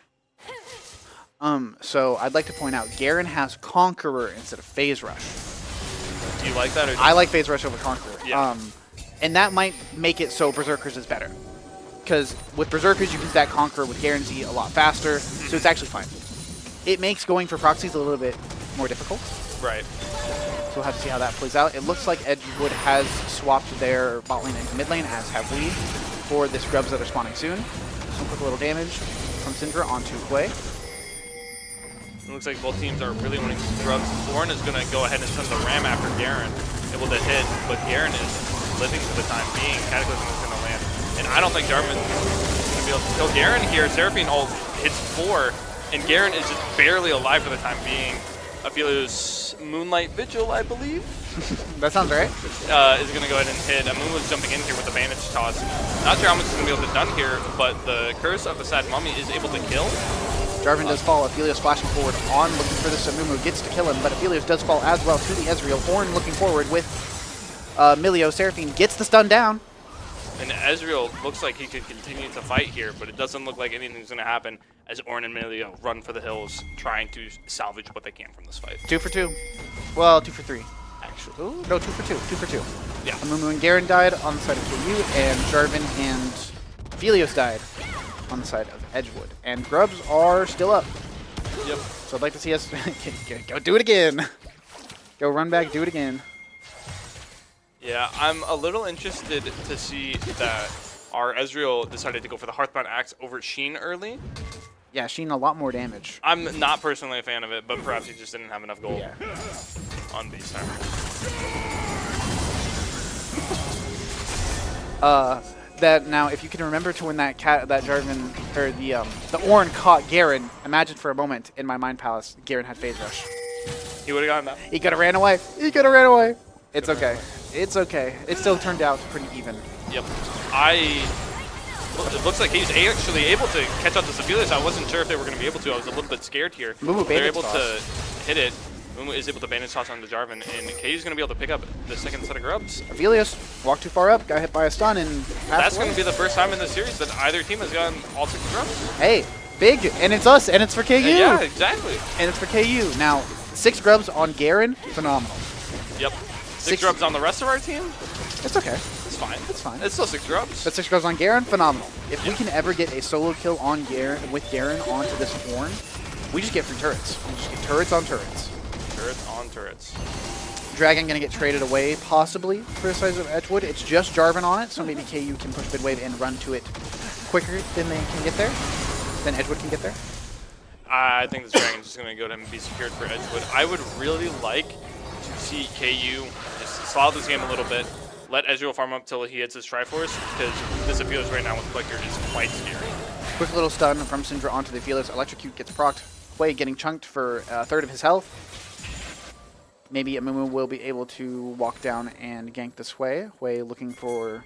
So I'd like to point out, Garen has Conqueror instead of Phase Rush. Do you like that? Or I like Phase Rush over Conqueror. Yeah. And that might make it so Berserkers is better. Because with Berserkers, you can stack Conqueror with Garen Z a lot faster, so it's actually fine. It makes going for proxies a little bit more difficult. Right. So we'll have to see how that plays out. It looks like Edgewood has swapped their bot lane into mid lane, as have we, for the scrubs that are spawning soon. Some quick little damage from Syndra onto Hui. It looks like both teams are really wanting Grubs. Thorn is going to go ahead and send the ram after Garen, able to hit, but Garen is living for the time being. Cataclysm is going to land, and I don't think Jarvan's going to be able to kill Garen here. Seraphine ult hits 4, and Garen is just barely alive for the time being. Aphelios Moonlight Vigil, I believe, That sounds right. is going to go ahead and hit. Amumu is jumping in here with the bandage toss. Not sure how much is going to be able to done here, but the Curse of the Sad Mummy is able to kill. Jarvan does fall. Aphelios flashing forward on, looking for this. Amumu gets to kill him, but Aphelios does fall as well to the Ezreal. Horn looking forward with Milio. Seraphine gets the stun down. And Ezreal looks like he could continue to fight here, but it doesn't look like anything's going to happen as Ornn and Milio run for the hills, trying to salvage what they can from this fight. 2 for 2. Well, 2 for 3. Actually. Ooh, no, 2 for 2. 2 for 2. Yeah. Amumu and Garen died on the side of KU, and Jarvan and Aphelios died on the side of Edgewood. And Grubs are still up. Yep. So I'd like to see us go do it again. Go run back, do it again. Yeah, I'm a little interested to see that our Ezreal decided to go for the Hearthbound Axe over Sheen early. Yeah, Sheen a lot more damage. I'm not personally a fan of it, but perhaps he just didn't have enough gold Yeah. on these time. That now, if you can remember to when that Jarvan or the Ornn caught Garen, imagine for a moment in my mind palace, Garen had Phase Rush. He would have gotten that. He could have ran away. He could have ran away. It's okay. It's okay. It still turned out pretty even. Yep. It looks like he's actually able to catch up to Aphelios. I wasn't sure if they were going to be able to. I was a little bit scared here. Mumu They're bandage able toss. to hit it. Mumu is able to bandage toss onto Jarvan, and KU's going to be able to pick up the second set of Grubs. Aphelios walked too far up, got hit by a stun, and passed That's away. going to be the first time in the series that either team has gotten all 6 Grubs. Hey, big, and it's us, and it's for KU. Yeah, exactly. And it's for KU. Now, 6 Grubs on Garen, phenomenal. Yep. 6 Grubs on the rest of our team? It's okay. It's fine. It's fine. It's still 6 Grubs. But 6 Grubs on Garen, phenomenal. If we can ever get a solo kill on Garen with Garen onto this Horn, we just get free turrets. We just get turrets on turrets. Turrets on turrets. Dragon gonna get traded away, possibly, for the size of Edgewood. It's just Jarvan on it, so maybe KU can push midwave and run to it quicker than they can get there. Than Edgewood can get there. I think this Dragon's just going to go ahead and be secured for Edgewood. I would really like to see KU just slow this game a little bit, let Ezreal farm up till he hits his Triforce, because this Aphelios right now with Collector is quite scary. Quick little stun from Syndra onto the Aphelios. Electrocute gets procced. Hui getting chunked for a third of his health. Maybe Amumu will be able to walk down and gank this Hui. Hui looking for,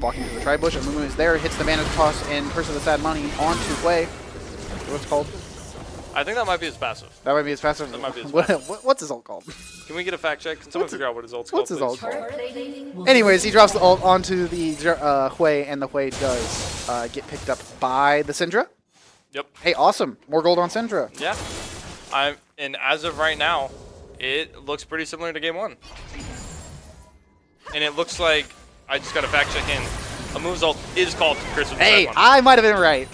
walking to the tri-bush. Amumu is there, hits the mana toss, and Curse of the Sad Money onto Hui. What's it called? I think that might be his passive. That might be his passive. That might be his What's his ult called? Can we get a fact check? Can someone figure out what his ult's called, What's his ult please? called? Anyways, he drops the ult onto the Hui, and the Hui does get picked up by the Syndra. Yep. Hey, awesome. More gold on Syndra. Yeah. And as of right now, it looks pretty similar to game 1. And it looks like, I just got to fact check in, Amu's ult is called Curse of the Hey, Sad Money. I might have been right.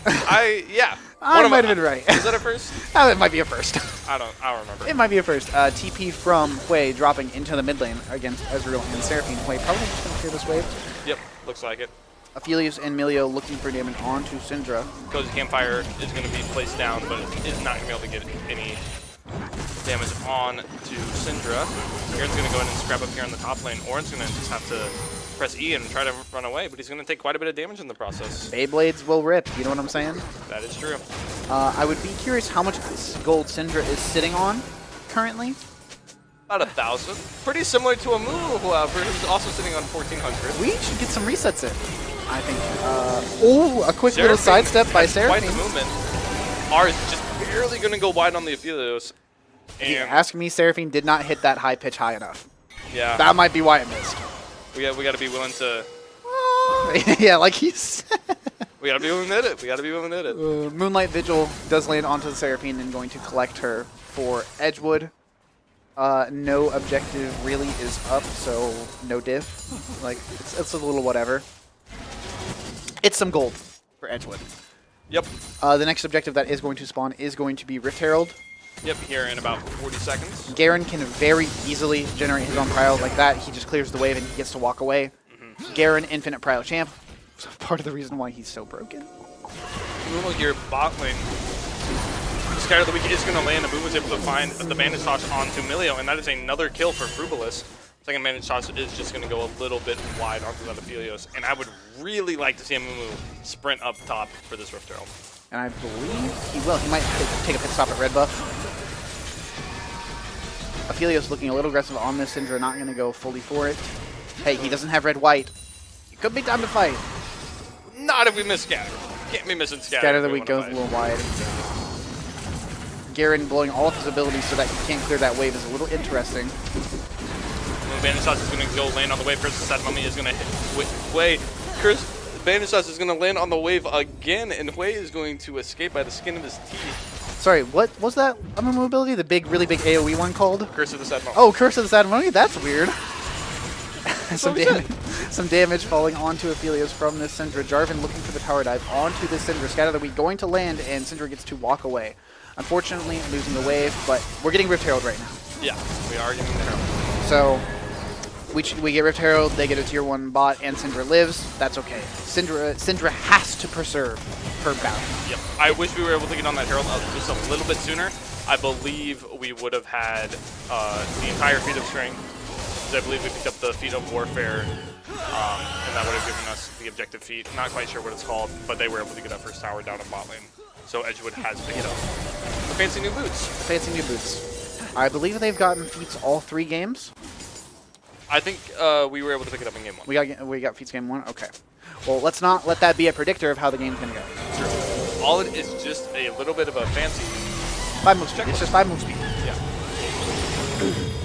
Yeah. I might have been right. Is that a first? It might be a first. I don't remember. It might be a first. TP from Hui dropping into the mid lane against Ezreal and Seraphine. Hui probably just going to clear this wave. Yep, looks like it. Aphelios and Milio looking for damage onto Syndra. Cozy Campfire is going to be placed down, but is not going to be able to get any damage on to Syndra. Aaron's going to go in and scrap up here on the top lane. Orin's going to just have to press E and try to run away, but he's going to take quite a bit of damage in the process. Beyblades will rip, you know what I'm saying? That is true. I would be curious how much gold Syndra is sitting on currently. About 1,000. Pretty similar to Amumu, however, who's also sitting on 1,400. We should get some resets in, I think. Oh, a quick little sidestep by Quite the Seraphine. movement. R is just barely going to go wide on the Aphelios. And Ask me, Seraphine did not hit that high pitch high enough. yeah, That might be why it missed. we got to be willing to. Yeah, like he's... We got to be willing to hit it. We got to be willing to hit it. Moonlight Vigil does land onto the Seraphine and going to collect her for Edgewood. No objective really is up, so no diff. Like, it's a little whatever. It's some gold for Edgewood. Yep. The next objective that is going to spawn is going to be Rift Herald. Yep, here in about 40 seconds. Garen can very easily generate his own prio like that. He just clears the wave and he gets to walk away. Garen, infinite prio champ. So part of the reason why he's so broken. Amumu here, bot lane. Scatter of the Week is going to land. Amumu was able to find the Bandage Toss onto Milio, and that is another kill for Frubalis. Second Bandage Toss is just going to go a little bit wide onto that Aphelios, and I would really like to see Amumu sprint up top for this Rift Herald. And I believe he will. He might take a pit stop at red buff. Aphelios looking a little aggressive on this Syndra, not going to go fully for it. Hey, he doesn't have red-white. It could be time to fight. Not if we miss Scatter. Can't be missing Scatter. Scatter if the we Week wanna goes a fight. little wide. Garen blowing all of his abilities so that he can't clear that wave is a little interesting. Bandage Toss is going to go land on the wave. Curse of Sad Mummy is going to hit Hui. Bandage Toss is going to land on the wave again, and Hui is going to escape by the skin of his teeth. Sorry, what was that Amumu ability? The big, really big AoE one called? Curse of the Sad Mummy. Oh, Curse of the Sad Mummy? That's weird. some, what we damage, some damage falling onto Aphelios from this Syndra. Jarvan looking for the tower dive onto this Syndra. Scatter the Week going to land, and Syndra gets to walk away. Unfortunately, losing the wave, but we're getting Rift Herald right now. Yeah, we are getting the Herald. So, we get Rift Herald, they get a tier 1 bot, and Syndra lives. That's okay. Syndra has to preserve her bounty. Yep. I wish we were able to get on that Herald just a little bit sooner. I believe we would have had the entire Feat of Strength. I believe we picked up the Feat of Warfare, and that would have given us the objective feat. Not quite sure what it's called, but they were able to get that first tower down in bot lane. So Edgewood has picked up the fancy new boots. Fancy new boots. I believe they've gotten feats all 3 games. I think we were able to pick it up in game 1. We got feats game 1? Okay. Well, let's not let that be a predictor of how the game's going to go. True. All it is just a little bit of a fancy 5 move speed. It's just 5 move speed. Yeah.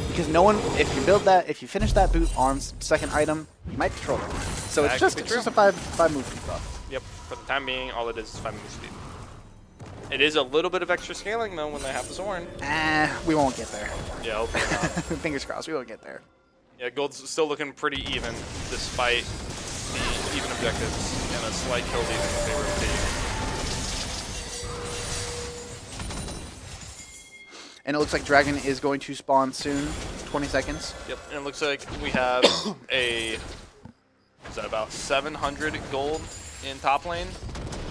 Because no one, if you finish that boot on second item, you might control it. So That it's just could be true. a five move speed buff. Yep. For the time being, all it is 5 move speed. It is a little bit of extra scaling though when they have the Sorin. We won't get there. Yeah, hopefully not. Fingers crossed, we won't get there. Yeah, gold's still looking pretty even despite the even objectives and a slight kill lead in favor of team. And it looks like Dragon is going to spawn soon. 20 seconds. Yep, and it looks like we have is that about 700 gold in top lane?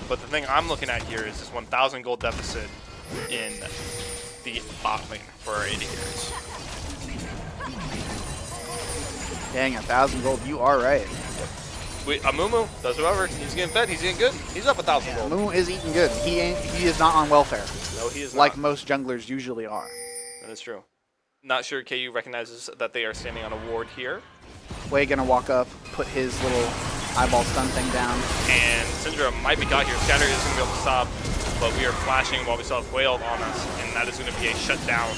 But the thing I'm looking at here is this 1,000 gold deficit in the bot lane for our AD carries. Dang, 1,000 gold. You are right. Amumu does whatever. He's getting fed. He's getting good. He's up 1,000 gold. Moo is eating good. He is not on welfare. No, he is Like not. most junglers usually are. That is true. Not sure KU recognizes that they are standing on a ward here. Way gonna walk up, put his little eyeball stun thing down. And Syndra might be caught here. Scatter is going to be able to stop, but we are flashing while we still have Whaled on us, and that is going to be a shutdown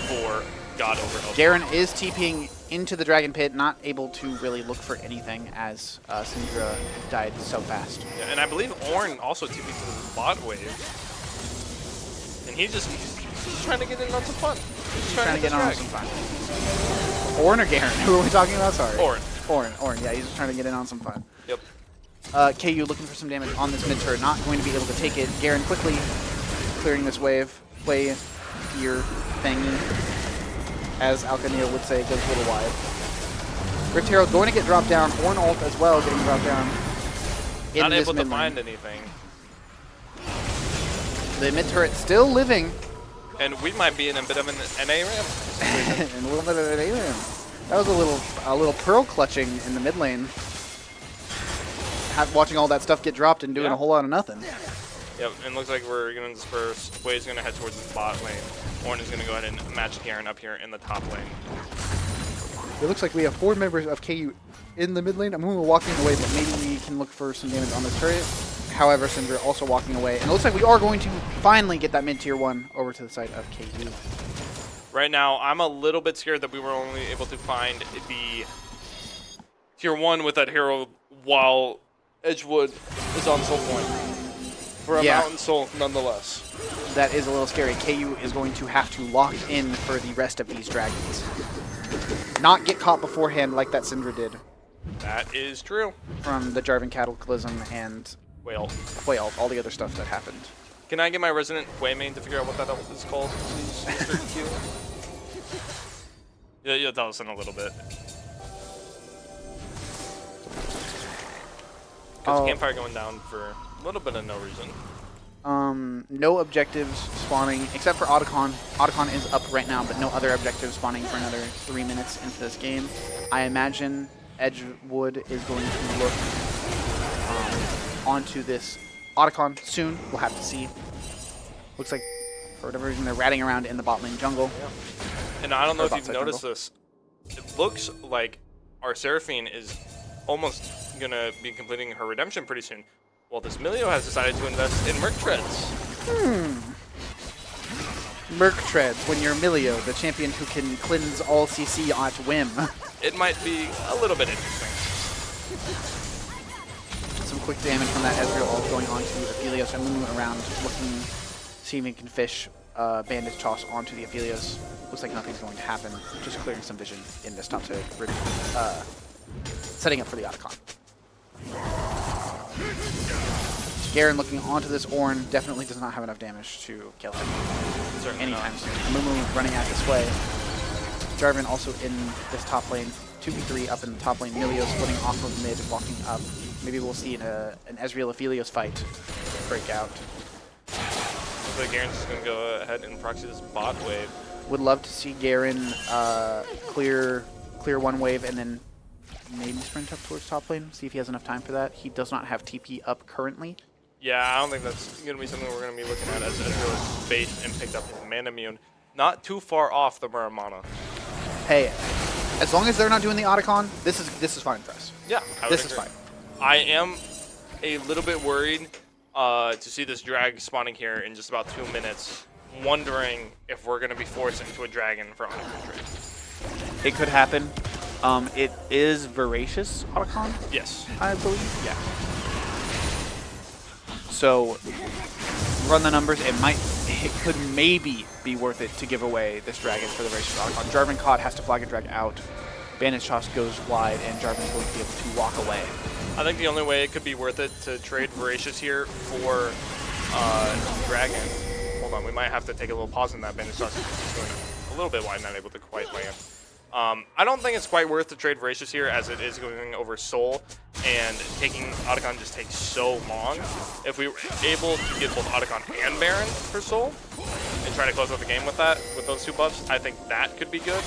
for God over Elf. Garen is TPing into the Dragon Pit, not able to really look for anything as Syndra died so fast. Yeah, and I believe Ornn also TP'd to the bot wave. And he's just trying to get in on some fun. He's Trying to get on drag. some fun. Ornn or Garen? Who are we talking about? Sorry. Ornn. Ornn, yeah, he's just trying to get in on some fun. Yep. KU looking for some damage on this mid turret, not going to be able to take it. Garen quickly clearing this wave. Play your thingy, as Alcanio would say, goes a little wide. Rift Herald going to get dropped down. Horn ult as well getting dropped down. Not this able to mid lane. find anything. The mid turret still living. And we might be in a bit of an NA ramp. And a little bit of an alien. That was a little pearl clutching in the mid lane. Watching all that stuff get dropped and doing a whole lot of nothing. Yep, and looks like we're going to disperse. Wade's going to head towards the bot lane. Horn is going to go ahead and match Garen up here in the top lane. It looks like we have 4 members of KU in the mid lane. I'm walking away, but maybe we can look for some damage on this turret. However, Syndra also walking away. And it looks like we are going to finally get that mid tier 1 over to the side of KU. Right now, I'm a little bit scared that we were only able to find the tier 1 with that hero while Edgewood is on soul point. For a mountain soul, nonetheless. That is a little scary. KU is going to have to lock in for the rest of these dragons. Not get caught beforehand like that Syndra did. That is true. From the Jarvan Cataclysm and Whale. all the other stuff that happened. Can I get my resident Hwei main to figure out what that ult is called, please, Mr. Q? Yeah, you'll tell us in a little bit. Because Campfire going down for a little bit of no reason. No objectives spawning except for Otacon. Otacon is up right now, but no other objectives spawning for another 3 minutes into this game. I imagine Edgewood is going to look onto this Otacon soon. We'll have to see. Looks like for whatever reason they're ratting around in the bot lane jungle. Yeah. And I don't know if you've noticed this. It looks like our Seraphine is almost going to be completing her redemption pretty soon. Well, this Milio has decided to invest in Merc Treads. Merc Treads, when you're Milio, the champion who can cleanse all CC at whim. It might be a little bit interesting. Some quick damage from that Ezreal ult going on to Aphelios and moving around, looking, see if he can fish bandage toss onto the Aphelios. Looks like nothing's going to happen. Just clearing some vision in this top side, setting up for the Otacon. Garen looking onto this Ornn definitely does not have enough damage to kill him anytime soon. Mumu running out this way. Jarvan also in this top lane. 2v3 up in the top lane. Milio splitting off of mid, walking up. Maybe we'll see an Ezreal Aphelios fight break out. Looks like Garen's just going to go ahead and proxy this bot wave. Would love to see Garen clear one wave and then maybe sprint up towards top lane, see if he has enough time for that. He does not have TP up currently. Yeah, I don't think that's going to be something we're going to be looking at as Ezreal is bait and picked up his mana immune. Not too far off the Muramana. Hey, as long as they're not doing the Otacon, this is fine for us. Yeah, this is fine. I am a little bit worried to see this drag spawning here in just about 2 minutes, wondering if we're going to be forced into a dragon for Otacon trade. It could happen. It is Voracious Otacon? Yes. I believe. Yeah. So, run the numbers. It could maybe be worth it to give away this dragon for the Voracious Otacon. Jarvan caught, has to flag a drag out. Bandage toss goes wide, and Jarvan's going to be able to walk away. I think the only way it could be worth it to trade Voracious here for dragon. Hold on, we might have to take a little pause in that. Bandage toss is going a little bit wide, not able to quite land. I don't think it's quite worth to trade Voracious here, as it is going over Soul, and taking Otacon just takes so long. If we were able to get both Otacon and Baron for Soul, and try to close out the game with that, with those 2 buffs, I think that could be good,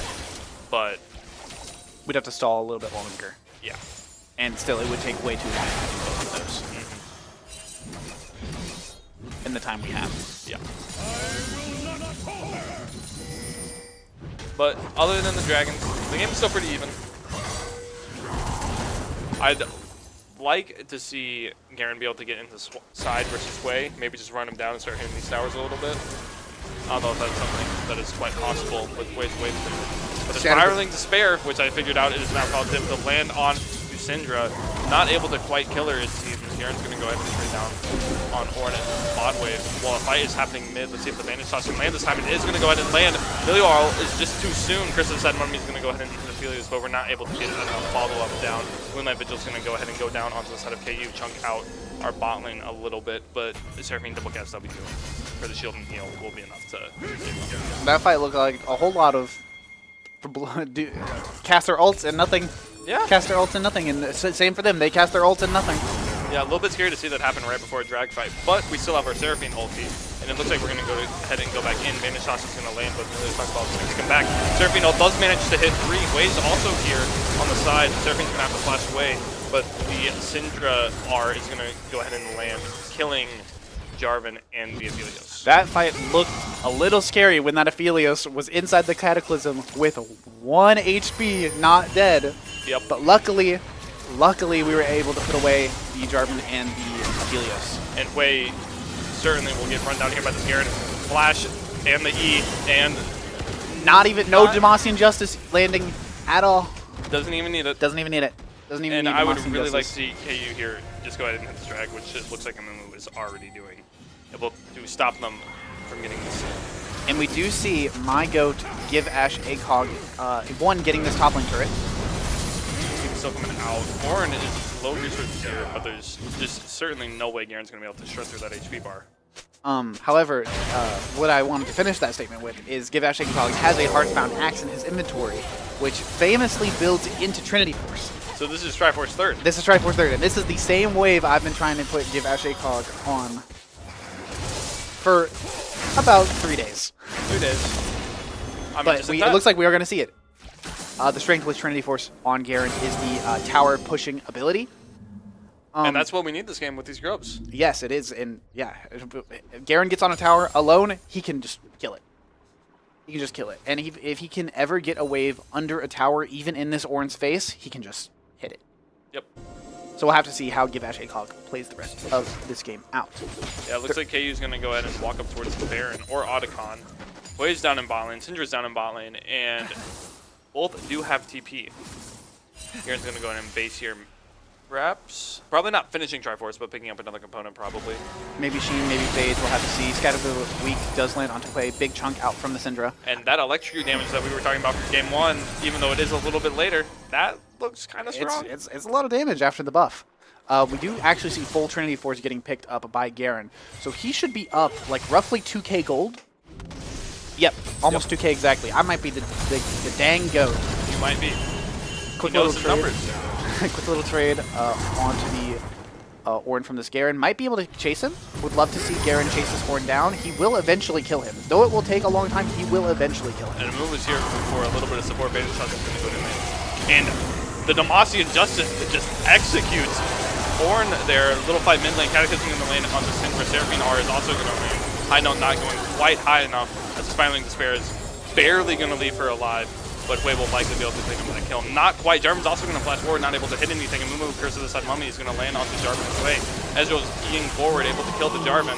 but we'd have to stall a little bit longer. Yeah. And still, it would take way too long to do both of those. In the time we have. Yeah. But other than the dragons, the game is still pretty even. I'd like to see Garen be able to get into side versus Hwei, maybe just run him down and start hitting these towers a little bit. I don't know if that's something that is quite possible with Hwei's wave. But the Spiraling Despair, which I figured out is now called him to land on to Syndra, not able to quite kill her, it seems. Garen's going to go ahead and straight down on Ornn and bot wave. While a fight is happening mid, let's see if the Bandage Toss can land this time. It is going to go ahead and land. Milio is just too soon. Chris has said Mummy's going to go ahead and hit the Aphelios, but we're not able to get enough follow-up down. Moonlight Vigil's going to go ahead and go down onto the side of KU, chunk out our bot lane a little bit, but the Seraphine double cast W for the shield and heal will be enough to That fight looked like a whole lot of cast our ults and nothing. Yeah. cast their ults in nothing, and same for them. They cast their ults in nothing. Yeah, a little bit scary to see that happen right before a drag fight, but we still have our Seraphine ulti, and it looks like we're going to go ahead and go back in. Vanish Toss is going to land, but the Ball is going to kick him back. Seraphine ult does manage to hit 3. Waves also here on the side. Seraphine's going to have to flash away, but the Syndra R is going to go ahead and land, killing Jarvan and the Aphelios. That fight looked a little scary when that Aphelios was inside the Cataclysm with 1 HP, not dead. Yep. But luckily we were able to put away the Jarvan and the Aphelios. And Hui certainly will get run down here by the Garen. Flash and the E, and No Demacian Justice landing at all. doesn't even need it. Doesn't even need it. Doesn't even And need I would Demacian really like Justice. to see KU here just go ahead and hit this drag, which it looks like Amumu is already doing. Able to stop them from getting this. And we do see my goat give Ashe ACOG, one, getting this top lane turret. He's still coming out. Orin is low resources here, but there's just certainly no way Garen's going to be able to shred through that HP bar. However, what I wanted to finish that statement with is Give Ashe ACOG has a Hearthbound Axe in his inventory, which famously builds into Trinity Force. So this is Triforce third. This is Triforce third, and this is the same wave I've been trying to put Give Ashe ACOG on for about 3 days. 2 days. But it looks like we are going to see it. The strength with Trinity Force on Garen is the tower pushing ability. And that's what we need this game with these grubs. Yes, it is. And yeah, if Garen gets on a tower alone, he can just kill it. He can just kill it. And if he can ever get a wave under a tower, even in this Orin's face, he can just hit it. Yep. So we'll have to see how Give Ashe ACOG plays the rest of this game out. Yeah, it looks like KU is going to go ahead and walk up towards the Baron or Otacon. Hui's down in bot lane, Syndra's down in bot lane, and both do have TP. Garen's going to go ahead and base here. Perhaps. Probably not finishing Triforce, but picking up another component probably. Maybe Sheen, maybe Phase. We'll have to see. Scatter's weak does land onto a big chunk out from the Syndra. And that electrocute damage that we were talking about from game 1, even though it is a little bit later, that looks kind of strong. It's a lot of damage after the buff. We do actually see full Trinity Force getting picked up by Garen. So he should be up like roughly 2k gold. Yep, almost 2k exactly. I might be the dang goat. You might be. Quick He knows little the trade. numbers. Quick little trade onto the Orin from this Garen. Might be able to chase him. Would love to see Garen chase this Orin down. He will eventually kill him. Though it will take a long time, he will eventually kill him. And Amumu is here for a little bit of support. Vanish Toss is going to go in there. And the Demacian Justice just executes Orin there. Little fight mid lane, cataclysming in the lane on the Syndra. Seraphine R is also going to land. High note not going quite high enough as Spiraling Despair is barely going to leave her alive. But Hui will likely be able to take him with a kill. Not quite. Jarvan's also going to flash forward, not able to hit anything. And Mumu, Curse of the Sun Mummy, is going to land onto Jarvan's way. Ezreal's eating forward, able to kill the Jarvan.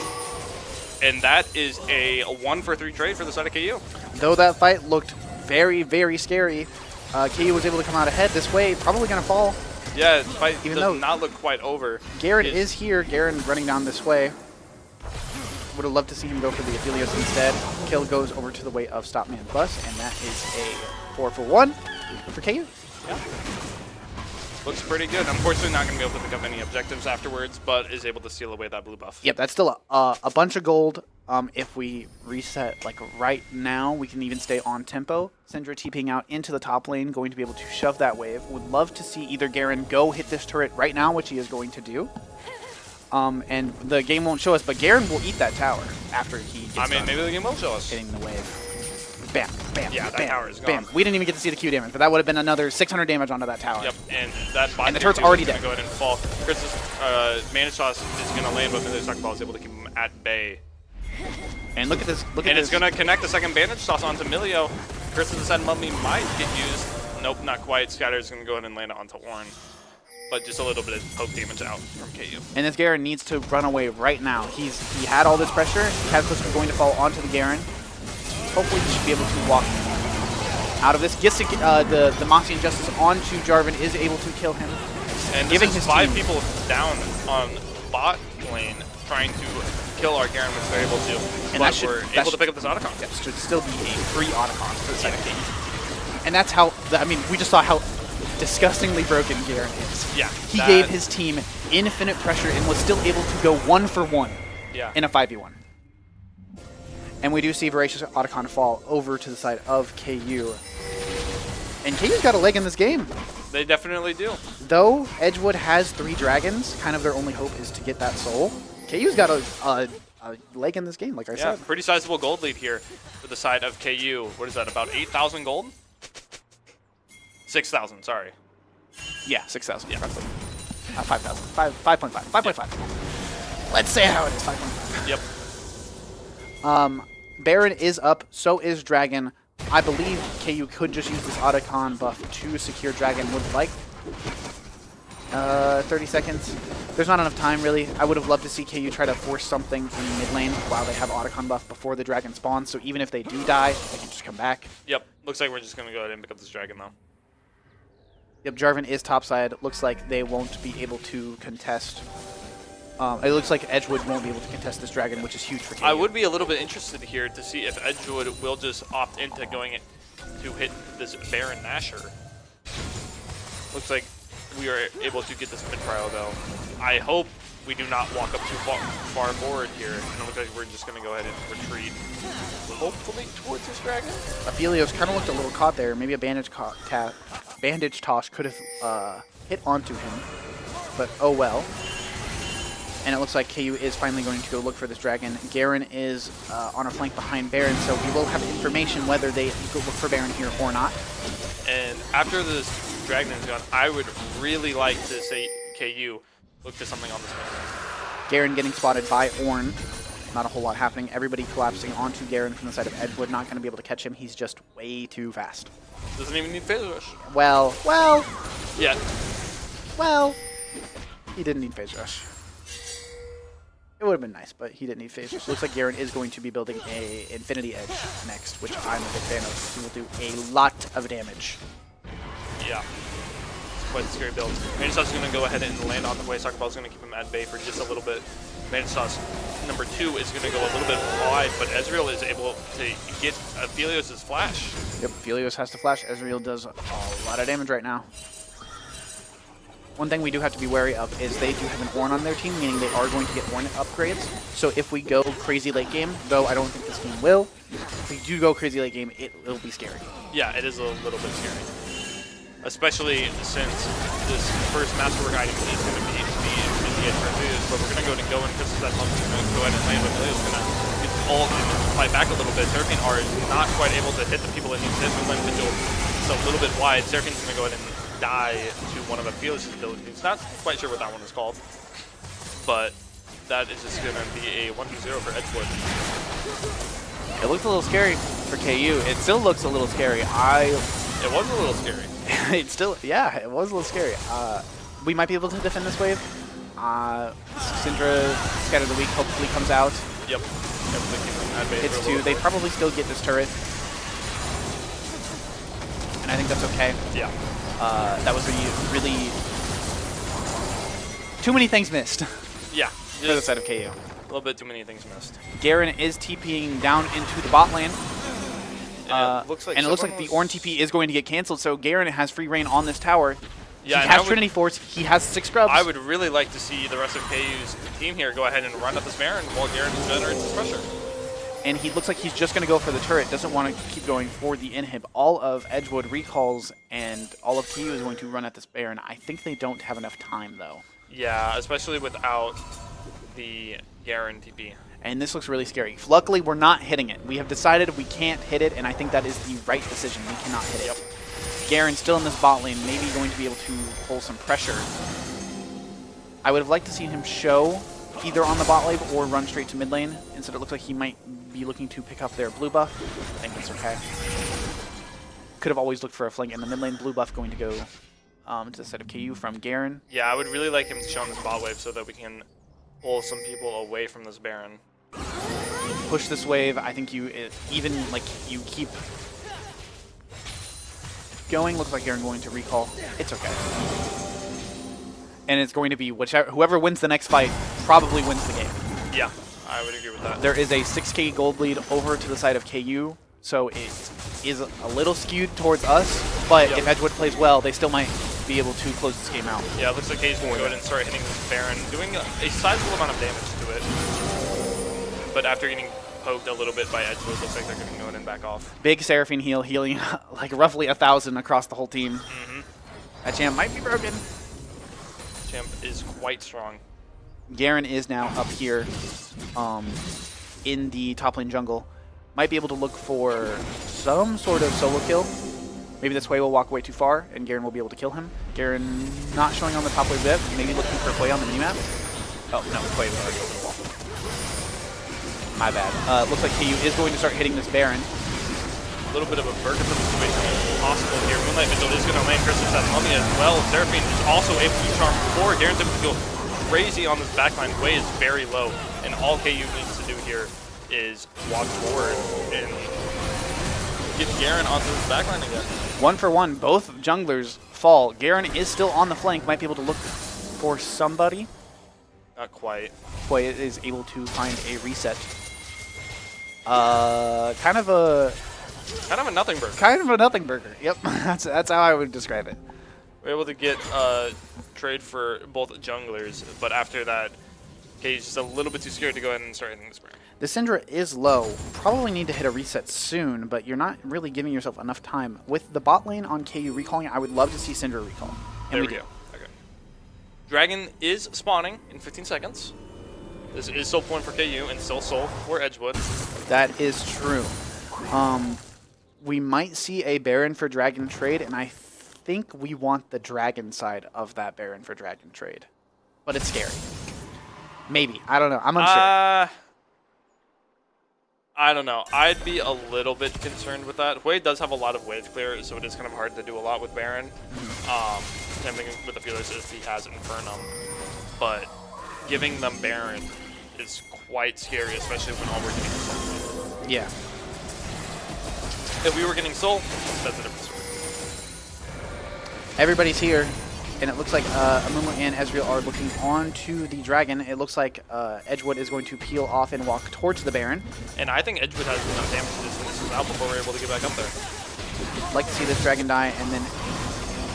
And that is a 1-for-3 trade for the side of KU. Though that fight looked very, very scary, KU was able to come out ahead. This way, probably going to fall. Yeah, the fight Even does though not look quite over. Garen is here. Garen running down this way. Would have loved to see him go for the Aphelios instead. Kill goes over to the way of Stopman Bus, and that is a 4-for-1 for KU. Yeah. Looks pretty good. Unfortunately, not going to be able to pick up any objectives afterwards, but is able to steal away that blue buff. Yep, that's still a bunch of gold. If we reset like right now, we can even stay on tempo. Syndra TPing out into the top lane, going to be able to shove that wave. Would love to see either Garen go hit this turret right now, which he is going to do. And the game won't show us, but Garen will eat that tower after he gets done maybe the game will show us. hitting the wave. Bam, bam, Yeah, that bam, tower is bam. gone. We didn't even get to see the Q damage, but that would have been another 600 damage onto that tower. Yep, and that bot And the tier turret's 2 already is gonna dead. go ahead and fall. Chris's Manage Toss is going to land, but the Suck Ball is able to keep him at bay. And look at this. Look at And this. it's going to connect the second Bandage Toss onto Milio. Curse of the Sun Mummy might get used. Nope, not quite. Scatter is going to go ahead and land it onto Orin. But just a little bit of poke damage out from KU. And this Garen needs to run away right now. He had all this pressure. Cataclysm is going to fall onto the Garen. Hopefully he should be able to walk out of this. Gets the Demacian Justice onto Jarvan, is able to kill him. And Giving this is his 5 team- people down on bot lane trying to kill our Garen, which they're able to. And But that should- we're that able to should- pick up this Otacon. Yep, should still be a free Otacon for the side of KU. And that's how, we just saw how disgustingly broken Garen is. Yeah. He gave his team infinite pressure and was still able to go 1-for-1 Yeah. in a 5v1. And we do see Voracious Otacon fall over to the side of KU. And KU's got a leg in this game. They definitely do. Though Edgewood has 3 dragons, kind of their only hope is to get that soul. KU's got a leg in this game, like I Yeah, said. pretty sizable gold lead here for the side of KU. What is that, about 8,000 gold? 6,000, sorry. Yeah, 6,000. Yeah. 5,000. 5.5. 5.5. Let's say how it is, 5.5. Yep. Baron is up, so is Dragon. I believe KU could just use this Otacon buff to secure Dragon. Would like 30 seconds. There's not enough time, really. I would have loved to see KU try to force something in mid lane while they have Otacon buff before the Dragon spawns, so even if they do die, they can just come back. Yep. Looks like we're just going to go ahead and pick up this dragon, though. Yep, Jarvan is topside. Looks like they won't be able to contest. It looks like Edgewood won't be able to contest this dragon, which is huge for KU. I would be a little bit interested here to see if Edgewood will just opt into going to hit this Baron Nashor. Looks like we are able to get this mid-prio, though. I hope we do not walk up too far forward here. And it looks like we're just going to go ahead and retreat, hopefully, towards this dragon. Aphelios kind of looked a little caught there. Maybe a bandage toss could have hit onto him, but oh well. And it looks like KU is finally going to go look for this dragon. Garen is on a flank behind Baron, so we will have information whether they go look for Baron here or not. And after this dragon is gone, I would really like to say KU look to something on this map. Garen getting spotted by Ornn. Not a whole lot happening. Everybody collapsing onto Garen from the side of Edgewood. Not going to be able to catch him. He's just way too fast. Doesn't even need phase rush. Well. Yeah. He didn't need phase rush. It would have been nice, but he didn't need phase rush. Looks like Garen is going to be building a Infinity Edge next, which I'm a big fan of. He will do a lot of damage. Yeah. It's quite a scary build. Manito's going to go ahead and land on the way. Soccer Ball's going to keep him at bay for just a little bit. Manito's number 2 is going to go a little bit wide, but Ezreal is able to get Aphelios' flash. Yep, Aphelios has to flash. Ezreal does a lot of damage right now. One thing we do have to be wary of is they do have an Ornn on their team, meaning they are going to get Ornn upgrades. So if we go crazy late game, though I don't think this team will, if we do go crazy late game, it'll be scary. Yeah, it is a little bit scary. Especially since this first masterwork item is going to be the edge for Aphelios, but we're going to go in because that monk is going to go ahead and land, but Aphelios is going to get ult and fight back a little bit. Seraphine are not quite able to hit the people that need to hit with Land Vigil. It's a little bit wide. Seraphine's going to go ahead and die to one of Aphelios' abilities. Not quite sure what that one is called, but that is just going to be a 1v0 for Edgewood. It looks a little scary for KU. It still looks a little scary. It was a little scary. It was a little scary. We might be able to defend this wave. Syndra, Scatter of the Weak, hopefully comes out. Yep. Hits 2. They probably still get this turret. And I think that's okay. Yeah. That was really too many things missed Yeah. for the side of KU. A little bit too many things missed. Garen is TPing down into the bot lane. And it looks like the Ornn TP is going to get canceled, so Garen has free reign on this tower. Yeah, he has Trinity Force. He has 6 scrubs. I would really like to see the rest of KU's team here go ahead and run up this Baron while Garen generates his pressure. And he looks like he's just going to go for the turret. Doesn't want to keep going for the inhib. All of Edgewood recalls, and all of KU is going to run at this Baron. I think they don't have enough time, though. Yeah, especially without the Garen TP. And this looks really scary. Luckily, we're not hitting it. We have decided we can't hit it, and I think that is the right decision. We cannot hit it. Yep. Garen's still in this bot lane, maybe going to be able to pull some pressure. I would have liked to see him show either on the bot lane or run straight to mid lane. Instead, it looks like he might be looking to pick up their blue buff. I think that's okay. Could have always looked for a flank in the mid lane. Blue buff going to go to the side of KU from Garen. Yeah, I would really like him to show on this bot wave so that we can pull some people away from this Baron. Push this wave. I think you keep going. Looks like Garen going to recall. It's okay. And it's going to be whoever wins the next fight probably wins the game. Yeah, I would agree with that. There is a 6k gold lead over to the side of KU, so it is a little skewed towards us, but if Edgewood plays well, they still might be able to close this game out. Yeah, it looks like KU's going to go ahead and start hitting this Baron, doing a sizable amount of damage to it. But after getting poked a little bit by Edgewood, looks like they're going to go ahead and back off. Big Seraphine heal, healing like roughly 1,000 across the whole team. That champ might be broken. Champ is quite strong. Garen is now up here in the top lane jungle. Might be able to look for some sort of solo kill. Maybe this Hwei will walk away too far, and Garen will be able to kill him. Garen not showing on the top wave bit. Maybe looking for Hwei on the minimap. Oh, no, Hwei was already over the wall. My bad. Looks like KU is going to start hitting this Baron. A little bit of a burden from the situation is possible here. Moonlight Vigil is going to land Chris's at Mummy as well. Seraphine is also able to charm 4. Garen's able to go crazy on this backline. Hwei is very low, and all KU needs to do here is walk forward and get Garen onto his backline again. 1 for 1. Both junglers fall. Garen is still on the flank. Might be able to look for somebody. Not quite. Hwei is able to find a reset. Kind of a nothing burger. Kind of a nothing burger. Yep, that's how I would describe it. We're able to get trade for both junglers, but after that, KU's just a little bit too scared to go ahead and start hitting this burn. The Syndra is low. Probably need to hit a reset soon, but you're not really giving yourself enough time. With the bot lane on KU recalling, I would love to see Syndra recall. And there we go. Okay. Dragon is spawning in 15 seconds. This is soul point for KU and still soul for Edgewood. That is true. We might see a Baron for Dragon trade, and I think we want the Dragon side of that Baron for Dragon trade. But it's scary. Maybe. I don't know. I'm unsure. I don't know. I'd be a little bit concerned with that. Hwei does have a lot of wave clear, so it is kind of hard to do a lot with Baron. Same thing with the feelers as he has Infernum. But giving them Baron is quite scary, especially when all we're getting is Soul. Yeah. If we were getting Soul, that's a different story. Everybody's here, and it looks like Amumu and Ezreal are looking onto the Dragon. It looks like Edgewood is going to peel off and walk towards the Baron. And I think Edgewood has enough damage to just finish this out before we're able to get back up there. Like to see this Dragon die, and then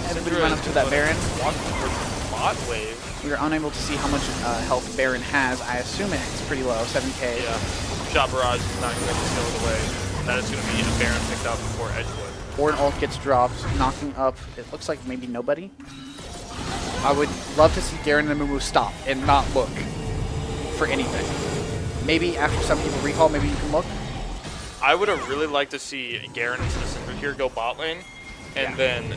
everybody run up to that Baron. Walk towards the bot wave. We are unable to see how much health Baron has. I assume it's pretty low, 7k. Yeah. Shot Barrage is not going to steal it away. That is going to be a Baron picked up before Edgewood. Or an ult gets dropped, knocking up, it looks like maybe nobody. I would love to see Garen and Amumu stop and not look for anything. Maybe after some people recall, maybe you can look. I would have really liked to see Garen and Syndra here go bot lane, and then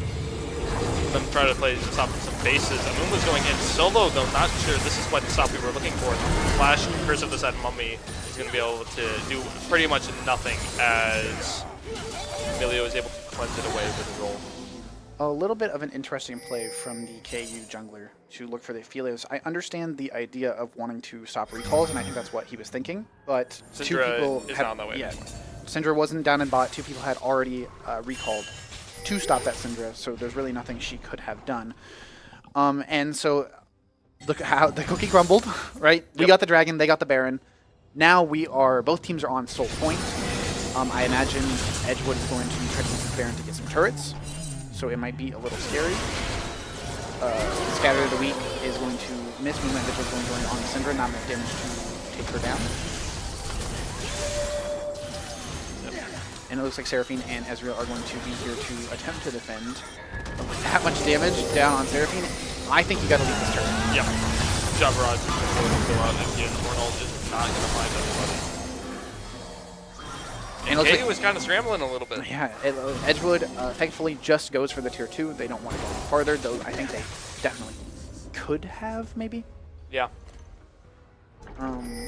them try to play stop some bases. Amumu's going in solo, though not sure this is what the stop we were looking for. Flash Curse of the Sad Mummy is going to be able to do pretty much nothing as Emilio is able to cleanse it away with his ult. A little bit of an interesting play from the KU jungler to look for the Aphelios. I understand the idea of wanting to stop recalls, and I think that's what he was thinking, but two Syndra people is had, not on that way. Yeah, Syndra wasn't down in bot. Two people had already recalled to stop that Syndra, so there's really nothing she could have done. And so look at how the cookie crumbled, right? We got the Dragon, they got the Baron. Now both teams are on soul point. I imagine Edgewood is going to try to use the Baron to get some turrets, so it might be a little scary. Scatter of the Weak is going to miss. Moonlight Vigil is going to join on the Syndra, not enough damage to take her down. And it looks like Seraphine and Ezreal are going to be here to attempt to defend. But with that much damage down on Seraphine, I think you got to leave this turret. Yeah. Shot Barrage is going to go out, and Infernal is not going to find anybody. And KU was kind of scrambling a little bit. Yeah, Edgewood thankfully just goes for the tier 2. They don't want to go farther, though I think they definitely could have, maybe. Yeah. And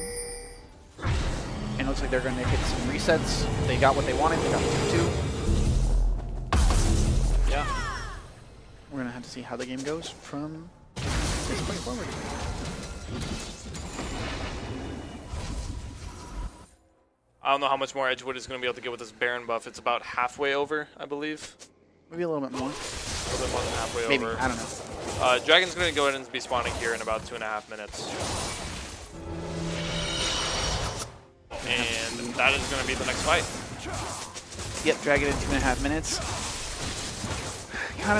it looks like they're going to hit some resets. They got what they wanted. They got the tier 2. Yeah. We're going to have to see how the game goes from this point forward. I don't know how much more Edgewood is going to be able to get with this Baron buff. It's about halfway over, I believe. Maybe a little bit more. A little bit more than halfway Maybe, over. I don't know. Dragon's going to go ahead and be spawning here in about 2.5 minutes. And that is going to be the next fight. Yep, Dragon in 2.5 minutes. Kind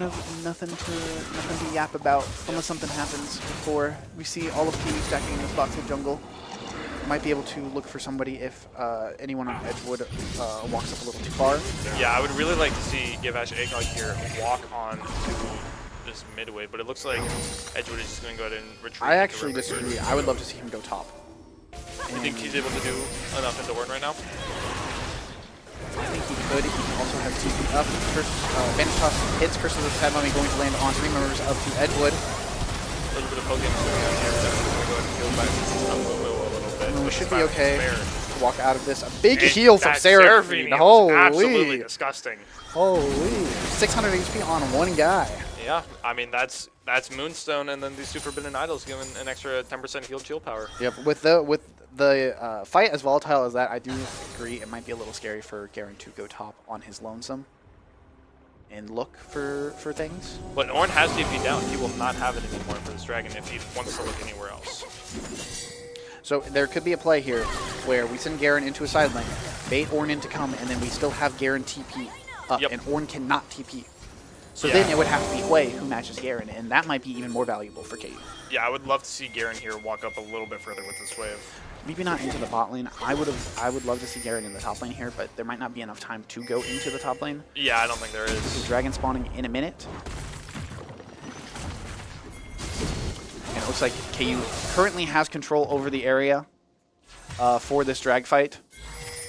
of nothing to yap about unless something happens before we see all of KU stacking in this box of jungle. might be able to look for somebody if anyone on Edgewood walks up a little too far. Yeah, I would really like to see Givash ACOG here walk on to this midway, but it looks like Edgewood is just going to go ahead and retreat. I actually disagree. I would love to see him go top. You think he's able to do enough into Warden right now? I think he could. He also has TP up. First, Vantage Toss hits Curse of the Sad Mummy, going to land on 3 members up to Edgewood. A little bit of poking going on here. Definitely going to go ahead and go back to Mumu a little bit. We But should it's be not okay fair. to walk out of this. A big And heal from that Seraphine. was Holy. absolutely disgusting. Holy. 600 HP on one guy. Yeah, I mean that's Moonstone, and then these two Forbidden Idols giving an extra 10% healed shield power. Yep. With the fight as volatile as that, I do agree it might be a little scary for Garen to go top on his lonesome and look for things. But Ornn has DP down. He will not have it anymore for this dragon if he wants to look anywhere else. So there could be a play here where we send Garen into a side lane, bait Ornn in to come, and then we still have Garen TP up, Yep. and Ornn cannot TP. So Yeah. then it would have to be Hui who matches Garen, and that might be even more valuable for KU. Yeah, I would love to see Garen here walk up a little bit further with this wave. Maybe not into the bot lane. I would love to see Garen in the top lane here, but there might not be enough time to go into the top lane. Yeah, I don't think there is. Dragon spawning in a minute. And it looks like KU currently has control over the area for this drag fight.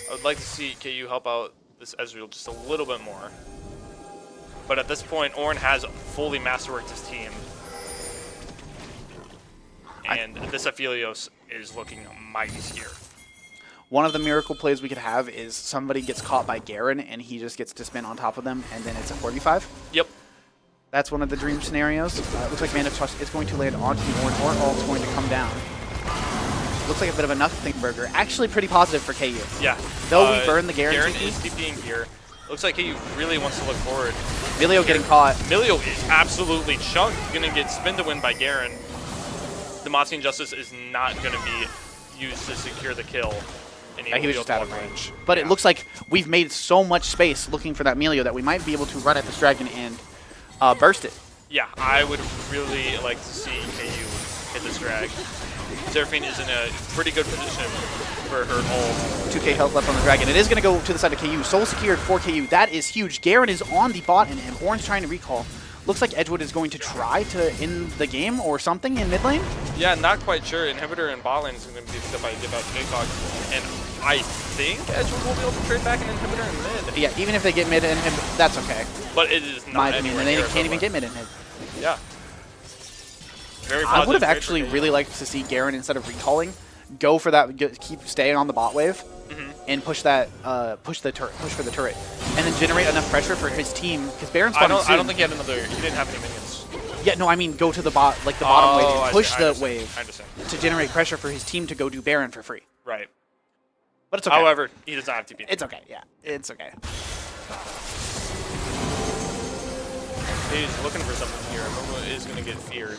I would like to see KU help out this Ezreal just a little bit more. But at this point, Ornn has fully masterworked his team. And this Aphelios is looking mighty scared. One of the miracle plays we could have is somebody gets caught by Garen and he just gets to spin on top of them, and then it's a 4v5. Yep. That's one of the dream scenarios. Looks like Vantage Toss is going to land onto the Ornn, or ult's going to come down. Looks like a bit of a nothing burger. Actually pretty positive for KU. Yeah. Though we burn the Garen Garen TP. is TPing here. Looks like KU really wants to look forward. Milio getting caught. Milio is absolutely chunked. Gonna get spin to win by Garen. Demacian Justice is not gonna be used to secure the kill. And He was just out of walk range. But it looks like we've made so much space looking for that Milio that we might be able to run at this dragon and burst it. Yeah, I would really like to see KU hit this drag. Seraphine is in a pretty good position for her ult. 2k health left on the dragon. It is going to go to the side of KU. Soul secured for KU. That is huge. Garen is on the bot and Ornn's trying to recall. Looks like Edgewood is going to try to end the game or something in mid lane. Yeah, not quite sure. Inhibitor and bot lane is going to be picked up by ACOG. And I think Edgewood will be able to trade back an Inhibitor in mid. Yeah, even if they get mid and that's okay. But it is not My opinion. And they anywhere can't near even get mid and mid. Yeah. Very I would have positive trade for actually KU. really liked to see Garen, instead of recalling, go for that, keep staying on the bot wave, and push that, push for the turret, and then generate enough pressure for his team. Because Baron's I spawning don't think he had another. He didn't have any minions. Yeah, no, I mean go to the bot, like the bottom wave, I and push see, I the understand, wave I understand. to generate pressure for his team to go do Baron for free. Right. But it's okay. However, he does not have TP. It's okay. Yeah, it's okay. He's looking for something here. Momo is going to get feared.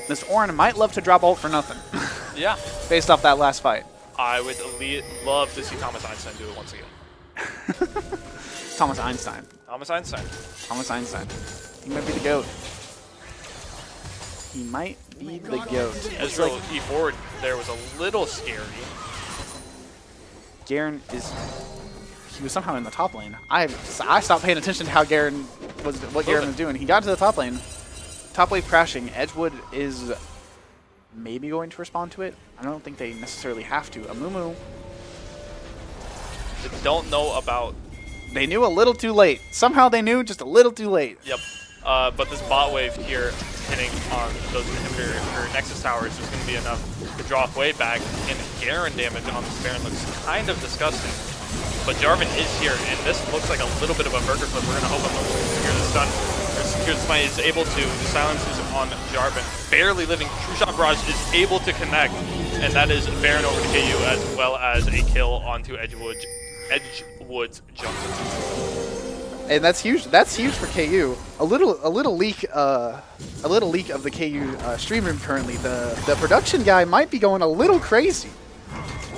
This Ornn might love to drop ult for nothing, Yeah. based off that last fight. I would love to see Thomas Einstein do it once again. Thomas Einstein. Thomas Einstein. Thomas Einstein. He might be the GOAT. He might be the GOAT. It's Ezreal like E4 there was a little scary. Garen is... He was somehow in the top lane. I stopped paying attention to how Garen was, what Garen was doing. He got to the top lane. Top wave crashing. Edgewood is maybe going to respond to it. I don't think they necessarily have to. Amumu, They don't know about... they knew a little too late. Somehow they knew just a little too late. Yep. But this bot wave here hitting on those inhibitor or Nexus towers is going to be enough to draw way back. And Garen damage on this Baron looks kind of disgusting. But Jarvan is here, and this looks like a little bit of a burger flip. We're going to hope Amumu can secure the stun. Or secure the smite, is able to. The silence is on Jarvan. Barely living. True Shot Barrage is able to connect. And that is Baron over to KU, as well as a kill onto Edgewood's jump. And that's huge. That's huge for KU. A little leak of the KU stream room currently. The production guy might be going a little crazy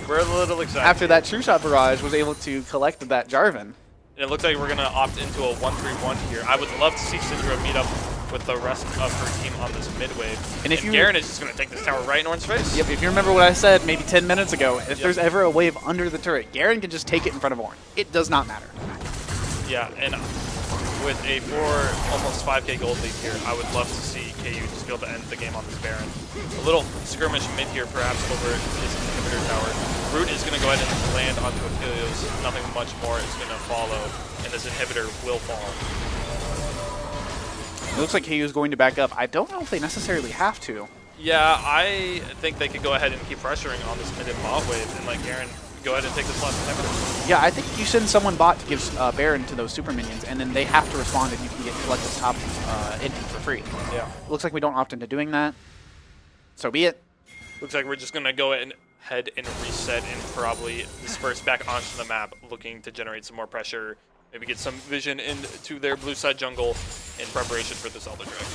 We're a little excited. after that True Shot Barrage was able to collect that Jarvan. It looks like we're going to opt into a 1-3-1 here. I would love to see Syndra meet up with the rest of her team on this mid wave. And if you- Garen is just going to take this tower right in Orange's face. Yep, if you remember what I said maybe 10 minutes ago, if Yep. there's ever a wave under the turret, Garen can just take it in front of Ornn. It does not matter. Yeah, and with a almost 5k gold lead here, I would love to see KU just be able to end the game on this Baron. A little skirmish mid here, perhaps over his inhibitor tower. Root is going to go ahead and land onto Aphelios. Nothing much more is going to follow, and this inhibitor will fall. It looks like KU is going to back up. I don't know if they necessarily have to. Yeah, I think they could go ahead and keep pressuring on this mid and bot wave and let Garen go ahead and take this last inhibitor. Yeah, I think you send someone bot to give Baron to those super minions, and then they have to respond, and you can get collective top inting for free. Yeah. Looks like we don't opt into doing that. So be it. Looks like we're just going to go ahead and reset and probably disperse back onto the map, looking to generate some more pressure, maybe get some vision into their blue side jungle in preparation for this Elder Dragon.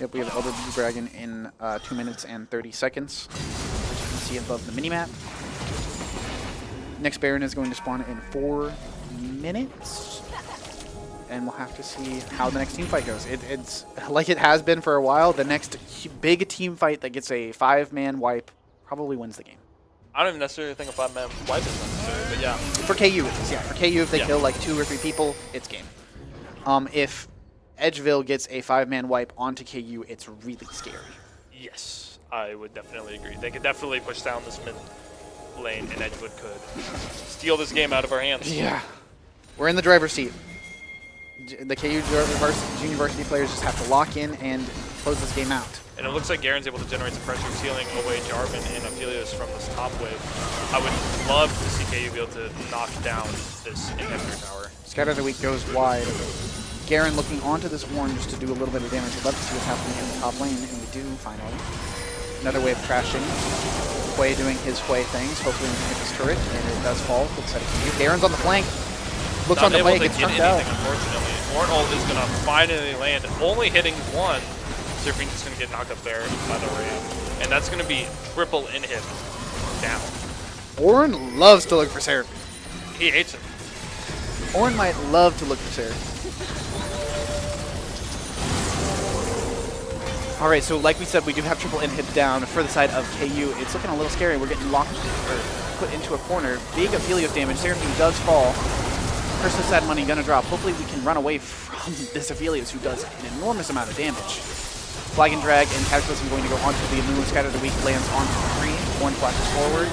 Yep, we have Elder Blue Dragon in 2 minutes and 30 seconds, as you can see above the minimap. Next Baron is going to spawn in 4 minutes, and we'll have to see how the next team fight goes. It's like it has been for a while. The next big team fight that gets a 5-man wipe probably wins the game. I don't even necessarily think a 5-man wipe is necessary, but yeah. For KU, it is. Yeah, for KU, if they Yeah. kill like 2 or 3 people, it's game. If Edgeville gets a 5-man wipe onto KU, it's really scary. Yes, I would definitely agree. They could definitely push down this mid lane, and Edgewood could steal this game out of our hands. Yeah. We're in the driver's seat. The KU junior varsity players just have to lock in and close this game out. And it looks like Garen's able to generate some pressure, sealing away Jarvan and Aphelios from this top wave. I would love to see KU be able to knock down this inhibitor tower. Scatter of the Week goes wide. Garen looking onto this Ornn just to do a little bit of damage. We'd love to see what's happening in the top lane, and we do finally. Another wave crashing. Hwei doing his Hwei things. Hopefully we can hit this turret, and it does fall. Looks like Garen's on the flank. Looks on the Not way, able to gets get turned out. anything, unfortunately. Ornol is going to finally land, only hitting 1. Serpent's just going to get knocked up there by the ram. And that's going to be triple inhib down. Ornn loves to look for Seraphine. He hates it. Ornn might love to look for Seraphine. All right, so like we said, we do have triple inhib down for the side of KU. It's looking a little scary. We're getting locked or put into a corner. Big Aphelios damage. Seraphine does fall. Curse side money gonna drop. Hopefully we can run away from this Aphelios, who does an enormous amount of damage. Flag and drag and Cataclysm going to go onto the Moon. Scatter of the Week lands onto the 3. One flashes forward.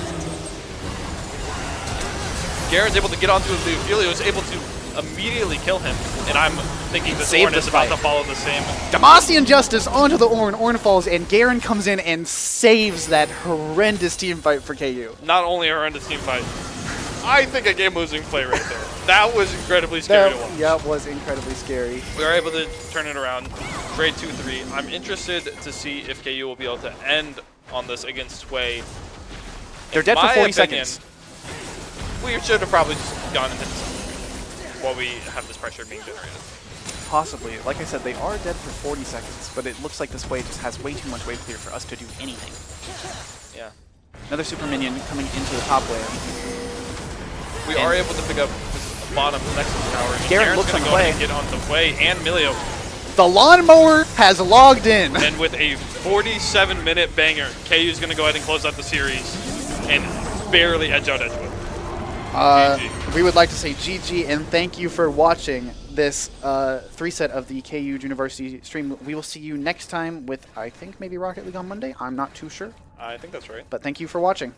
Garen's able to get onto the Aphelios, able to immediately kill him. And I'm thinking this Save Ornn this is about fight. to follow the same. Demacian Justice onto the Ornn. Ornn falls, and Garen comes in and saves that horrendous team fight for KU. Not only a horrendous team fight, I think a game-losing play right there. That was incredibly scary to watch. Yeah, it was incredibly scary. We were able to turn it around, trade 2-3. I'm interested to see if KU will be able to end on this against Hwei. They're dead for 40 seconds. We should have probably just gone into this while we have this pressure being generated. Possibly. Like I said, they are dead for 40 seconds, but it looks like this wave just has way too much wave clear for us to do anything. Yeah. Another super minion coming into the top wave. We are able to pick up this bottom Nexus tower. And Garen Garen's looks gonna on go Hwei. ahead and get onto Hwei and Milio. The lawnmower has logged in. And with a 47-minute banger, KU's going to go ahead and close out the series and barely edge out Edgewood. GG. We would like to say GG and thank you for watching this 3-set of the KU University stream. We will see you next time with, I think, maybe Rocket League on Monday. I'm not too sure. I think that's right. But thank you for watching.